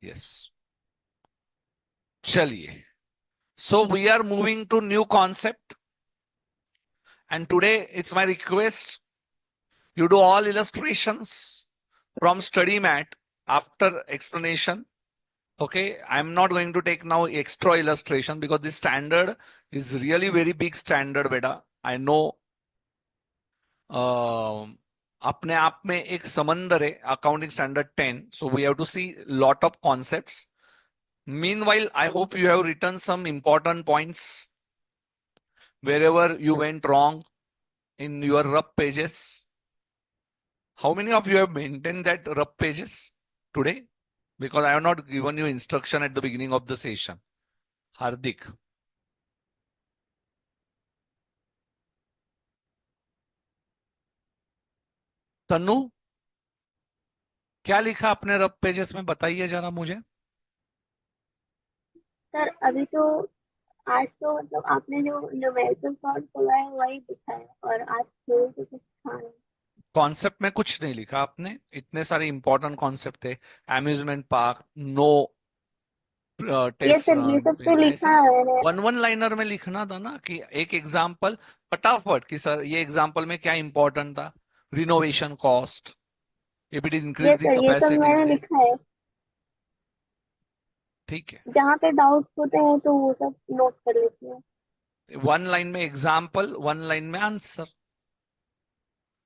यस. चलिए. So we are moving to new concept and today it's my request you do all illustrations from study mat after explanation. Okay, I'm not going to take now extra illustration because this standard is really very big standard beta. I know अपने आप में एक समंदर है accounting standard 10. So we have to see lot of concepts. Meanwhile, I hope you have written some important points. wherever you went wrong in your rough pages? How many of you have maintained that rough pages today? Because I have not given you instruction at the beginning of the session. Hardik. तनु, क्या लिखा आपने rough pages में, बताइए जरा मुझे. Sir अभी तो आज तो मतलब आपने जो न्यूमेरिकल सॉल्व खोला है वही दिखा है और आज तो कुछ था नहीं. कॉन्सेप्ट में कुछ नहीं लिखा आपने. इतने सारे इंपॉर्टेंट कॉन्सेप्ट थे. एम्यूजमेंट पार्क, नो ये टेस्ट सर ये सब तो लिखा ऐसा है मैंने. वन लाइनर में लिखना था ना, कि एक एग्जाम्पल फटाफट कि सर ये एग्जाम्पल में क्या इंपॉर्टेंट था. Renovation cost, if it increase ये the सर ये सब capacity मैंने then. लिखा है. ठीक है, जहाँ पे डाउट्स होते हैं तो वो सब नोट कर लेती हूँ. वन लाइन में एग्जाम्पल, वन लाइन में answer.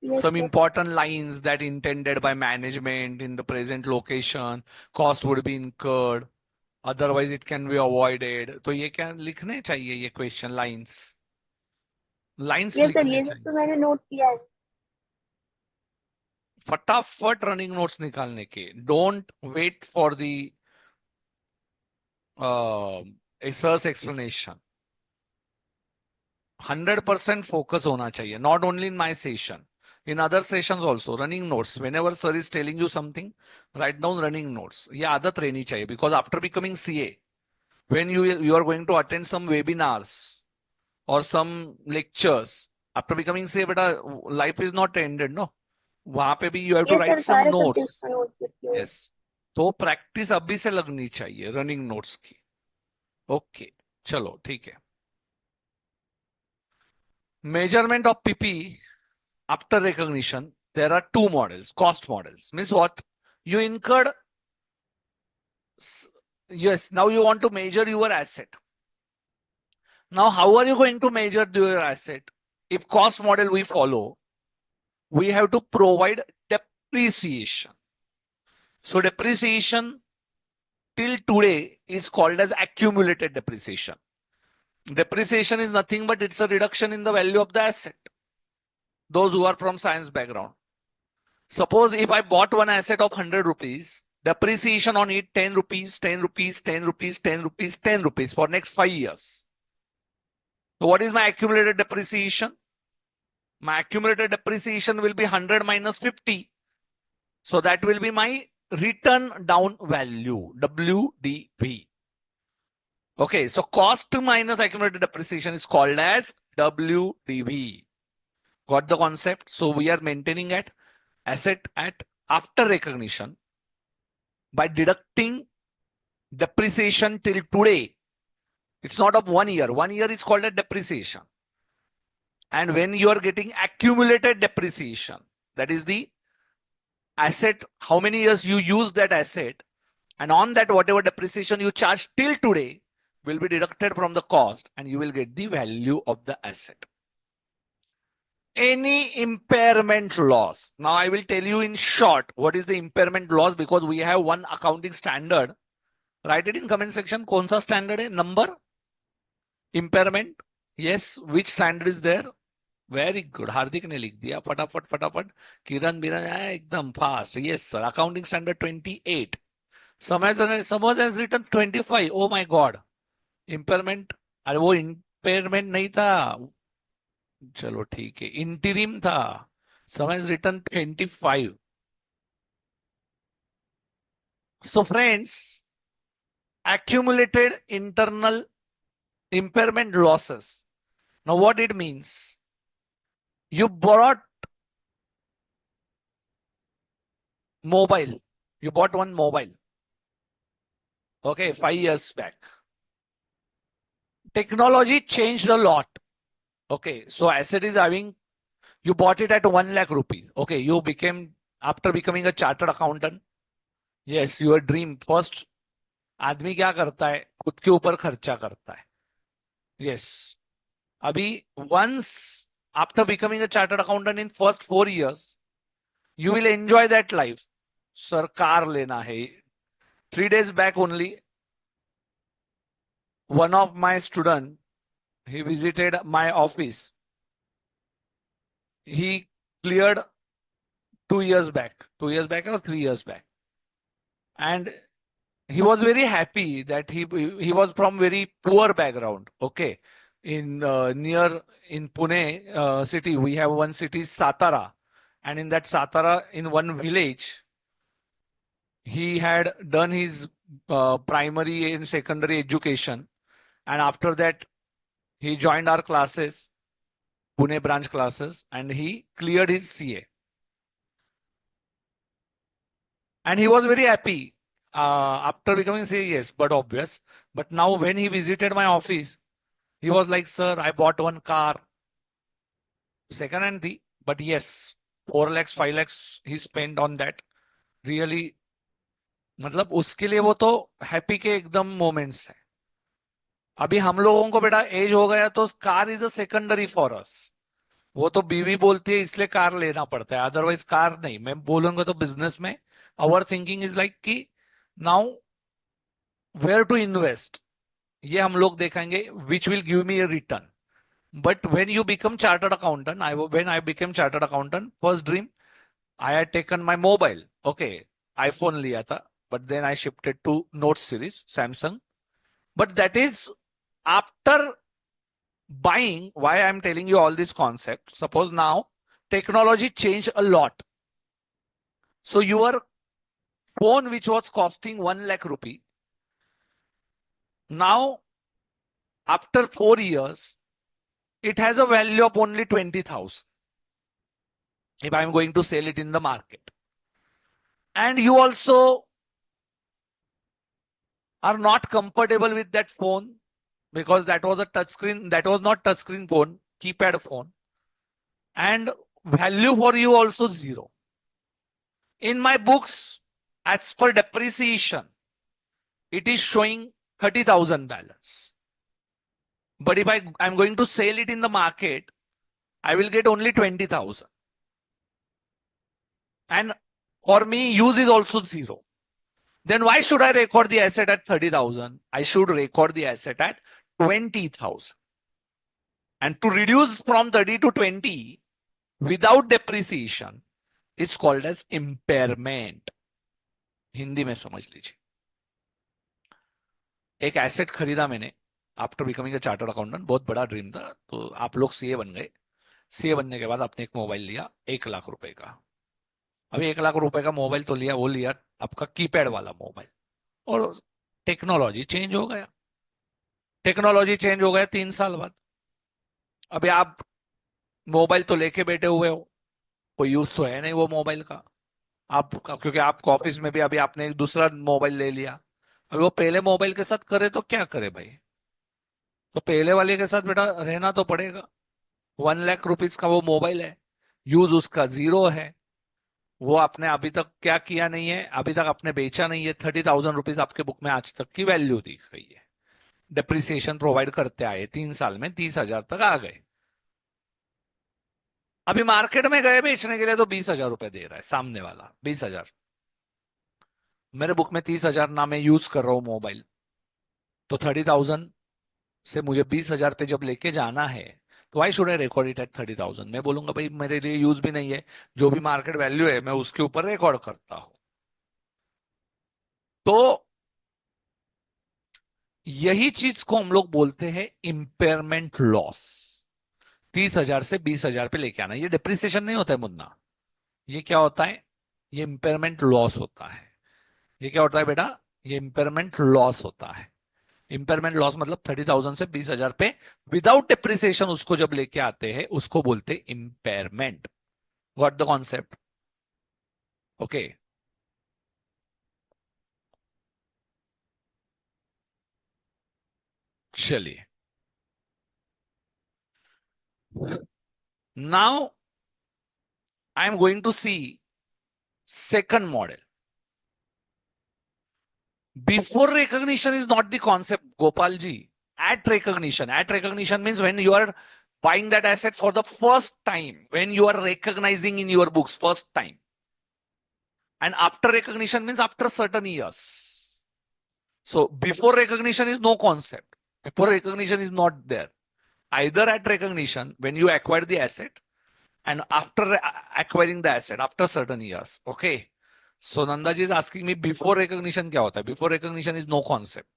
Yes, Some sir. important lines that intended by management in the present location, cost would be incurred, otherwise it can be avoided. तो ये क्या लिखने चाहिए, ये क्वेश्चन लाइंस Yes, sir. लिखने ये सब चाहिए. तो मैंने नोट किया है. फटाफट रनिंग नोट्स निकालने के. Don't wait for the research explanation. 100% focus होना चाहिए. Not only in my session, in other sessions also. Running notes. Whenever sir is telling you something, write down running notes. ये आदत रहनी चाहिए, because after becoming CA, when you are going to attend some webinars or some lectures, after becoming CA, बेटा life is not ended, no. वहां पे भी you have to Yes, write sir. some सारे notes. Subject का note करती हूँ. Yes. तो practice अभी से लगनी चाहिए रनिंग नोट्स की. ओके, चलो ठीक है. Measurement of PP after recognition, there are two models, cost models. Means what? You incurred, yes, now you want to measure your asset. Now, how are you going to measure your asset? If cost model we follow, we have to provide depreciation. So depreciation till today is called as accumulated depreciation. Depreciation is nothing but it's a reduction in the value of the asset. Those who are from science background. Suppose if I bought one asset of 100 rupees, depreciation on it 10 rupees, 10 rupees, 10 rupees, 10 rupees, 10 rupees for next 5 years. So what is my accumulated depreciation? My accumulated depreciation will be 100 minus 50. So that will be my return down value, WDV. Okay, so cost minus accumulated depreciation is called as WDV. Got the concept? So we are maintaining at asset at after recognition by deducting depreciation till today. It's not of 1 year. 1 year is called a depreciation. And when you are getting accumulated depreciation, that is the asset, how many years you use that asset, and on that whatever depreciation you charge till today will be deducted from the cost, and you will get the value of the asset. Any impairment loss. Now I will tell you in short what is the impairment loss, because we have one accounting standard. Write it in comment section. कौन सा standard है? Number? Impairment? Yes. Which standard is there? Very good. हार्दिक ने लिख दिया फटाफट फटाफट. किरण बिरन आया एकदम fast. Yes sir. Accounting standard 28. Samaj has written 25. Oh my god. Impairment. अरे वो impairment नहीं था. चलो ठीक है. Interim था. Samaj has written 25. So friends, accumulated internal impairment losses. Now what it means? You bought mobile. You bought one mobile. Okay, 5 years back. Technology changed a lot. Okay, so asset is having, you bought it at 1 lakh rupees. Okay, you became, after becoming a chartered accountant. Yes, your dream. First, आदमी क्या करता है? खुद के ऊपर खर्चा करता है. Yes. अभी once after becoming a chartered accountant in first 4 years, you will enjoy that life. Sir, car लेना है. 3 days back only, one of my student he visited my office. He cleared 2 years back, 2 years back or 3 years back. And he was very happy that he was from very poor background. Okay. In near in Pune city, we have one city, Satara. And in that Satara, in one village, he had done his primary and secondary education. And after that, he joined our classes, Pune branch classes, and he cleared his CA. And he was very happy after becoming CA, yes, but obvious. But now when he visited my office, he was like, sir, I bought one car, second hand थी, but yes, 4 lakhs, 5 lakhs he spent on that. Really, मतलब उसके लिए वो तो happy के एकदम moments है. अभी हम लोगों को बेटा एज हो गया तो car is a secondary for us. वो तो बीवी बोलती है इसलिए कार लेना पड़ता है, अदरवाइज कार नहीं. मैं बोलूंगा तो बिजनेस में आवर थिंकिंग इज लाइक कि नाउ वेयर टू इन्वेस्ट, ये हम लोग देखेंगे which will give me A return. But when you become chartered accountant, when I became chartered accountant, first dream, I had taken my mobile. Okay, iPhone लिया था, but then I shifted to Note series, Samsung. But that is after buying. Why I'm telling you all these concepts? Suppose now technology changed a lot. So your phone, which was costing 1 lakh rupee, now after 4 years, it has a value of only 20,000. If I'm going to sell it in the market. And you also are not comfortable with that phone because that was a touch screen, that was not touch screen phone, keypad phone. And value for you also zero. In my books, as per depreciation, it is showing 30,000 balance. But if I'm going to sell it in the market, I will get only 20,000. And for me, use is also zero. Then why should I record the asset at 30,000? I should record the asset at 20,000. And to reduce from 30 to 20 without depreciation, it's called as impairment. Hindi में समझ लीजिए. एक asset खरीदा मैंने after becoming a chartered accountant, बहुत बड़ा dream था. तो आप लोग सीए बन गए. सीए बनने के बाद आपने एक मोबाइल लिया 1 लाख रुपए का. अभी 1 लाख रुपए का मोबाइल तो लिया, वो लिया आपका कीपैड वाला मोबाइल. और टेक्नोलॉजी चेंज हो गया. टेक्नोलॉजी चेंज हो गया 3 साल बाद. अभी आप मोबाइल तो लेके बैठे हुए हो, कोई यूज तो है नहीं वो मोबाइल का. आप क्योंकि आपको ऑफिस में भी अभी आपने एक दूसरा मोबाइल ले लिया. अभी वो पहले मोबाइल के साथ करे तो क्या करे भाई. तो पहले वाले के साथ बेटा रहना तो पड़ेगा. 1 लाख रुपीज का वो मोबाइल है, यूज उसका जीरो है. वो आपने अभी तक क्या किया नहीं है, अभी तक आपने बेचा नहीं है. 30,000 रुपीज आपके बुक में आज तक की वैल्यू दिख रही है. डिप्रिसिएशन प्रोवाइड करते आए, 3 साल में 30,000 तक आ गए. अभी मार्केट में गए बेचने के लिए तो 20,000 रुपए दे रहा है सामने वाला. 20,000. मेरे बुक में 30,000 ना मैं यूज कर रहा हूं मोबाइल, तो 30,000 से मुझे 20,000 पे जब लेके जाना है, तो why should I record it at 30,000. मैं बोलूंगा भाई मेरे लिए यूज भी नहीं है, जो भी मार्केट वैल्यू है मैं उसके ऊपर रिकॉर्ड करता हूं. तो यही चीज को हम लोग बोलते हैं इंपेयरमेंट लॉस. 30,000 से 20,000 पे लेके आना, ये डिप्रिसिएशन नहीं होता है मुन्ना. ये क्या होता है, ये इंपेयरमेंट लॉस होता है. ये क्या होता है बेटा, ये इंपेयरमेंट लॉस होता है. इंपेयरमेंट लॉस मतलब 30,000 से 20,000 पे विदाउट डिप्रिसिएशन उसको जब लेके आते हैं उसको बोलते हैं impairment. What the concept. Okay. चलिए, now I am going to see second model. Before recognition is not the concept, Gopal ji. At recognition. At recognition means when you are buying that asset for the first time, when you are recognizing in your books first time. And after recognition means after certain years. So before recognition is no concept. Before recognition is not there. either at recognition when you acquire the asset and after acquiring the asset after certain years. Okay. So Nandaji is asking me before recognition kya hota hai? Before recognition is no concept.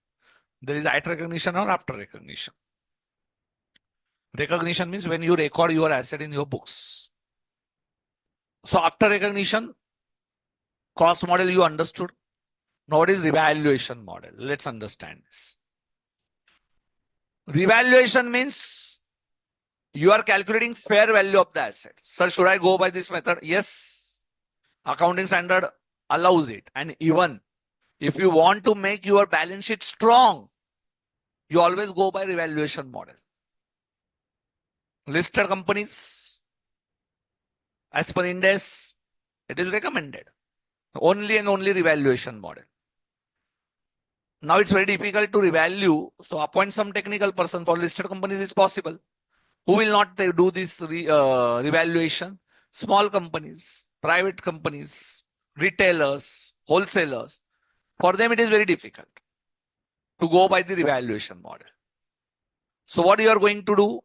There is at recognition or after recognition. Recognition means when you record your asset in your books. So after recognition, cost model you understood. Now what is revaluation model? Let's understand this. Revaluation means you are calculating fair value of the asset. Sir, should I go by this method? Yes. Accounting standard allows it. And even if you want to make your balance sheet strong, you always go by revaluation model. Listed companies, as per Ind AS, it is recommended. Only and only revaluation model. Now it's very difficult to revalue. So appoint some technical person. For listed companies is possible. Who will not do this revaluation? Small companies, private companies, retailers, wholesalers. For them it is very difficult to go by the revaluation model. So what you are going to do?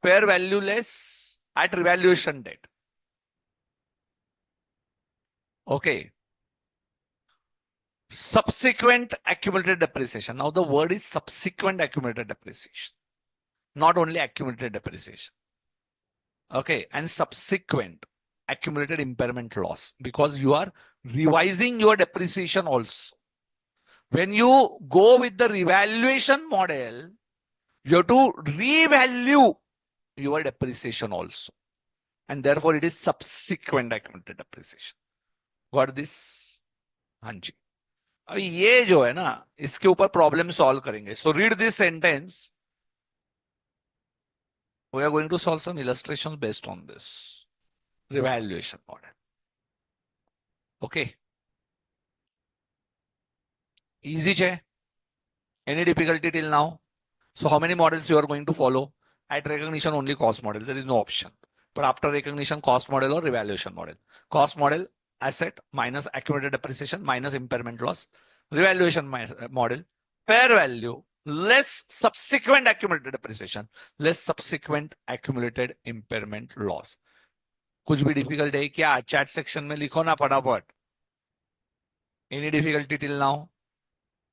Fair value less at revaluation date. Okay. Subsequent accumulated depreciation. Now the word is subsequent accumulated depreciation. Not only accumulated depreciation. Okay. And subsequent accumulated impairment loss, because you are revising your depreciation also. When you go with the revaluation model, you have to revalue your depreciation also. And therefore it is subsequent accumulated depreciation. Got this? हाँ जी. अभी ये जो है ना, इसके ऊपर problem solve करेंगे. So read this sentence. We are going to solve some illustrations based on this revaluation model. Okay. Easy, Jay. Any difficulty till now? So how many models you are going to follow? At recognition only cost model. There is no option. But after recognition, cost model or revaluation model. Cost model, asset minus accumulated depreciation minus impairment loss. Revaluation model, fair value less subsequent accumulated depreciation less subsequent accumulated impairment loss. कुछ भी difficult है क्या? Chat section में लिखो ना फटाफट. Any difficulty till now?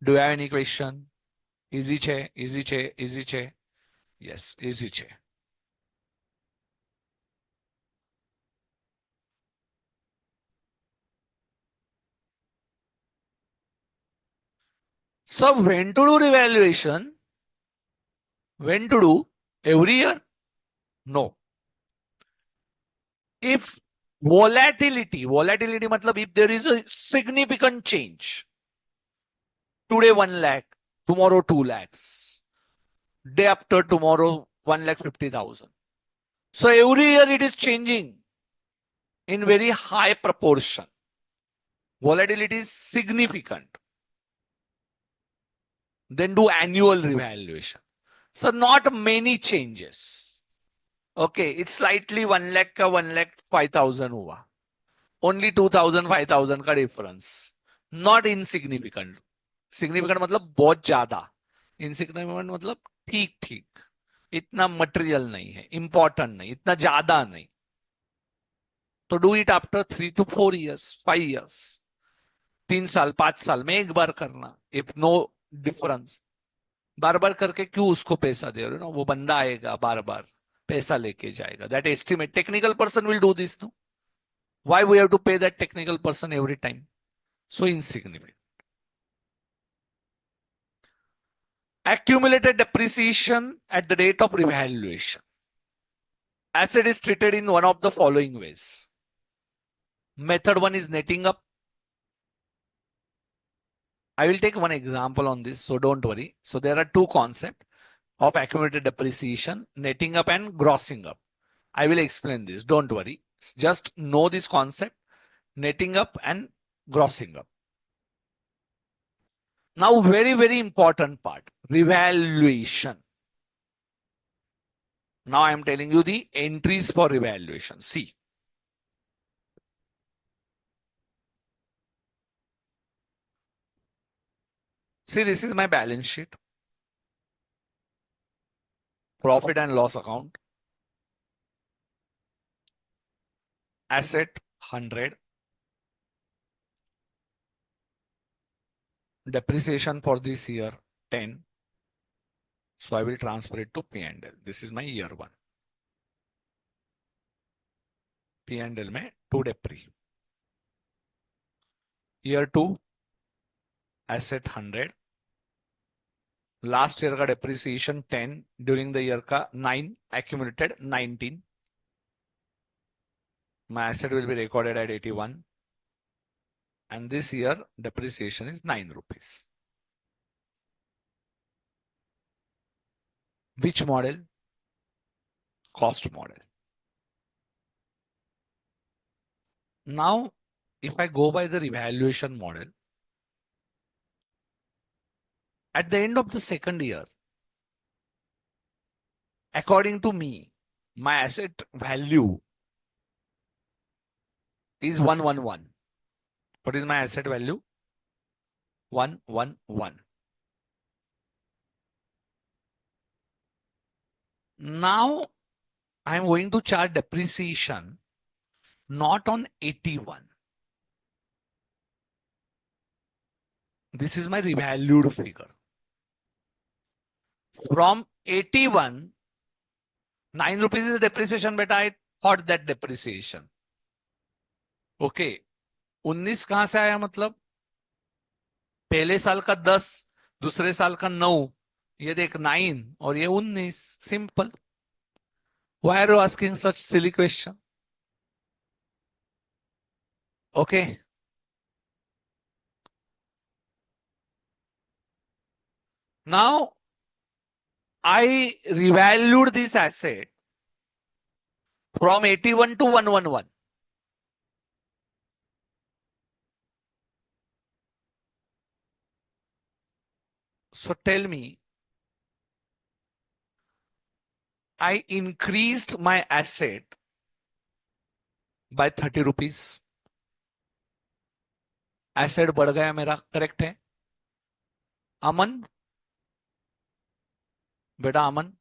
Do you have any question? Easy che, easy che, easy che. Yes, easy che. So when to do revaluation? When to do? Every year? No. If volatility matlab if there is a significant change. Today 1 lakh, tomorrow 2 lakhs. Day after tomorrow 1,50,000. So every year it is changing in very high proportion. Volatility is significant. Then do annual revaluation. So not many changes. Okay, it's slightly 1 lakh ka 1,05,000 hua. Only 2,000, 5,000 का difference. Not insignificant. Significant मतलब बहुत ज्यादा. Insignificant मतलब ठीक ठीक. इतना material नहीं है. Important नहीं. इतना ज्यादा नहीं. तो do it after 3 to 4 years, 5 years. 3 साल, 5 साल में एक बार करना. If no difference. बार बार करके क्यों उसको पैसा दे रहे हो ना? वो बंदा आएगा बार बार पैसा लेके जाएगा. That estimate. Technical person will do this, no? Why we have to pay that technical person every time? So insignificant. Accumulated depreciation at the date of revaluation. Asset is treated in one of the following ways. Method 1 is netting up. I will take one example on this, so don't worry. So there are two concepts of accumulated depreciation, netting up and grossing up. I will explain this, don't worry. Just know this concept, netting up and grossing up. Now, very, very important part, revaluation. Now I am telling you the entries for revaluation. See. See, this is my balance sheet. Profit and loss account. Asset 100. Depreciation for this year 10. So I will transfer it to P&L. This is my year 1. P&L में 2 depre. Year 2 asset 100. Last year का depreciation 10. During the year का 9. Accumulated 19. My asset will be recorded at 81. And this year depreciation is 9 rupees. Which model? Cost model. Now, if I go by the revaluation model, at the end of the second year, according to me, my asset value is 111. What is my asset value? 111. Now, I am going to charge depreciation not on 81. This is my revalued figure. From 81, 9 rupees is depreciation, but I thought that depreciation. Okay. 19 कहां से आया मतलब? पहले साल का 10, दूसरे साल का 9, ये देख 9 और ये 19. Simple. Why are you asking such silly question? Okay. Now, I revalued this asset from 81 to 111. So tell me, I increased my asset by 30 rupees. Asset बढ़ गया मेरा, करेक्ट है? अमन, बेटा अमन,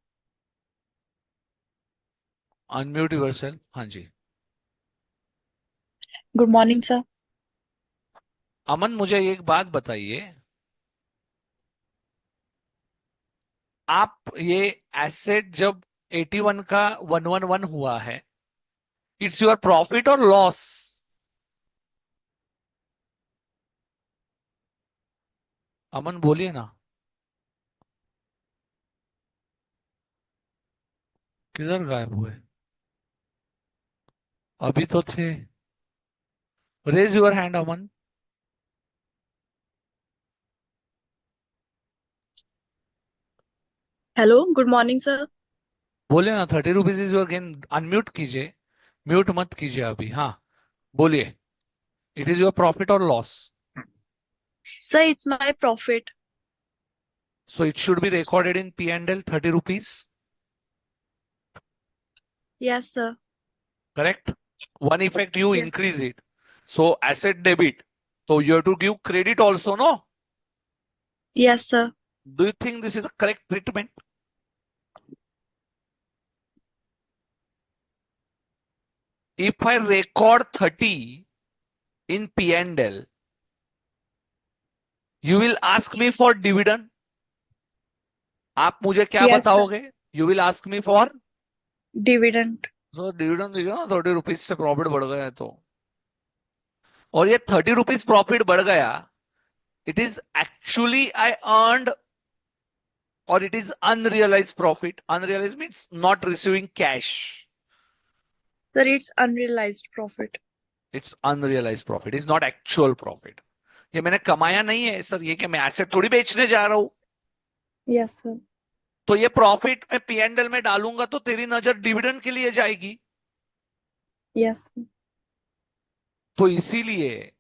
अनम्यूट योरसेल्फ. हाँ जी. Good morning sir. अमन, मुझे एक बात बताइए, आप ये एसेट जब 81 का 111 हुआ है, इट्स योर प्रॉफिट और लॉस? अमन बोलिए ना, किधर गायब हुए? अभी तो थे. Raise your hand Aman. Hello, good morning sir. बोलिए ना, 30 rupees is your gain. Unmute कीजिए, म्यूट मत कीजिए अभी. हाँ बोलिए. इट इज योर प्रॉफिट और loss? Sir, it's my profit. So it should be recorded in P&L 30 rupees. Yes sir. Correct? One effect, you Yes. increase it. So asset debit. So you have to give credit also, no? Yes sir. Do you think this is the correct treatment? If I record 30 in P&L, you will ask me for dividend. आप मुझे क्या Yes, sir. बताओगे? You will ask me for dividend. so dividend दीजिए ना. 30 rupees से profit बढ़ गया है तो, और ये 30 रुपीज प्रॉफिट बढ़ गया, it is actually I earned, or it is unrealized profit. Unrealized means not receiving cash. Sir, it's unrealised profit. It's unrealized profit. It's not actual profit. ये मैंने कमाया नहीं है सर, ये क्या मैं एसेट थोड़ी बेचने जा रहा हूं. Yes sir. तो ये प्रॉफिट मैं P&L में डालूंगा तो तेरी नजर डिविडेंड के लिए जाएगी. यस. तो इसीलिए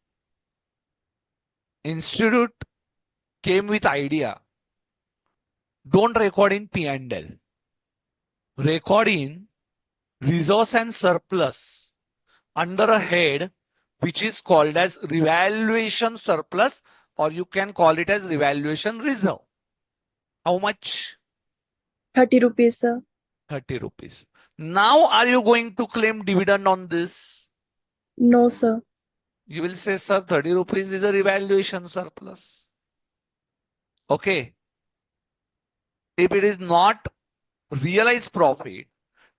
institute came with idea, don't record in P&L, record in resource and surplus under a head which is called as revaluation surplus, or you can call it as revaluation reserve. How much? 30 rupees sir. 30 rupees. Now, are you going to claim dividend on this? No, sir. You will say, sir, 30 rupees is a revaluation surplus. Okay. If it is not realized profit,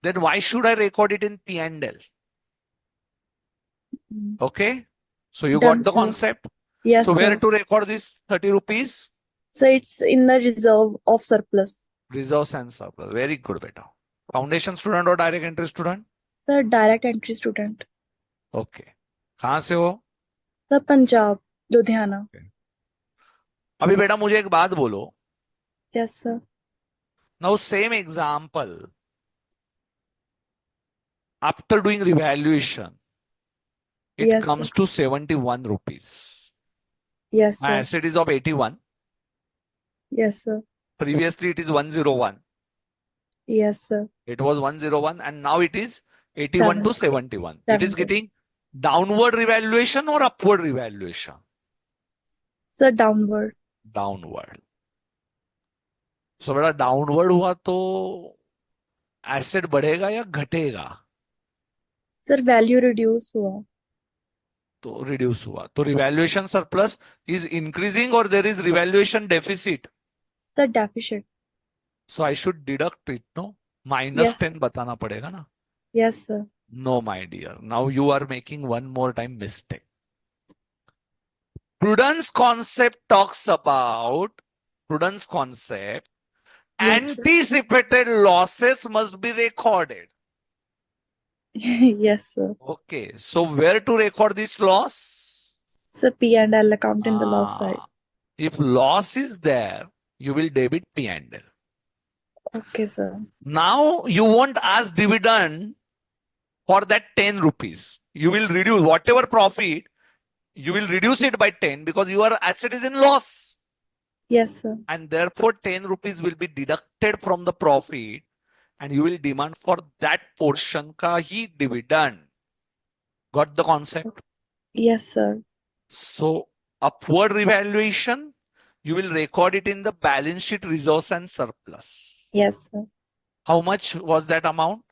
then why should I record it in P&L? Okay. So you got Done, the sir. concept? Yes, So where sir. to record this 30 rupees? So it's in the reserve of surplus. Reserves and surplus. Very good, beta. Foundation student or direct entry student? The direct entry student. Okay. कहाँ से हो? The Punjab, Ludhiana. अभी बेटा मुझे एक बात बोलो. Yes, sir. Now same example. After doing revaluation, it Yes, comes sir. to 71 rupees. Yes, My sir. asset is of 81. Yes, sir. Previously it is 101. Yes, sir. It was 101 and now it is 81 to 71. It is 70. getting downward revaluation or upward revaluation? Sir, downward. Downward. So बेटा downward हुआ तो asset बढ़ेगा या घटेगा? Sir, value reduce हुआ. तो reduce हुआ. तो रिवैल्यूएशन सरप्लस इज इंक्रीजिंग और there is revaluation deficit. Sir, deficit. So I should deduct it. No, -10 Yes. बताना पड़ेगा ना. Yes, sir. No, my dear. Now you are making one more time mistake. Prudence concept talks about prudence concept. Yes, sir. Anticipated losses must be recorded. Yes, sir. Okay. So where to record this loss? Sir, P&L account in the loss side. If loss is there, you will debit P&L. Okay, sir. Now you won't ask dividend for that 10 rupees. You will reduce whatever profit, you will reduce it by 10 because your asset is in loss. Yes, sir. And therefore 10 rupees will be deducted from the profit and you will demand for that portion ka hi dividend. Got the concept? Yes, sir. So upward revaluation, you will record it in the balance sheet reserves and surplus. Yes, sir. How much was that amount?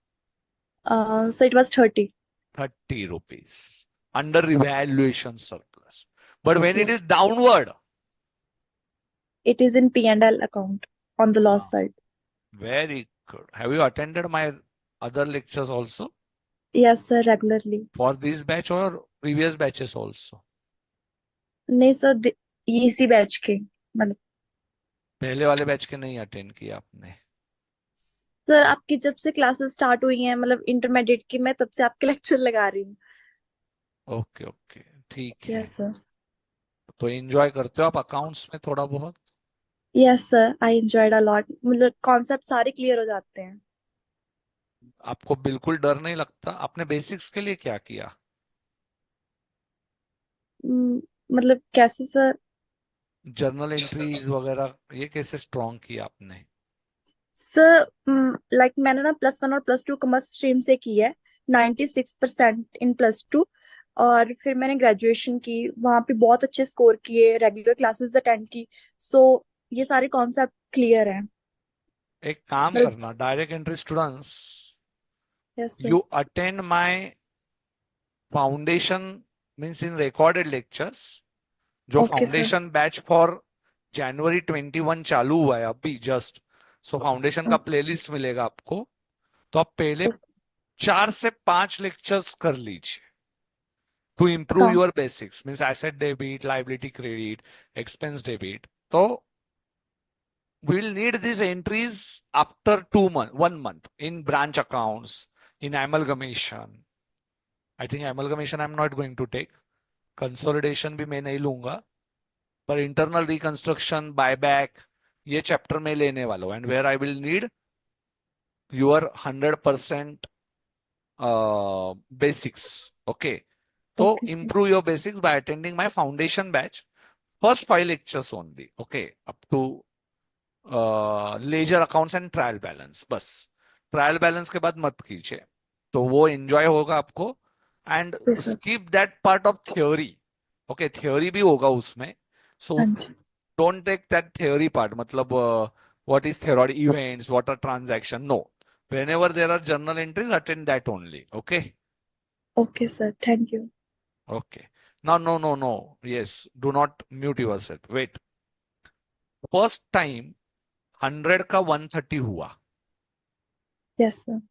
So it was 30. 30 rupees under revaluation surplus. But when it Yes. is downward, It is in P&L account on the loss side. very good. Have you attended my other lectures also Yes, sir, regularly. for this batch or previous batches also? नहीं sir ये इसी batch के मतलब पहले वाले batch के नहीं attend किया आपने? सर आपकी जब से क्लासेस स्टार्ट हुई हैं मतलब इंटरमीडिएट की मैं तब से आपके लेक्चर लगा रही हूँ. ओके ओके ठीक है. Yes sir. तो एंजॉय करते हो आप अकाउंट्स में थोड़ा बहुत? Yes sir, I enjoyed a lot. मतलब कॉन्सेप्ट सारे क्लियर हो जाते हैं. आपको बिल्कुल डर नहीं लगता? आपने बेसिक्स के लिए क्या किया? मतलब कैसे सर? जर्नल एंट्रीज वगैरह ये कैसे स्ट्रॉन्ग किया आपने? सर लाइक मैंने ना +1 और +2 कॉमर्स स्ट्रीम से की है. 96% इन +2 और फिर मैंने ग्रेजुएशन की वहां पे बहुत अच्छे स्कोर किए, रेगुलर क्लासेस अटेंड की. सो ये सारे कॉन्सेप्ट क्लियर हैं. एक काम करना, direct entry students, yes you attend my foundation means in recorded lectures. जो Okay, foundation batch for January 21 चालू हुआ है अभी जस्ट. सो फाउंडेशन का प्लेलिस्ट मिलेगा आपको. तो आप पहले 4 से 5 लेक्चर्स कर लीजिए to improve your basics means asset debit, liability credit, expense debit. तो we will need these entries after 1 month in branch accounts, in amalgamation. I think amalgamation I'm not going to take. Consolidation भी मैं नहीं लूंगा. पर internal reconstruction, buyback ये chapter में लेने वाला हूं. And where I will need your 100% basics. Okay. तो improve your basics by attending my foundation batch. First 5 lectures only. Okay. Up to ledger accounts and trial balance. बस trial balance के बाद मत कीजिए. तो वो एंजॉय होगा आपको. And skip that part of theory. Okay, theory भी होगा उसमें. So don't take that theory part. मतलब what is theory, events, what are transaction. No, Whenever there are journal entries, attend that only. Okay. Okay, sir. Thank you. Okay. Now, no. Yes. Do not mute yourself. Wait. First time 100 का 130 हुआ. Yes, sir.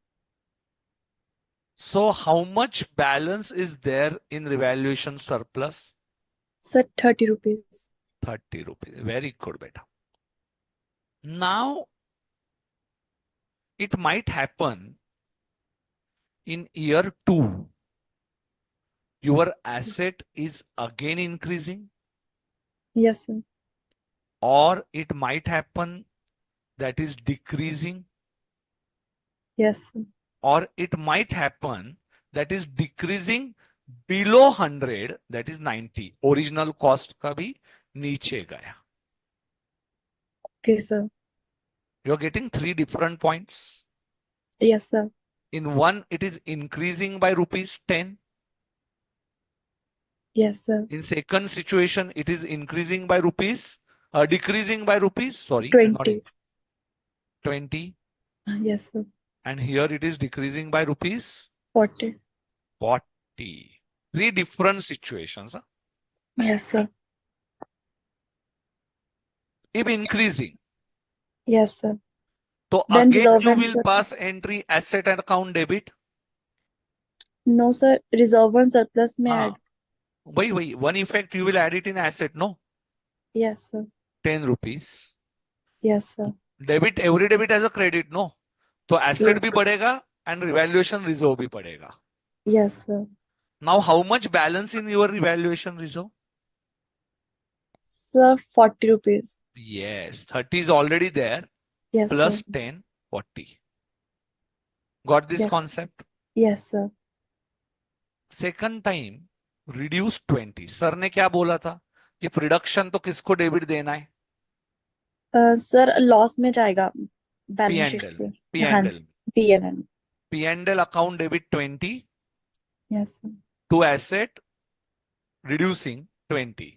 So how much balance is there in revaluation surplus? Sir, 30 rupees. 30 rupees. Very good, beta. Now, it might happen in year 2. Your asset is again increasing, Yes, sir. or it might happen that is decreasing, Yes, sir. or it might happen that is decreasing below 100, that is 90. Original cost का भी नीचे गया. Okay, sir. You're getting 3 different points. Yes, sir. In one, it is increasing by rupees 10. Yes, sir. In second situation, it is increasing by rupees, decreasing by rupees, sorry, 20. 20. Yes, sir. And here it is decreasing by rupees 40. 40. 3 different situations. Huh? Yes, sir. If increasing, Yes, sir. so Then again reserve you and will surplus. pass entry asset and account debit. No, sir. Reserve and surplus may add. Wait. One effect you will add it in asset, no? Yes, sir. 10 rupees. Yes, sir. Debit, every debit as a credit, no? तो asset Yes. भी बढ़ेगा and revaluation reserve भी बढ़ेगा. Yes, sir. Now, how much balance in your revaluation reserve? Sir, 40 rupees. Yes, 30 is already there. Yes, Plus sir. 10, 40. Got this Yes. concept? Yes, sir. Second time, reduce 20. Sir ने क्या बोला था कि production तो किसको debit देना है? Sir loss में जाएगा बैलेंस शीट P&L. पे. P&L. P&L. P&L account debit 20 Yes, sir. to asset reducing 20.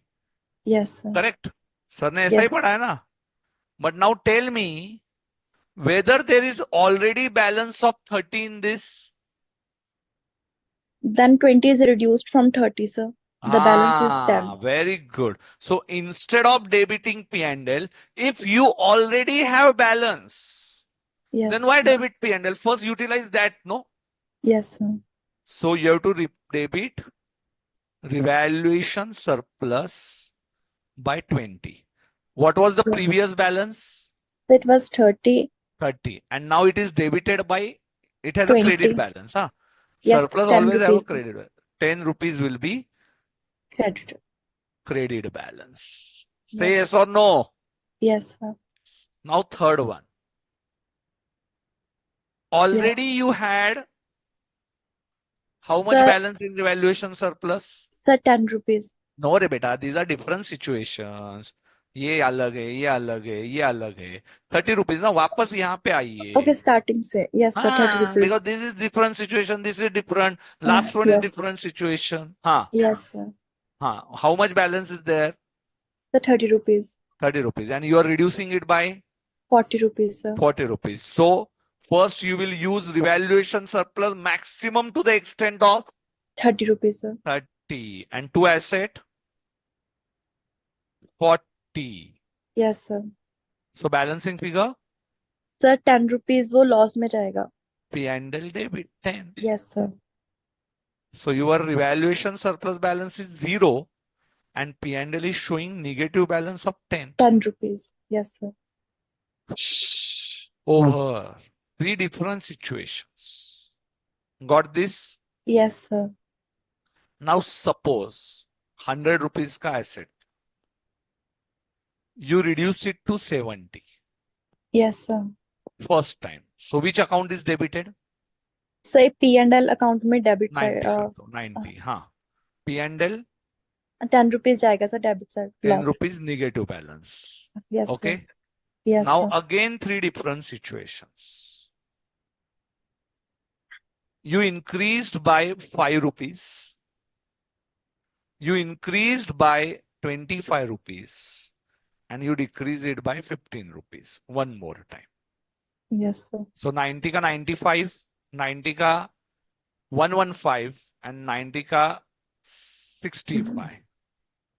Yes, sir. Correct? Sir ने ऐसा ही Yes. पढ़ा है ना? But now tell me whether there is already balance of 30 in this. Then 20 is reduced from 30, sir. The balance is 10. Very good. So instead of debiting P&L, if you already have balance, Yes. then why debit P&L? First utilize that, no? Yes, sir. So you have to debit revaluation surplus by 20. What was the previous balance? It was 30. 30. And now it is debited by, it has 20. a credit balance. Huh? Yes, Surplus 10 always have a rupees. credit balance. 10 rupees will be Credit. balance. Say Yes. yes or no. Yes, sir. Now third one. Already you had how much Sir- balance in revaluation surplus? Sir, 10 rupees. No re beta, these are different situations. ये अलग है, ये अलग है, ये अलग है. 30 rupees ना वापस यहाँ पे आइए. Okay, starting से. Yes, sir, 30 rupees. Because this is different situation, this is different. Last one is yeah. different situation. हाँ. Yes, sir. हाँ. How much balance is there? Sir, 30 rupees. 30 rupees. And you are reducing it by? 40 rupees, sir. 40 rupees. So, first you will use revaluation surplus maximum to the extent of? 30 rupees, sir. 30. And to asset? 40. Yes, sir. So, balancing figure? Sir, 10 rupees वो loss में जाएगा. P&L debit 10. Yes, sir. So, your revaluation surplus balance is 0 and P&L is showing negative balance of 10. 10 rupees. Yes, sir. Over 3 different situations. Got this? Yes, sir. Now, suppose 100 rupees ka asset. You reduce it to 70. Yes, sir. First time. So, which account is debited? Say P&L account में debit 90 side. 90. हाँ. P&L 10 rupees जाएगा sir debit side. 10 Loss. rupees negative balance. Yes, Okay. sir. Yes, Now sir. again 3 different situations. You increased by 5 rupees. You increased by 25 rupees. And you decrease it by 15 rupees. One more time. Yes, sir. So 90 का 95, 90 का 115 and 90 का 65.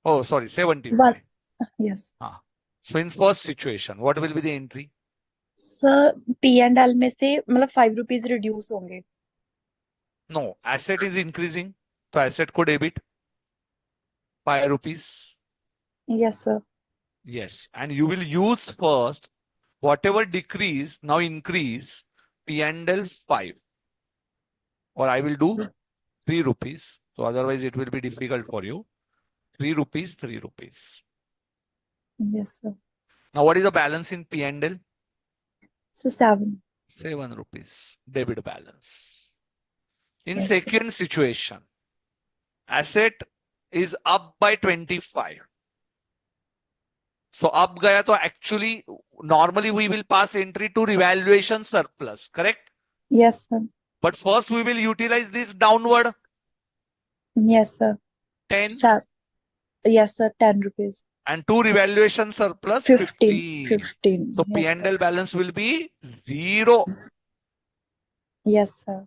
Oh, sorry, 75. Yes. So in first situation, what will be the entry? Sir P&L में से मतलब 5 rupees reduce होंगे. No, asset is increasing. तो asset को debit 5 rupees. Yes, sir. Yes, and you will use first whatever decrease, now increase P&L 5. Or I will do 3 rupees. So otherwise it will be difficult for you. 3 rupees, 3 rupees. Yes, sir. Now what is the balance in P&L? So 7. 7 rupees debit balance. In Yes, second situation, asset is up by 25. So up gaya to actually normally we will pass entry to revaluation surplus, correct? Yes, sir. But first we will utilize this downward Yes, sir. 10 Yes, sir. 10 rupees. and to revaluation surplus 15. 15. So Yes, P&L sir. balance will be 0 Yes, sir.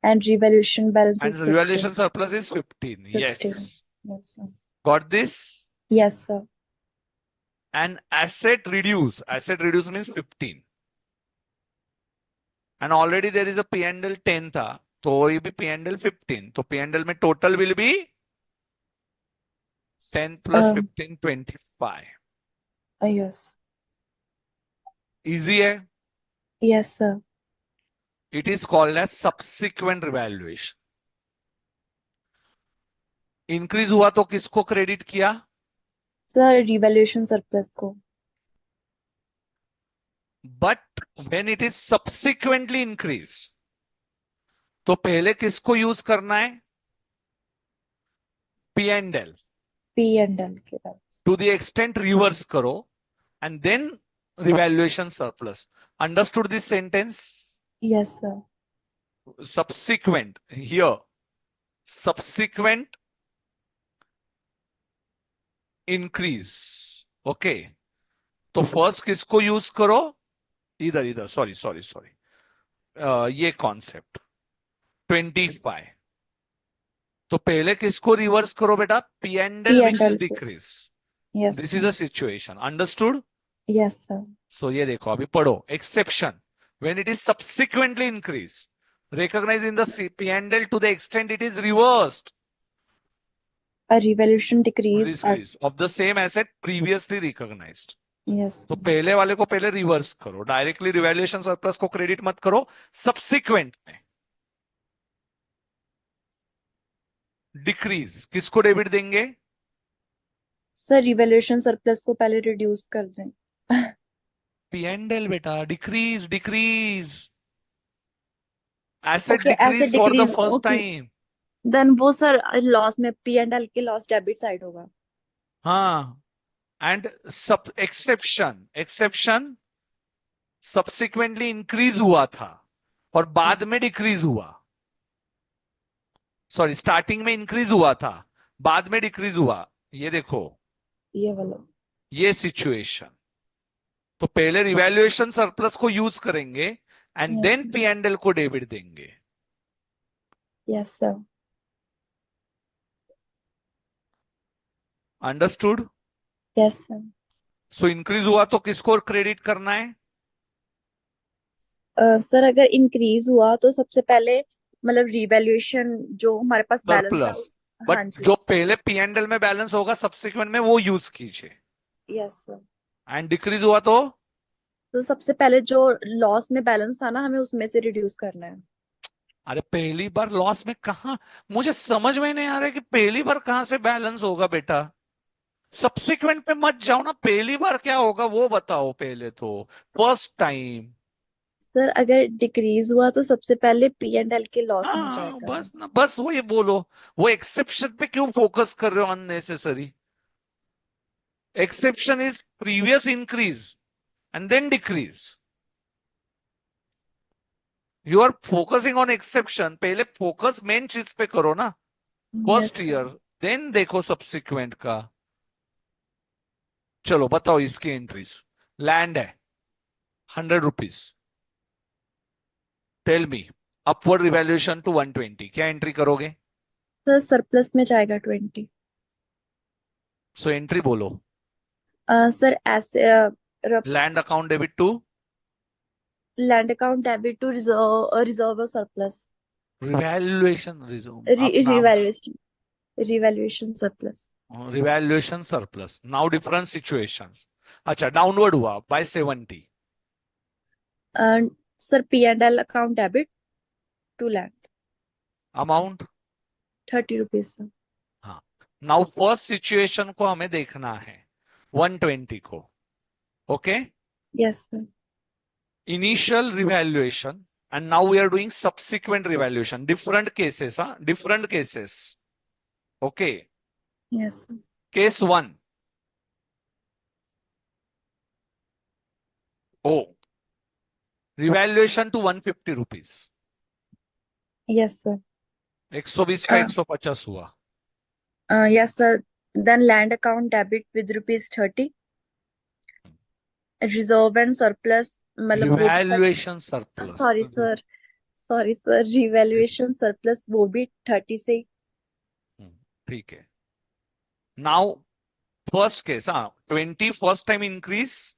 And revaluation balance and is revaluation 15. surplus is 15. 15. Yes. Yes, sir. Got this? Yes, sir. And asset reduce. Asset reduce means 15. And already there is a P&L 10 था. तो ये भी P&L 15. तो P&L में total will be 10 plus 15, 25. Yes. Easy है? Yes, sir. It is called as subsequent revaluation. Increase हुआ तो किसको credit किया? Sir, revaluation surplus को. But when it is subsequently increased, तो पहले किसको यूज करना है? P&L. P&L के balance. To the extent reverse करो and then revaluation surplus. Understood this sentence? Yes, sir. Subsequent here. Subsequent increase. Okay. तो first किसको यूज करो? इधर इधर सॉरी सॉरी सॉरी ये कॉन्सेप्ट 25. तो पहले किसको रिवर्स करो बेटा? P&L which is P&L को. decrease. Yes, This sir. is the situation. Understood? Yes, sir. So ये देखो अभी पढ़ो. Exception. When it is subsequently increased, recognize in the P&L to the extent it is reversed. A revaluation decrease. Decrease of the same asset previously recognized. Yes. तो पहले वाले को पहले reverse करो. डायरेक्टली रिवैल्यूएशन सरप्लस को credit मत करो. Subsequent में डिक्रीज किसको डेबिट देंगे? सर रिवैल्यूएशन सरप्लस को पहले रिड्यूस कर दें. P&L बेटा. Decrease decrease asset Okay, asset decrease for the decrease. First Okay. Time. Then वो सर लॉस में P&L के लॉस डेबिट साइड होगा. हाँ. एंड सब एक्सेप्शन सब्सिक्वेंटली इंक्रीज हुआ था और बाद में डिक्रीज हुआ. सॉरी स्टार्टिंग में इंक्रीज हुआ था बाद में डिक्रीज हुआ. ये देखो ये वाला. ये सिचुएशन. तो पहले रिवैल्यूएशन सरप्लस को यूज करेंगे एंड देन P&L को डेबिट देंगे. Yes sir. Understood? Yes sir. So increase हुआ तो किसको क्रेडिट करना है? सर अगर इंक्रीज हुआ तो सबसे पहले मतलब रिवैल्यूएशन जो हमारे पास बैलेंस था. सरप्लस. बट जो पहले P&L में बैलेंस होगा सब्सिक्वेंट में वो यूज कीजिए. Yes sir. एंड डिक्रीज हुआ तो सबसे पहले जो लॉस में बैलेंस था ना हमें उसमें से रिड्यूस करना है. अरे पहली बार लॉस में कहा? मुझे समझ में नहीं आ रहा है कि पहली बार कहां से बैलेंस होगा बेटा. सब्सिक्वेंट पे मत जाओ ना. पहली बार क्या होगा वो बताओ पहले. तो फर्स्ट टाइम. सर अगर डिक्रीज हुआ तो सबसे पहले P&L के लॉस में हाँ जाएगा. बस ना बस वो ये बोलो. वो एक्सेप्शन पे क्यों फोकस कर रहे हो unnecessary? Exception is previous increase and then decrease. You are focusing on exception. पहले फोकस मेन चीज पे करो ना. फर्स्ट ईयर देन देखो सब्सिक्वेंट का. चलो बताओ इसकी एंट्रीज. लैंड है 100 rupees. Tell me, upward revaluation to 120, क्या एंट्री करोगे? सर सरप्लस में जाएगा 20। सो एंट्री बोलो। सर ऐसे land account debit to land account debit to reserve surplus. Revaluation reserve, आप नाम revaluation revaluation surplus. Revaluation surplus. Now different situations. अच्छा, डाउनवर्ड हुआ by 70। Sir P&L account debit to land amount 30 rupees sir. हाँ। Now first situation को हमें देखना है, 120 को। Okay, yes sir. Initial revaluation and now we are doing subsequent revaluation, different cases, different cases. Okay, yes sir. case 1, revaluation to 150 rupees. Yes sir. 120 का 150 हुआ। Yes sir. Then land account debit with rupees 30। Reserve and surplus मतलब वो भी revaluation surplus, sorry sir revaluation surplus वो भी 30 से ही। ठीक है। Now first case, 20 first time increase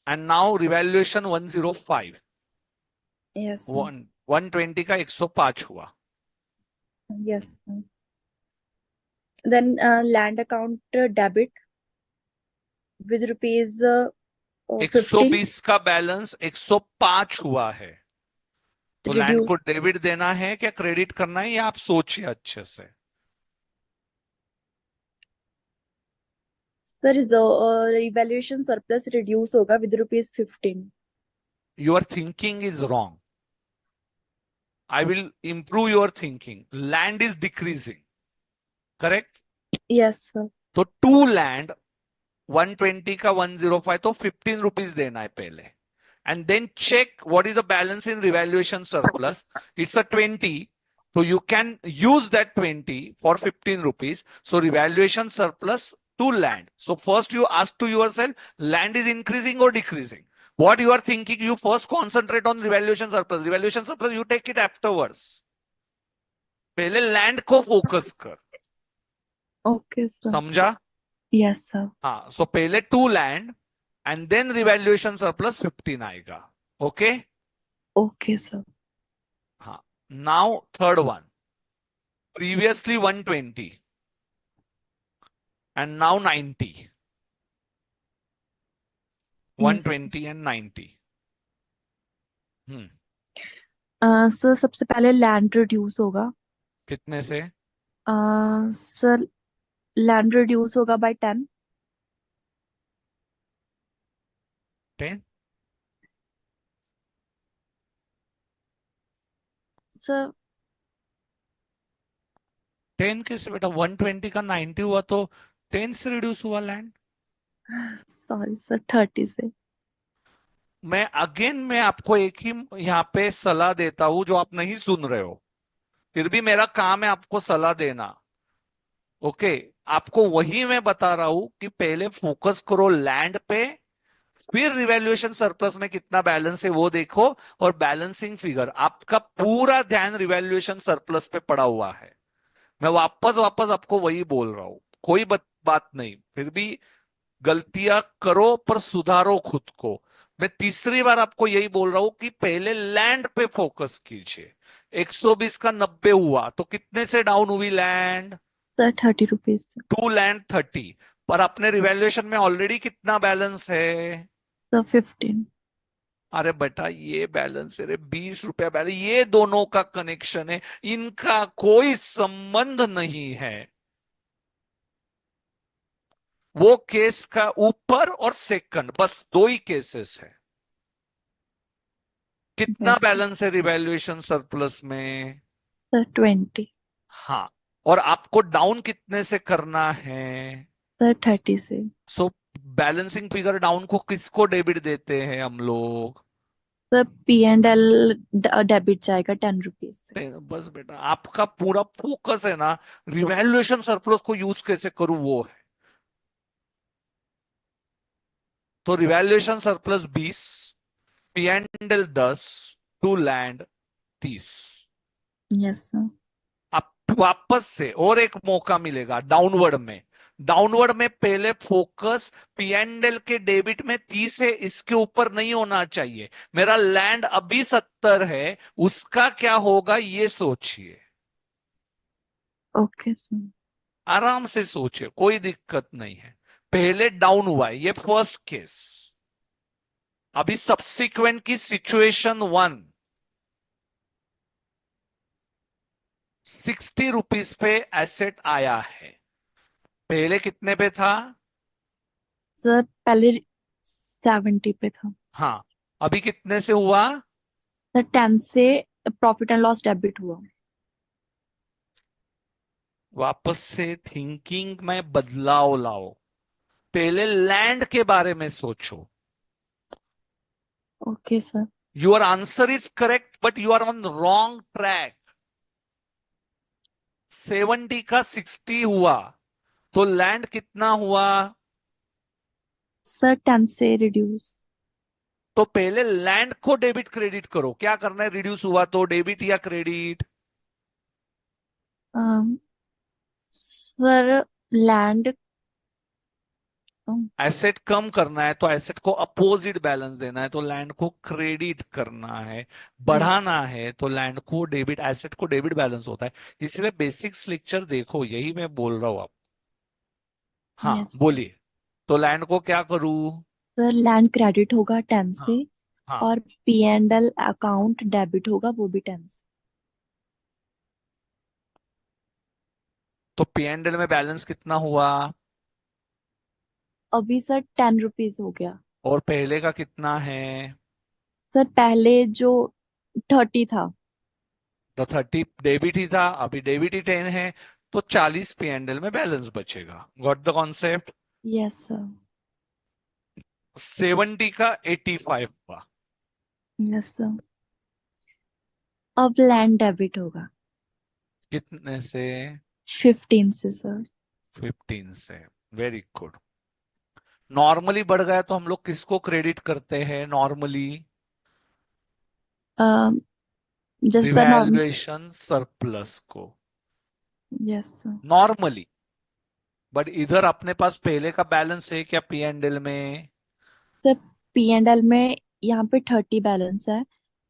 and now revaluation 105। Yes 120 का 105 हुआ। Yes then land account debit with rupees 15 120 का बैलेंस 105 हुआ है, तो लैंड को रिड्यूस। डेबिट देना है क्या क्रेडिट करना है, या आप सोचिए अच्छे से। सर रिवैल्यूएशन सरप्लस रिड्यूस होगा with rupees 15। Your thinking is wrong, I will improve your thinking. Land is decreasing, correct? Yes sir. तो टू लैंड 120 का 105, तो 15 रुपीज देना है पहले, and then check what is the balance in revaluation surplus. It's a 20, so you can use that 20 for 15 rupees. So revaluation surplus to land. So first you ask to yourself, land is increasing or decreasing? What you are thinking, you first concentrate on revaluation surplus. Revaluation surplus you take it afterwards. पहले land को focus कर। Okay sir. समझा? Yes sir. हाँ, so पहले टू land and then revaluation surplus 15 आएगा। Okay okay sir. हाँ, now third one, previously 120 and now 90, 120 and 90। Sir सबसे पहले लैंड रिड्यूस होगा। कितने से? सर लैंड रिड्यूस होगा बाय 10। 10? सर 10 कैसे बेटा? 120 का 90 हुआ तो 10 से रिड्यूस हुआ लैंड। सॉरी सर 30 से। मैं आपको एक ही यहाँ पे सलाह देता हूं जो आप नहीं सुन रहे हो, फिर भी मेरा काम है आपको सलाह देना। ओके, आपको वही मैं बता रहा हूं कि पहले फोकस करो लैंड पे, फिर रिवैल्यूएशन सरप्लस में कितना बैलेंस है वो देखो, और बैलेंसिंग फिगर। आपका पूरा ध्यान रिवैल्यूएशन सरप्लस पे पड़ा हुआ है। मैं वापस वापस आपको वही बोल रहा हूं, कोई बात नहीं, फिर भी गलतियां करो पर सुधारो खुद को। मैं तीसरी बार आपको यही बोल रहा हूं कि पहले लैंड पे फोकस कीजिए। 120 का 90 हुआ तो कितने से डाउन हुई लैंड? सर 30 रुपीज से। टू लैंड 30, पर अपने रिवैल्यूएशन में ऑलरेडी कितना बैलेंस है? सर 15। अरे बेटा, ये बैलेंस है रे, 20 रुपया बैलेंस, ये दोनों का कनेक्शन है, इनका कोई संबंध नहीं है। वो केस का ऊपर और सेकंड, बस दो ही केसेस है। कितना बैलेंस है रिवैल्यूएशन सरप्लस में? सर 20। हाँ, और आपको डाउन कितने से करना है? सर 30 से। सो बैलेंसिंग फिगर डाउन को किसको डेबिट देते हैं हम लोग? सर P&L डेबिट जाएगा 10 रुपीज से। बस बेटा, आपका पूरा फोकस है ना रिवैल्यूएशन सरप्लस को यूज कैसे करूं वो है। तो revaluation surplus 20, P&L 10, to land 30। Yes sir. अब वापस से और एक मौका मिलेगा डाउनवर्ड में। डाउनवर्ड में पहले फोकस P&L के डेबिट में 30 है, इसके ऊपर नहीं होना चाहिए। मेरा लैंड अभी 70 है, उसका क्या होगा ये सोचिए। Okay sir. आराम से सोचिए, कोई दिक्कत नहीं है। पहले डाउन हुआ है, ये फर्स्ट केस। अभी सब्सिक्वेंट की सिचुएशन 1, 60 रुपीज पे एसेट आया है। पहले कितने पे था? सर पहले 70 पे था। हाँ, अभी कितने से हुआ? सर 10 से प्रॉफिट एंड लॉस डेबिट हुआ। वापस से थिंकिंग में बदलाव लाओ। पहले लैंड के बारे में सोचो। Okay sir. Your answer is correct but you are on wrong track. 70 का 60 हुआ तो लैंड कितना हुआ? सर 10 से रिड्यूस। तो पहले लैंड को डेबिट क्रेडिट करो। क्या करना है? रिड्यूस हुआ तो डेबिट या क्रेडिट? Sir land. एसेट कम करना है तो एसेट को अपोजिट बैलेंस देना है, तो लैंड को क्रेडिट करना है। बढ़ाना है तो लैंड को डेबिट, एसेट को डेबिट बैलेंस होता है। इसलिए बेसिक्स लेक्चर देखो, यही मैं बोल रहा हूं आप। हाँ यस। बोलिए। तो लैंड को क्या करूं? सर लैंड क्रेडिट होगा 10 हाँ। से। हाँ, और P&L अकाउंट डेबिट होगा वो भी 10 से। तो P&L में बैलेंस कितना हुआ? अभी सर 10 रुपीज हो गया। और पहले का कितना है? सर पहले जो 30 था। तो 30 डेबिट ही था, अभी डेबिट ही 10 है, तो 40 P&L में बैलेंस बचेगा। Got the concept? Yes sir. 70 का 85 हुआ। Yes sir. अब लैंड डेबिट होगा कितने से? 15 से सर। 15 से। Very good. नॉर्मली बढ़ गया तो हम लोग किसको क्रेडिट करते हैं normally? Just sir normal. Revaluation surplus को, यस सर। नॉर्मली। बट इधर अपने पास पहले का बैलेंस है क्या P&L में? सर P&L में यहाँ पे 30 बैलेंस है।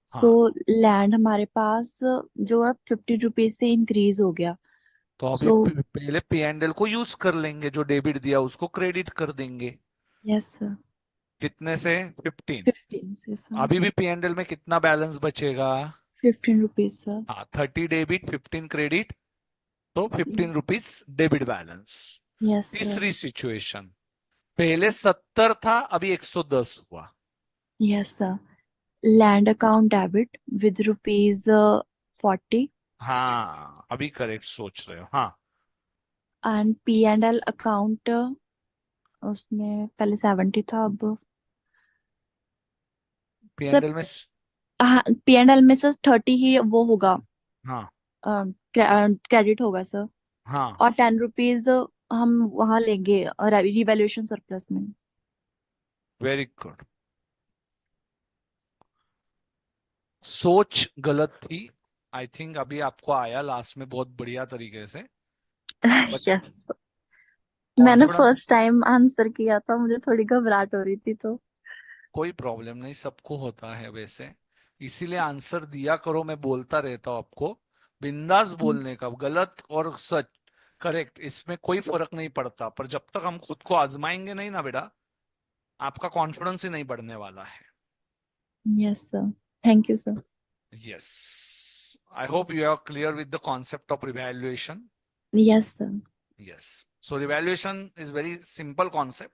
सो हाँ, लैंड हमारे पास जो है 50 रुपीज से इंक्रीज हो गया। तो अभी सो पहले P&L को यूज कर लेंगे, जो डेबिट दिया उसको क्रेडिट कर देंगे। Yes sir. कितने से? 15। 15 से सर। अभी भी P&L में कितना बैलेंस बचेगा? 15 रुपीज सर। हाँ, 30 डेबिट 15 क्रेडिट, तो 15 rupees debit balance. Yes sir. तीसरी सिचुएशन, पहले 70 था, अभी 110 हुआ। Yes sir. Land account debit with rupees 40। हाँ, अभी करेक्ट सोच रहे हो। हाँ, एंड P&L अकाउंट उसमें पहले 70 था अब। सर P&L में हाँ P&L में सर 30 ही वो होगा। हाँ। क्रेडिट होगा सर। हाँ, और 10 रुपीज हम वहां लेंगे रिवैल्यूएशन सरप्लस में। Very good. सोच गलत थी, आई थिंक। अभी आपको आया लास्ट में बहुत बढ़िया तरीके से। But yes. मैंने कॉन्फिडेंस, फर्स्ट टाइम आंसर किया था, मुझे थोड़ी घबराहट हो रही थी तो। कोई प्रॉब्लम नहीं, सबको होता है वैसे। इसीलिए आंसर दिया करो, मैं बोलता रहता हूं आपको। बिंदास बोलने का, गलत और सच करेक्ट इसमें कोई फर्क नहीं पड़ता। पर जब तक हम खुद को आजमाएंगे नहीं ना बेटा, आपका कॉन्फिडेंस ही नहीं बढ़ने वाला है। Yes sir. Thank you sir. Yes, I hope you are clear with the concept of revaluation. Yes sir. Yes. So revaluation is very simple concept.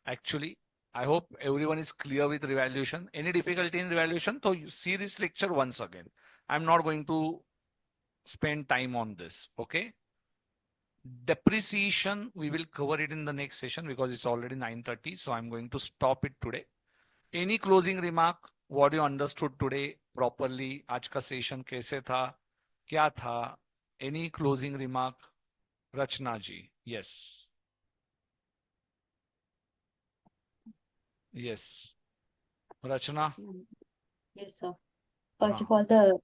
Actually, I hope everyone is clear with revaluation. Any difficulty in revaluation? So you see this lecture once again. I'm not going to spend time on this. Okay. Depreciation, we will cover it in the next session because it's already 9:30. So I'm going to stop it today. Any closing remark? What you understood today properly? आज का session कैसे था? क्या था? Any closing remark? Rachna ji, yes. Yes. Rachna, Yes, sir. First of all the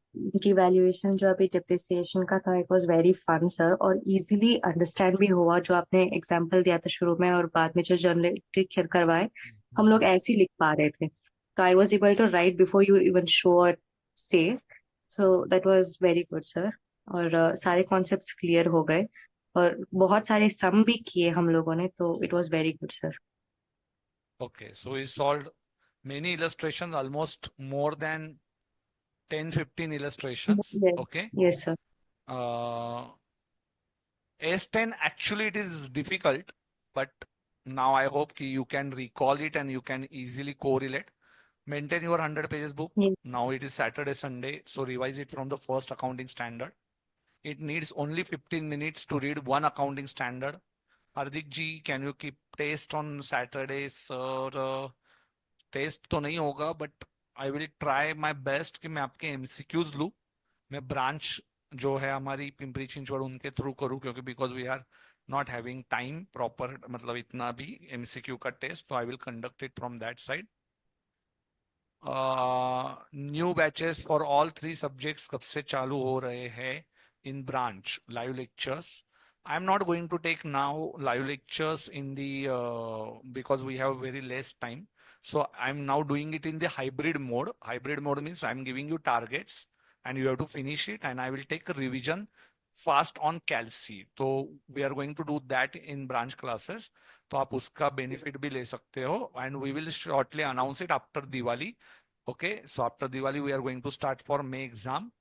revaluation जो अभी depreciation का था, it was very fun sir, और इजीली अंडरस्टैंड भी हुआ। जो आपने एग्जांपल दिया था शुरू में और बाद में जो जनरेट करवाए, हम लोग ऐसे ही लिख पा रहे थे। तो I was able to write before you even show और से। So that was very good sir. और सारे कॉन्सेप्ट्स क्लियर हो गए और बहुत सारे सम भी किए हम लोगों ने, तो it was very good sir. Okay, so we solved many illustrations, almost more than 10, 15 illustrations. Okay. Yes sir. Uh, S10 actually it is difficult, but now I hope ki you can recall it and you can easily correlate. Maintain your 100 pages book. Yes. Now it is Saturday, Sunday, so revise it from the first accounting standard. It needs only 15 minutes to read one accounting standard. Hardik ji, can you keep test on Saturdays, sir? Test तो नहीं होगा but I will try my best कि मैं आपके MCQs लूं। मैं branch जो है हमारी पिंपरी चिंचवड़ उनके थ्रू करूं, क्योंकि because we are not having time proper, मतलब इतना भी एमसीक्यू का टेस्ट, तो I will conduct it from that side. New batches for all 3 subjects कब से चालू हो रहे हैं इन branch live lectures? I am not going to take now live lectures in the because we have very less time, so I'm now doing it in the hybrid mode. Hybrid mode means I'm giving you targets and you have to finish it, and I will take a revision fast on calci. तो we are going to do that in branch classes, तो आप उसका benefit भी ले सकते हो, and we will shortly announce it after Diwali. Okay, so after Diwali we are going to start for May exam,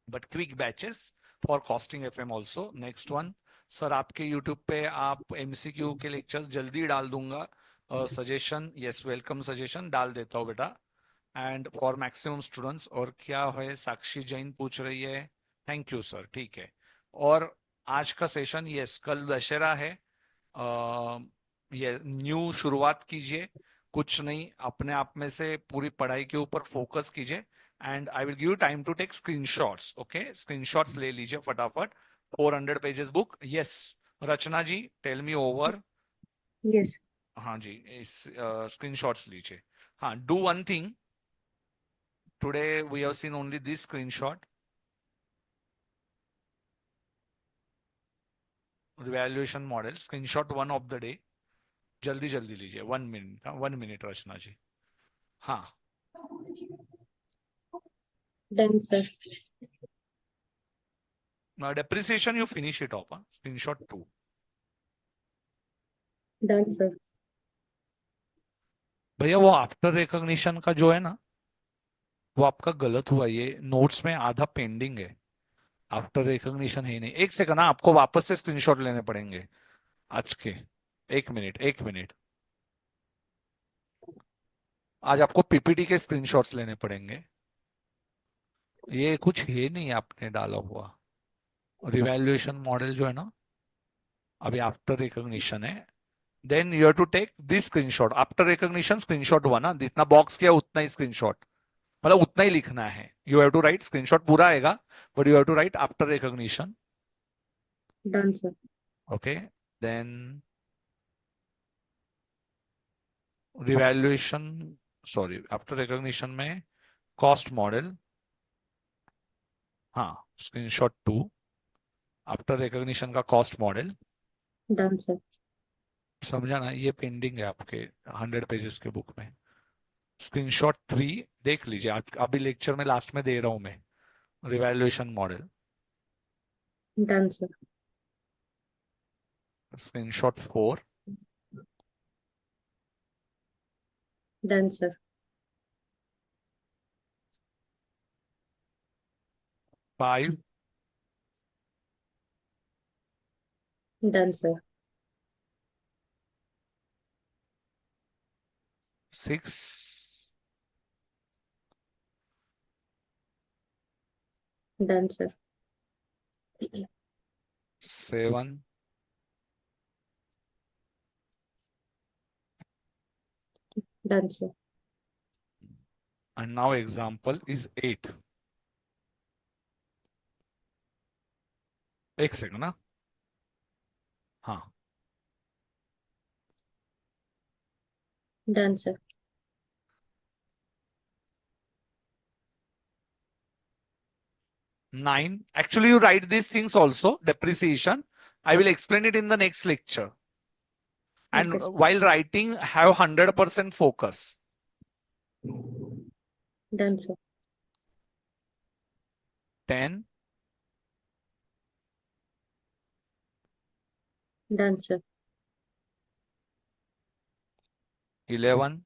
but quick batches for costing FM also. Next one, sir आपके YouTube पे आप MCQ के lectures जल्दी डाल दूंगा। Suggestion, yes welcome, suggestion डाल देता हूँ बेटा, एंड फॉर मैक्सिमम स्टूडेंट्स। और क्या है, साक्षी जैन पूछ रही है, थैंक यू सर, ठीक है। और आज का सेशन, यस कल दशहरा है, ये न्यू शुरुआत कीजिए, कुछ नहीं, अपने आप में से पूरी पढ़ाई के ऊपर फोकस कीजिए, and I will give you time to take screenshots. Okay, screenshots ले लीजिए फटाफट। 400 pages book, yes. Rachna ji tell me over. Yes. हाँ जी, इस स्क्रीनशॉट्स लीजिए। हाँ, do one thing, today we have seen only this screenshot, revaluation model, screenshot one of the day, जल्दी जल्दी लीजिए, 1 मिनट, 1 मिनट रचना जी। हाँ, Done sir. depreciation you finish it off, screenshot 2। Done sir. भैया वो आफ्टर रिकॉग्निशन का जो है ना, वो आपका गलत हुआ, ये नोट्स में आधा पेंडिंग है, आफ्टर रिकॉग्निशन है ही नहीं। एक सेकंड, आपको वापस से स्क्रीनशॉट लेने पड़ेंगे आज के। 1 मिनट, 1 मिनट, आज आपको पीपीटी के स्क्रीनशॉट्स लेने पड़ेंगे, ये कुछ है नहीं आपने डाला हुआ। रिवैल्यूएशन मॉडल जो है ना, अभी आफ्टर रिकॉग्निशन है, then you have to take this screenshot after recognition, screenshot हुआ ना, जितना बॉक्स किया उतना ही स्क्रीनशॉट, मतलब उतना ही लिखना है। You have to write, screenshot पूरा आएगा but you have to write after recognition. Done sir. Okay, then revaluation, sorry after recognition में कॉस्ट मॉडल, हाँ स्क्रीनशॉट 2, आफ्टर रिकॉग्निशन का कॉस्ट मॉडल। Done sir. समझा ना, ये पेंडिंग है आपके 100 पेजेस के बुक में। स्क्रीनशॉट 3 देख लीजिए, अभी लेक्चर में लास्ट में दे रहा हूं मैं, revaluation model. Done sir. Screenshot 4, Done sir. 5, Done sir. 6, Done sir. 7, Done sir. and now example is 8। एक सेकंड ना, हाँ Done sir. 9. Actually, you write these things also, depreciation. I will explain it in the next lecture. And Okay, sir. while writing, have 100% focus. Done, sir. 10. Done, sir. 11.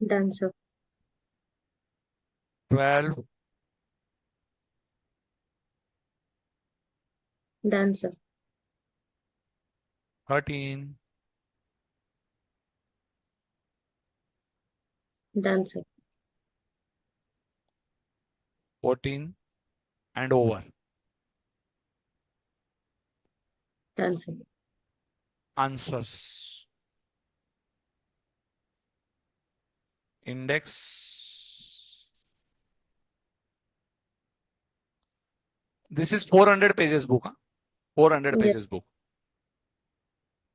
Done, sir. 12. Done, sir. 13. Done, sir. 14. And over. Done, sir. Answers. Index. This is 400 pages book. 400 Yes. pages book.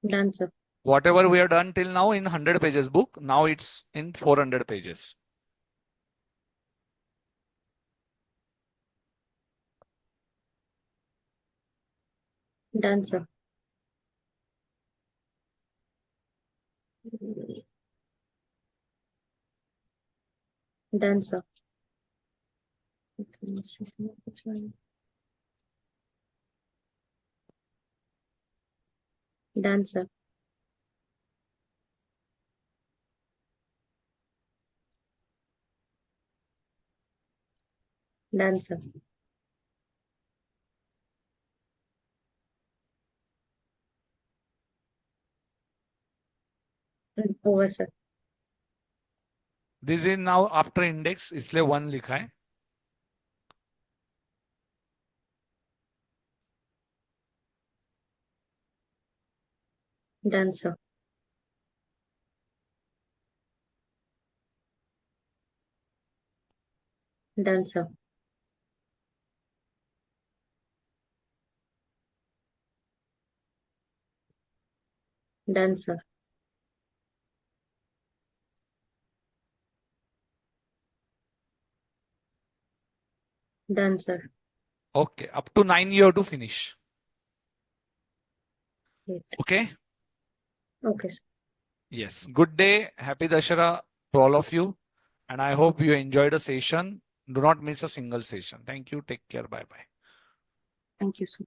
Done, sir. Whatever we have done till now in 100 pages book, now it's in 400 pages. Done, sir. Done, sir. Done, sir. Done, sir. Over, sir. This is now after index, इसलिए 1 लिखा है. Done, sir. Done, sir. Done, sir. Done, sir. Okay, up to 9 you have to finish. Great. Okay? Okay, sir. Yes. Good day. Happy Dashara to all of you. And I hope you enjoyed the session. Do not miss a single session. Thank you. Take care. Bye-bye. Thank you, sir.